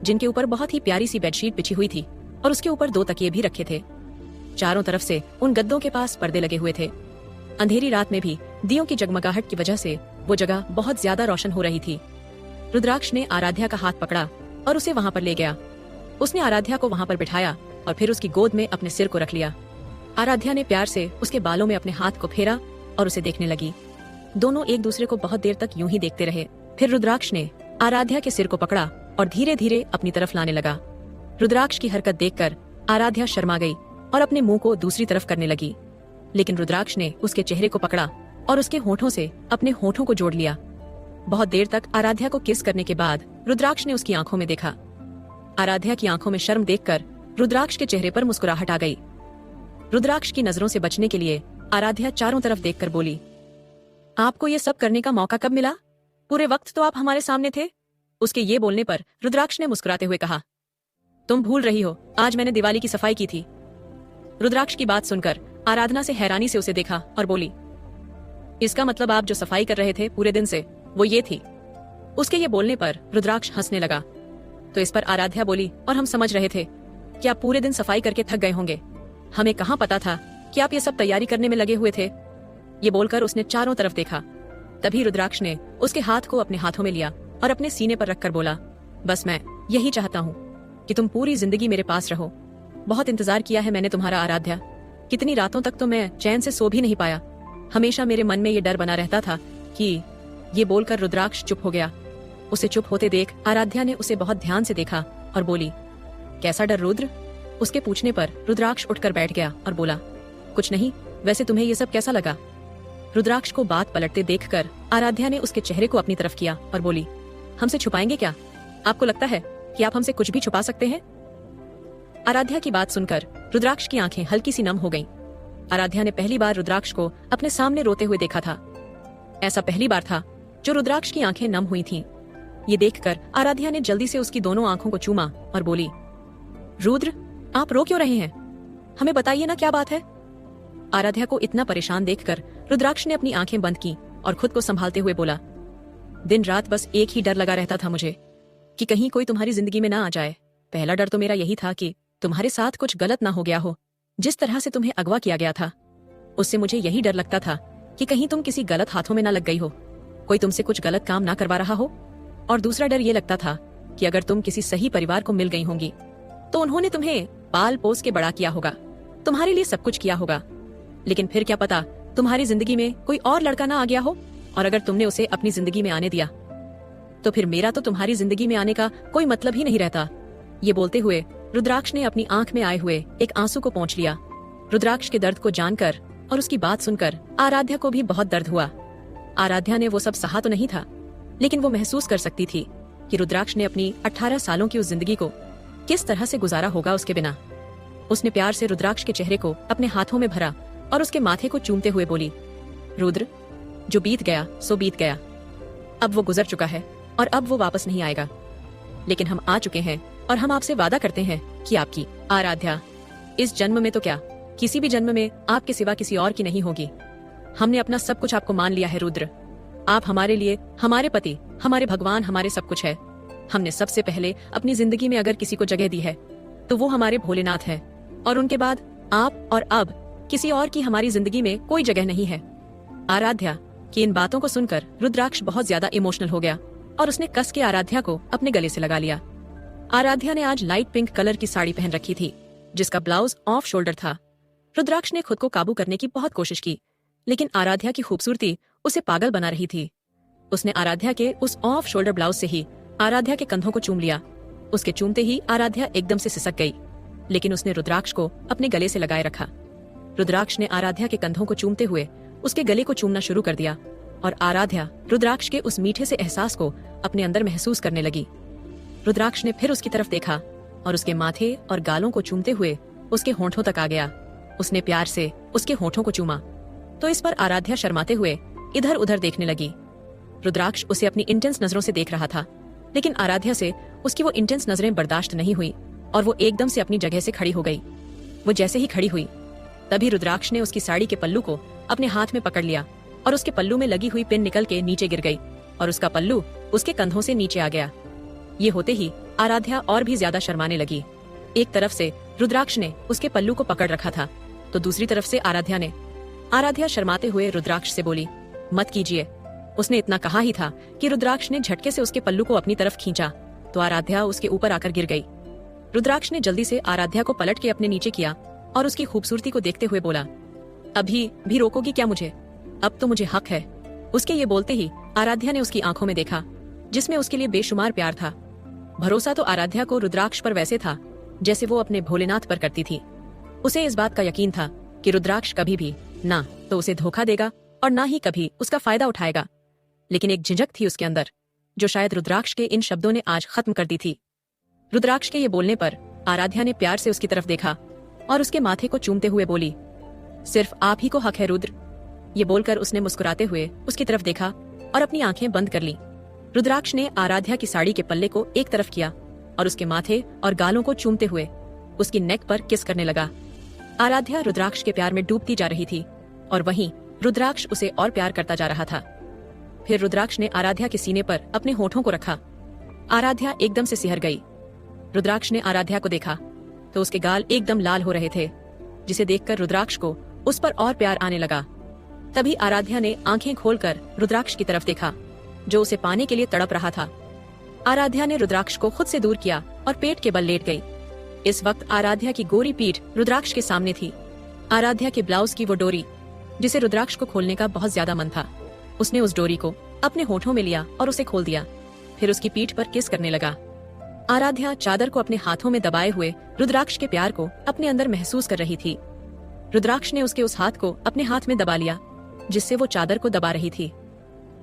जिनके ऊपर बहुत ही प्यारी सी बेडशीट बिछी हुई थी और उसके ऊपर 2 तकिए भी रखे थे। चारों तरफ से उन गद्दों के पास पर्दे लगे हुए थे। अंधेरी रात में भी दियों की जगमगाहट की वजह से वो जगह बहुत ज्यादा रोशन हो रही थी। रुद्राक्ष ने आराध्या का हाथ पकड़ा और उसे वहां पर ले गया। उसने आराध्या को वहां पर बिठाया और फिर उसकी गोद में अपने सिर को रख लिया। आराध्या ने प्यार से उसके बालों में अपने हाथ को फेरा और उसे देखने लगी। दोनों एक दूसरे को बहुत देर तक यूं ही देखते रहे। फिर रुद्राक्ष ने आराध्या के सिर को पकड़ा और धीरे धीरे अपनी तरफ लाने लगा। रुद्राक्ष की हरकत देखकर आराध्या शर्मा गई और अपने मुंह को दूसरी तरफ करने लगी, लेकिन रुद्राक्ष ने उसके चेहरे को पकड़ा और उसके होठों से अपने होठों को जोड़ लिया। बहुत देर तक आराध्या को किस करने के बाद रुद्राक्ष ने उसकी आंखों में देखा। आराध्या की आंखों में शर्म देखकर रुद्राक्ष के चेहरे पर मुस्कुराहट आ गई। रुद्राक्ष की नजरों से बचने के लिए आराध्या चारों तरफ देखकर बोली, आपको ये सब करने का मौका कब मिला? पूरे वक्त तो आप हमारे सामने थे। उसके ये बोलने पर रुद्राक्ष ने मुस्कुराते हुए कहा, तुम भूल रही हो, आज मैंने दिवाली की सफाई की थी। रुद्राक्ष की बात सुनकर आराधना से हैरानी से उसे देखा और बोली, इसका मतलब आप जो सफाई कर रहे थे पूरे दिन से, वो ये थी? उसके ये बोलने पर रुद्राक्ष हंसने लगा। तो इस पर आराध्या बोली, और हम समझ रहे थे कि आप पूरे दिन सफाई करके थक गए होंगे। हमें कहाँ पता था कि आप ये सब तैयारी करने में लगे हुए थे। ये बोलकर उसने चारों तरफ देखा। तभी रुद्राक्ष ने उसके हाथ को अपने हाथों में लिया और अपने सीने पर रखकर बोला, बस मैं यही चाहता हूँ कि तुम पूरी जिंदगी मेरे पास रहो। बहुत इंतजार किया है मैंने तुम्हारा आराध्या। कितनी रातों तक तो मैं चैन से सो भी नहीं पाया। हमेशा मेरे मन में ये डर बना रहता था कि। ये बोलकर रुद्राक्ष चुप हो गया। उसे चुप होते देख आराध्या ने उसे बहुत ध्यान से देखा और बोली, कैसा डर रुद्र? उसके पूछने पर रुद्राक्ष उठकर बैठ गया और बोला, कुछ नहीं, वैसे तुम्हें ये सब कैसा लगा? रुद्राक्ष को बात पलटते देखकर आराध्या ने उसके चेहरे को अपनी तरफ किया और बोली, हमसे छुपाएंगे क्या? आपको लगता है कि आप हमसे कुछ भी छुपा सकते हैं? आराध्या की बात सुनकर रुद्राक्ष की आंखें हल्की सी नम हो गईं। आराध्या ने पहली बार रुद्राक्ष को अपने सामने रोते हुए देखा था। ऐसा पहली बार था जो रुद्राक्ष की आंखें नम हुई थीं। ये देखकर आराध्या ने जल्दी से उसकी दोनों आंखों को चूमा और बोली, रुद्र, आप रो क्यों रहे हैं? हमें बताइए ना, क्या बात है? आराध्या को इतना परेशान देखकर रुद्राक्ष ने अपनी आंखें बंद की और खुद को संभालते हुए बोला, दिन रात बस एक ही डर लगा रहता था मुझे कि कहीं कोई तुम्हारी जिंदगी में ना आ जाए। पहला डर तो मेरा यही था कि तुम्हारे साथ कुछ गलत ना हो गया हो। जिस तरह से तुम्हें अगवा किया गया था, उससे मुझे यही डर लगता था कि कहीं तुम किसी गलत हाथों में ना लग गई हो, कोई तुमसे कुछ गलत काम ना करवा रहा हो। और दूसरा डर ये लगता था कि अगर तुम किसी सही परिवार को मिल गई होंगी तो उन्होंने तुम्हें पाल पोस के बड़ा किया होगा, तुम्हारे लिए सब कुछ किया होगा। लेकिन फिर क्या पता तुम्हारी जिंदगी में कोई और लड़का ना आ गया हो, और अगर तुमने उसे अपनी जिंदगी में आने दिया तो फिर मेरा तो तुम्हारी जिंदगी में आने का कोई मतलब ही नहीं रहता। ये बोलते हुए रुद्राक्ष ने अपनी आंख में आए हुए एक आंसू को पोंछ लिया। रुद्राक्ष के दर्द को जानकर और उसकी बात सुनकर आराध्या को भी बहुत दर्द हुआ। आराध्या ने वो सब सहा तो नहीं था, लेकिन वो महसूस कर सकती थी कि रुद्राक्ष ने अपनी 18 सालों की उस जिंदगी को किस तरह से गुजारा होगा उसके बिना। उसने प्यार से रुद्राक्ष के चेहरे को अपने हाथों में भरा और उसके माथे को चूमते हुए बोली, रुद्र, जो बीत गया सो बीत गया। अब वो गुजर चुका है और अब वो वापस नहीं आएगा। लेकिन हम आ चुके हैं और हम आपसे वादा करते हैं कि आपकी आराध्या इस जन्म में तो क्या, किसी भी जन्म में आपके सिवा किसी और की नहीं होगी। हमने अपना सब कुछ आपको मान लिया है रुद्र। आप हमारे लिए, हमारे पति, हमारे भगवान, हमारे सब कुछ है। हमने सबसे पहले अपनी जिंदगी में अगर किसी को जगह दी है तो वो हमारे भोलेनाथ है, और उनके बाद आप, और अब किसी और की हमारी जिंदगी में कोई जगह नहीं है। आराध्या की इन बातों को सुनकर रुद्राक्ष बहुत ज्यादा इमोशनल हो गया और उसने कस के आराध्या को अपने गले से लगा लिया। आराध्या ने आज लाइट पिंक कलर की साड़ी पहन रखी थी, जिसका ब्लाउज ऑफ शोल्डर था। रुद्राक्ष ने खुद को काबू करने की बहुत कोशिश की, लेकिन आराध्या की खूबसूरती उसे पागल बना रही थी। उसने आराध्या के उस ऑफ शोल्डर ब्लाउज से ही आराध्या के कंधों को चूम लिया। उसके चूमते ही आराध्या एकदम से सिसक गई, लेकिन उसने रुद्राक्ष को अपने गले से लगाए रखा। रुद्राक्ष ने आराध्या के कंधों को चूमते हुए उसके गले को चूमना शुरू कर दिया और आराध्या रुद्राक्ष के उस मीठे से एहसास को अपने अंदर महसूस करने लगी। रुद्राक्ष ने फिर उसकी तरफ देखा और उसके माथे और गालों को चूमते हुए उसके होंठों तक आ गया। उसने प्यार से उसके होंठों को चूमा तो इस पर आराध्या शर्माते हुए इधर उधर देखने लगी। रुद्राक्ष उसे अपनी इंटेंस नजरों से देख रहा था, लेकिन आराध्या से उसकी वो इंटेंस नजरें बर्दाश्त नहीं हुई और वो एकदम से अपनी जगह से खड़ी हो गई। वो जैसे ही खड़ी हुई, तभी रुद्राक्ष ने उसकी साड़ी के पल्लू को अपने हाथ में पकड़ लिया और उसके पल्लू में लगी हुई पिन निकल के नीचे गिर गई और उसका पल्लू उसके कंधों से नीचे आ गया। ये होते ही आराध्या और भी ज्यादा शर्माने लगी। एक तरफ से रुद्राक्ष ने उसके पल्लू को पकड़ रखा था, तो दूसरी तरफ से आराध्या शर्माते हुए रुद्राक्ष से बोली, मत कीजिए। उसने इतना कहा ही था कि रुद्राक्ष ने झटके से उसके पल्लू को अपनी तरफ खींचा तो आराध्या उसके ऊपर आकर गिर गई। रुद्राक्ष ने जल्दी से आराध्या को पलट के अपने नीचे किया और उसकी खूबसूरती को देखते हुए बोला, अभी भी रोकोगी क्या मुझे? अब तो मुझे हक है। उसके ये बोलते ही आराध्या ने उसकी आंखों में देखा, जिसमें उसके लिए बेशुमार प्यार था। भरोसा तो आराध्या को रुद्राक्ष पर वैसे था जैसे वो अपने भोलेनाथ पर करती थी। उसे इस बात का यकीन था कि रुद्राक्ष कभी भी ना तो उसे धोखा देगा और ना ही कभी उसका फायदा उठाएगा। लेकिन एक झिझक थी उसके अंदर, जो शायद रुद्राक्ष के इन शब्दों ने आज खत्म कर दी थी। रुद्राक्ष के ये बोलने पर आराध्या ने प्यार से उसकी तरफ देखा और उसके माथे को चूमते हुए बोली, सिर्फ आप ही को हक है रुद्र। ये बोलकर उसने मुस्कुराते हुए उसकी तरफ देखा और अपनी आंखें बंद कर ली। रुद्राक्ष ने आराध्या की साड़ी के पल्ले को एक तरफ किया और उसके माथे और गालों को चूमते हुए उसकी नेक पर किस करने लगा। आराध्या रुद्राक्ष के प्यार में डूबती जा रही थी और वहीं रुद्राक्ष उसे और प्यार करता जा रहा था। फिर रुद्राक्ष ने आराध्या के सीने पर अपने होठों को रखा। आराध्या एकदम से सिहर गई। रुद्राक्ष ने आराध्या को देखा तो उसके गाल एकदम लाल हो रहे थे, जिसे देखकर रुद्राक्ष को उस पर और प्यार आने लगा। तभी आराध्या ने आंखें खोलकर रुद्राक्ष की तरफ देखा, जो उसे पाने के लिए तड़प रहा था। आराध्या ने रुद्राक्ष को खुद से दूर किया और पेट के बल लेट गई। इस वक्त आराध्या की गोरी पीठ रुद्राक्ष के सामने थी। आराध्या के ब्लाउज की वो डोरी, जिसे रुद्राक्ष को खोलने का बहुत ज्यादा मन था, उसने उस डोरी को अपने होठों में लिया और उसे खोल दिया। फिर उसकी पीठ पर किस करने लगा। आराध्या चादर को अपने हाथों में दबाए हुए रुद्राक्ष के प्यार को अपने अंदर महसूस कर रही थी। रुद्राक्ष ने उसके उस हाथ को अपने हाथ में दबा लिया जिससे वो चादर को दबा रही थी।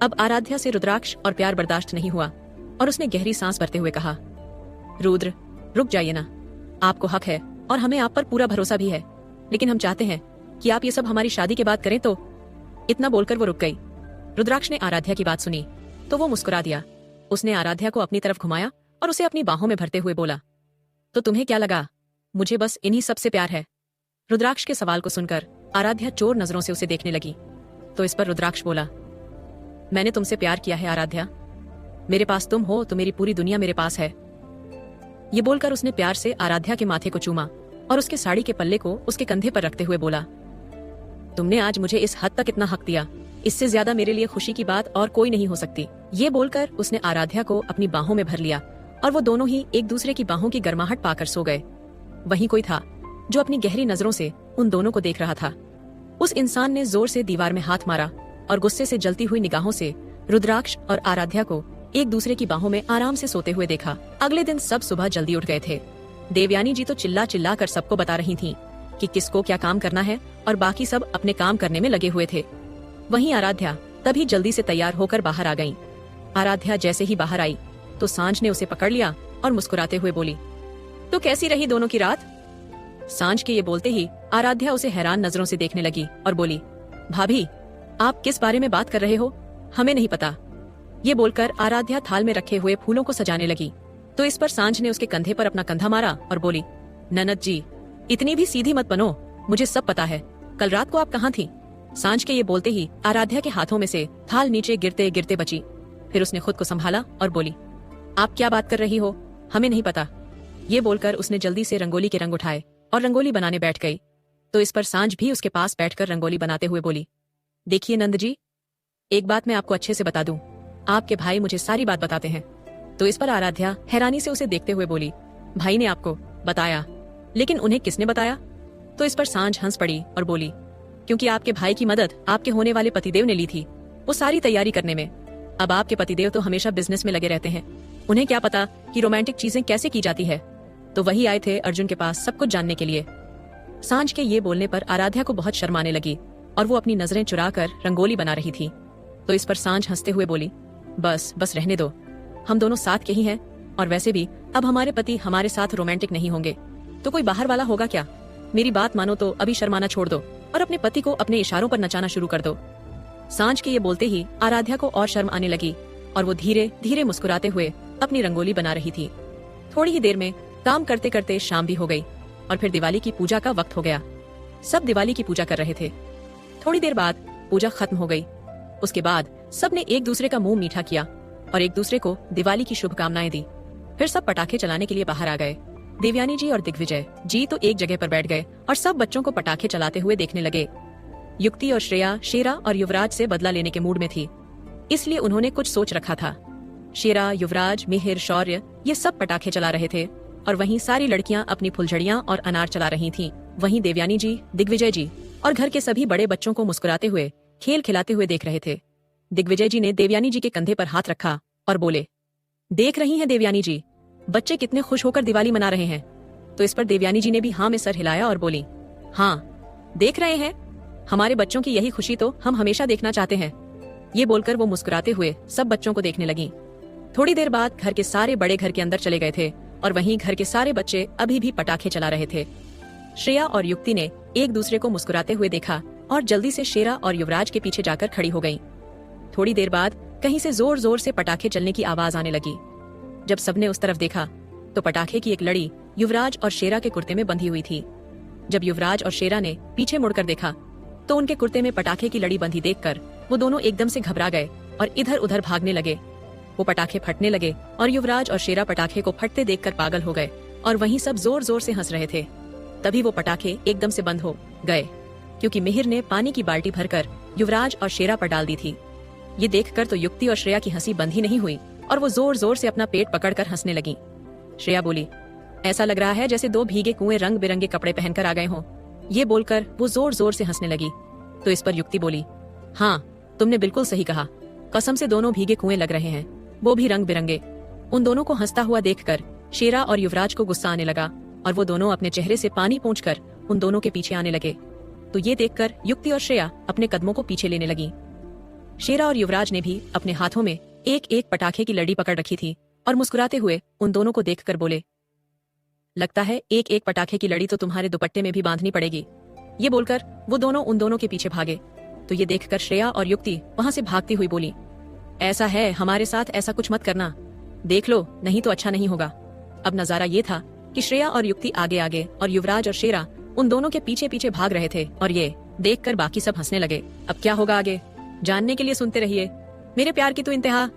अब आराध्या से रुद्राक्ष और प्यार बर्दाश्त नहीं हुआ और उसने गहरी सांस भरते हुए कहा, रुद्र रुक जाइए ना, आपको हक है और हमें आप पर पूरा भरोसा भी है, लेकिन हम चाहते हैं कि आप ये सब हमारी शादी के बाद करें तो। इतना बोलकर वो रुक गई। रुद्राक्ष ने आराध्या की बात सुनी तो वो मुस्कुरा दिया। उसने आराध्या को अपनी तरफ घुमाया और उसे अपनी बाहों में भरते हुए बोला, तो तुम्हें क्या लगा, मुझे बस इन्हीं सब से प्यार है? रुद्राक्ष के सवाल को सुनकर आराध्या चोर नजरों से उसे देखने लगी। तो इस पर रुद्राक्ष बोला, मैंने तुमसे प्यार किया है आराध्या। मेरे पास तुम हो तो मेरी पूरी दुनिया मेरे पास है। ये बोलकर उसने प्यार से आराध्या के माथे को चूमा और उसके साड़ी के पल्ले को उसके कंधे पर रखते हुए बोला, तुमने आज मुझे इस हद तक इतना हक दिया, इससे ज्यादा मेरे लिए खुशी की बात और कोई नहीं हो सकती। ये बोलकर उसने आराध्या को अपनी बाहों में भर लिया और वो दोनों ही एक दूसरे की बाहों की गर्माहट पाकर सो गए। वहीं कोई था जो अपनी गहरी नजरों से उन दोनों को देख रहा था। उस इंसान ने जोर से दीवार में हाथ मारा और गुस्से से जलती हुई निगाहों से रुद्राक्ष और आराध्या को एक दूसरे की बाहों में आराम से सोते हुए देखा। अगले दिन सब सुबह जल्दी उठ गए थे। देवयानी जी तो चिल्ला चिल्ला कर सबको बता रही थीं कि किसको क्या काम करना है और बाकी सब अपने काम करने में लगे हुए थे। वहीं आराध्या तभी जल्दी से तैयार होकर बाहर आ गईं। आराध्या जैसे ही बाहर आई तो सांझ ने उसे पकड़ लिया और मुस्कुराते हुए बोली, तो कैसी रही दोनों की रात? सांझ के ये बोलते ही आराध्या उसे हैरान नजरों से देखने लगी और बोली, भाभी आप किस बारे में बात कर रहे हो? हमें नहीं पता। ये बोलकर आराध्या थाल में रखे हुए फूलों को सजाने लगी। तो इस पर सांझ ने उसके कंधे पर अपना कंधा मारा और बोली, ननद जी इतनी भी सीधी मत बनो, मुझे सब पता है। कल रात को आप कहाँ थी? सांझ के ये बोलते ही आराध्या के हाथों में से थाल नीचे गिरते गिरते बची। फिर उसने खुद को संभाला और बोली, आप क्या बात कर रही हो? हमें नहीं पता। ये बोलकर उसने जल्दी से रंगोली के रंग उठाए और रंगोली बनाने बैठ गई। तो इस पर सांझ भी उसके पास बैठकर रंगोली बनाते हुए बोली, देखिए नंद जी, एक बात मैं आपको अच्छे से बता दूं, आपके भाई मुझे सारी बात बताते हैं। तो इस पर आराध्या हैरानी से उसे देखते हुए बोली, भाई ने आपको बताया? लेकिन उन्हें किसने बताया? तो इस पर सांझ हंस पड़ी और बोली, क्योंकि आपके भाई की मदद आपके होने वाले पतिदेव ने ली थी, वो सारी तैयारी करने में। अब आपके पतिदेव तो हमेशा बिजनेस में लगे रहते हैं, उन्हें क्या पता कि रोमांटिक चीजें कैसे की जाती है। तो वही आए थे अर्जुन के पास सब कुछ जानने के लिए। सांझ के ये बोलने पर आराध्या को बहुत शर्म आने लगी और वो अपनी नजरें चुराकर रंगोली बना रही थी। तो इस पर सांझ हंसते हुए बोली, बस बस रहने दो, हम दोनों साथ के ही हैं, और वैसे भी अब हमारे पति हमारे साथ रोमांटिक नहीं होंगे तो कोई बाहर वाला होगा क्या? मेरी बात मानो तो अभी शर्माना छोड़ दो और अपने पति को अपने इशारों पर नचाना शुरू कर दो। सांझ के ये बोलते ही आराध्या को और शर्म आने लगी और वो धीरे धीरे मुस्कुराते हुए अपनी रंगोली बना रही थी। थोड़ी ही देर में काम करते करते शाम भी हो गई और फिर दिवाली की पूजा का वक्त हो गया। सब दिवाली की पूजा कर रहे थे। थोड़ी देर बाद पूजा खत्म हो गई। उसके बाद सब ने एक दूसरे का मुंह मीठा किया और एक दूसरे को दिवाली की शुभकामनाएं दी। फिर सब पटाखे चलाने के लिए बाहर आ गए। देवयानी जी और दिग्विजय जी तो एक जगह पर बैठ गए और सब बच्चों को पटाखे चलाते हुए देखने लगे। युक्ति और श्रेया शेरा और युवराज से बदला लेने के मूड में थी, इसलिए उन्होंने कुछ सोच रखा था। शेरा, युवराज, मिहिर, शौर्य ये सब पटाखे चला रहे थे और वहीं सारी लड़कियां अपनी फुलझड़ियां और अनार चला रही थीं। वहीं देवयानी जी, दिग्विजय जी और घर के सभी बड़े बच्चों को मुस्कुराते हुए खेल खिलाते हुए देख रहे थे। दिग्विजय जी ने देवयानी जी के कंधे पर हाथ रखा और बोले, देख रही हैं देवयानी जी, बच्चे कितने खुश होकर दिवाली मना रहे हैं। तो इस पर देवयानी जी ने भी हाँ में सर हिलाया और बोली, हाँ देख रहे हैं, हमारे बच्चों की यही खुशी तो हम हमेशा देखना चाहते हैं। ये बोलकर वो मुस्कुराते हुए सब बच्चों को देखने लगी। थोड़ी देर बाद घर के सारे बड़े घर के अंदर चले गए थे और वहीं घर के सारे बच्चे अभी भी पटाखे चला रहे थे। श्रेया और युक्ति ने एक दूसरे को मुस्कुराते हुए देखा और जल्दी से शेरा और युवराज के पीछे जाकर खड़ी हो गईं। थोड़ी देर बाद कहीं से जोर जोर से पटाखे चलने की आवाज आने लगी। जब सबने उस तरफ देखा तो पटाखे की एक लड़ी युवराज और शेरा के कुर्ते में बंधी हुई थी। जब युवराज और शेरा ने पीछे मुड़कर देखा तो उनके कुर्ते में पटाखे की लड़ी बंधी देखकर वो दोनों एकदम से घबरा गए और इधर उधर भागने लगे। वो पटाखे फटने लगे और युवराज और शेरा पटाखे को फटते देखकर पागल हो गए और वहीं सब जोर जोर से हंस रहे थे। तभी वो पटाखे एकदम से बंद हो गए क्योंकि मिहिर ने पानी की बाल्टी भरकर युवराज और शेरा पर डाल दी थी। ये देखकर तो युक्ति और श्रेया की हंसी बंद ही नहीं हुई और वो जोर जोर से अपना पेट पकड़कर हंसने लगी। श्रेया बोली, ऐसा लग रहा है जैसे दो भीगे कुएं रंग बिरंगे कपड़े पहनकर आ गए हों। ये बोलकर वो जोर जोर से हंसने लगी। तो इस पर युक्ति बोली, हाँ तुमने बिल्कुल सही कहा, कसम से दोनों भीगे कुएं लग रहे हैं, वो भी रंग बिरंगे। उन दोनों को हंसता हुआ देखकर शेरा और युवराज को गुस्सा आने लगा और वो दोनों अपने चेहरे से पानी पोंछकर उन दोनों के पीछे आने लगे। तो ये देखकर युक्ति और श्रेया अपने कदमों को पीछे लेने लगी। शेरा और युवराज ने भी अपने हाथों में एक एक पटाखे की लड़ी पकड़ रखी थी और मुस्कुराते हुए उन दोनों को देखकर बोले, लगता है एक एक पटाखे की लड़ी तो तुम्हारे दुपट्टे में भी बांधनी पड़ेगी। ये बोलकर वो दोनों उन दोनों के पीछे भागे। तो ये देखकर श्रेया और युक्ति वहां से भागती हुई बोली, ऐसा है हमारे साथ ऐसा कुछ मत करना, देख लो नहीं तो अच्छा नहीं होगा। अब नजारा ये था कि श्रेया और युक्ति आगे आगे और युवराज और शेरा उन दोनों के पीछे पीछे भाग रहे थे और ये देखकर बाकी सब हंसने लगे। अब क्या होगा आगे जानने के लिए सुनते रहिए मेरे प्यार की तो इंतहा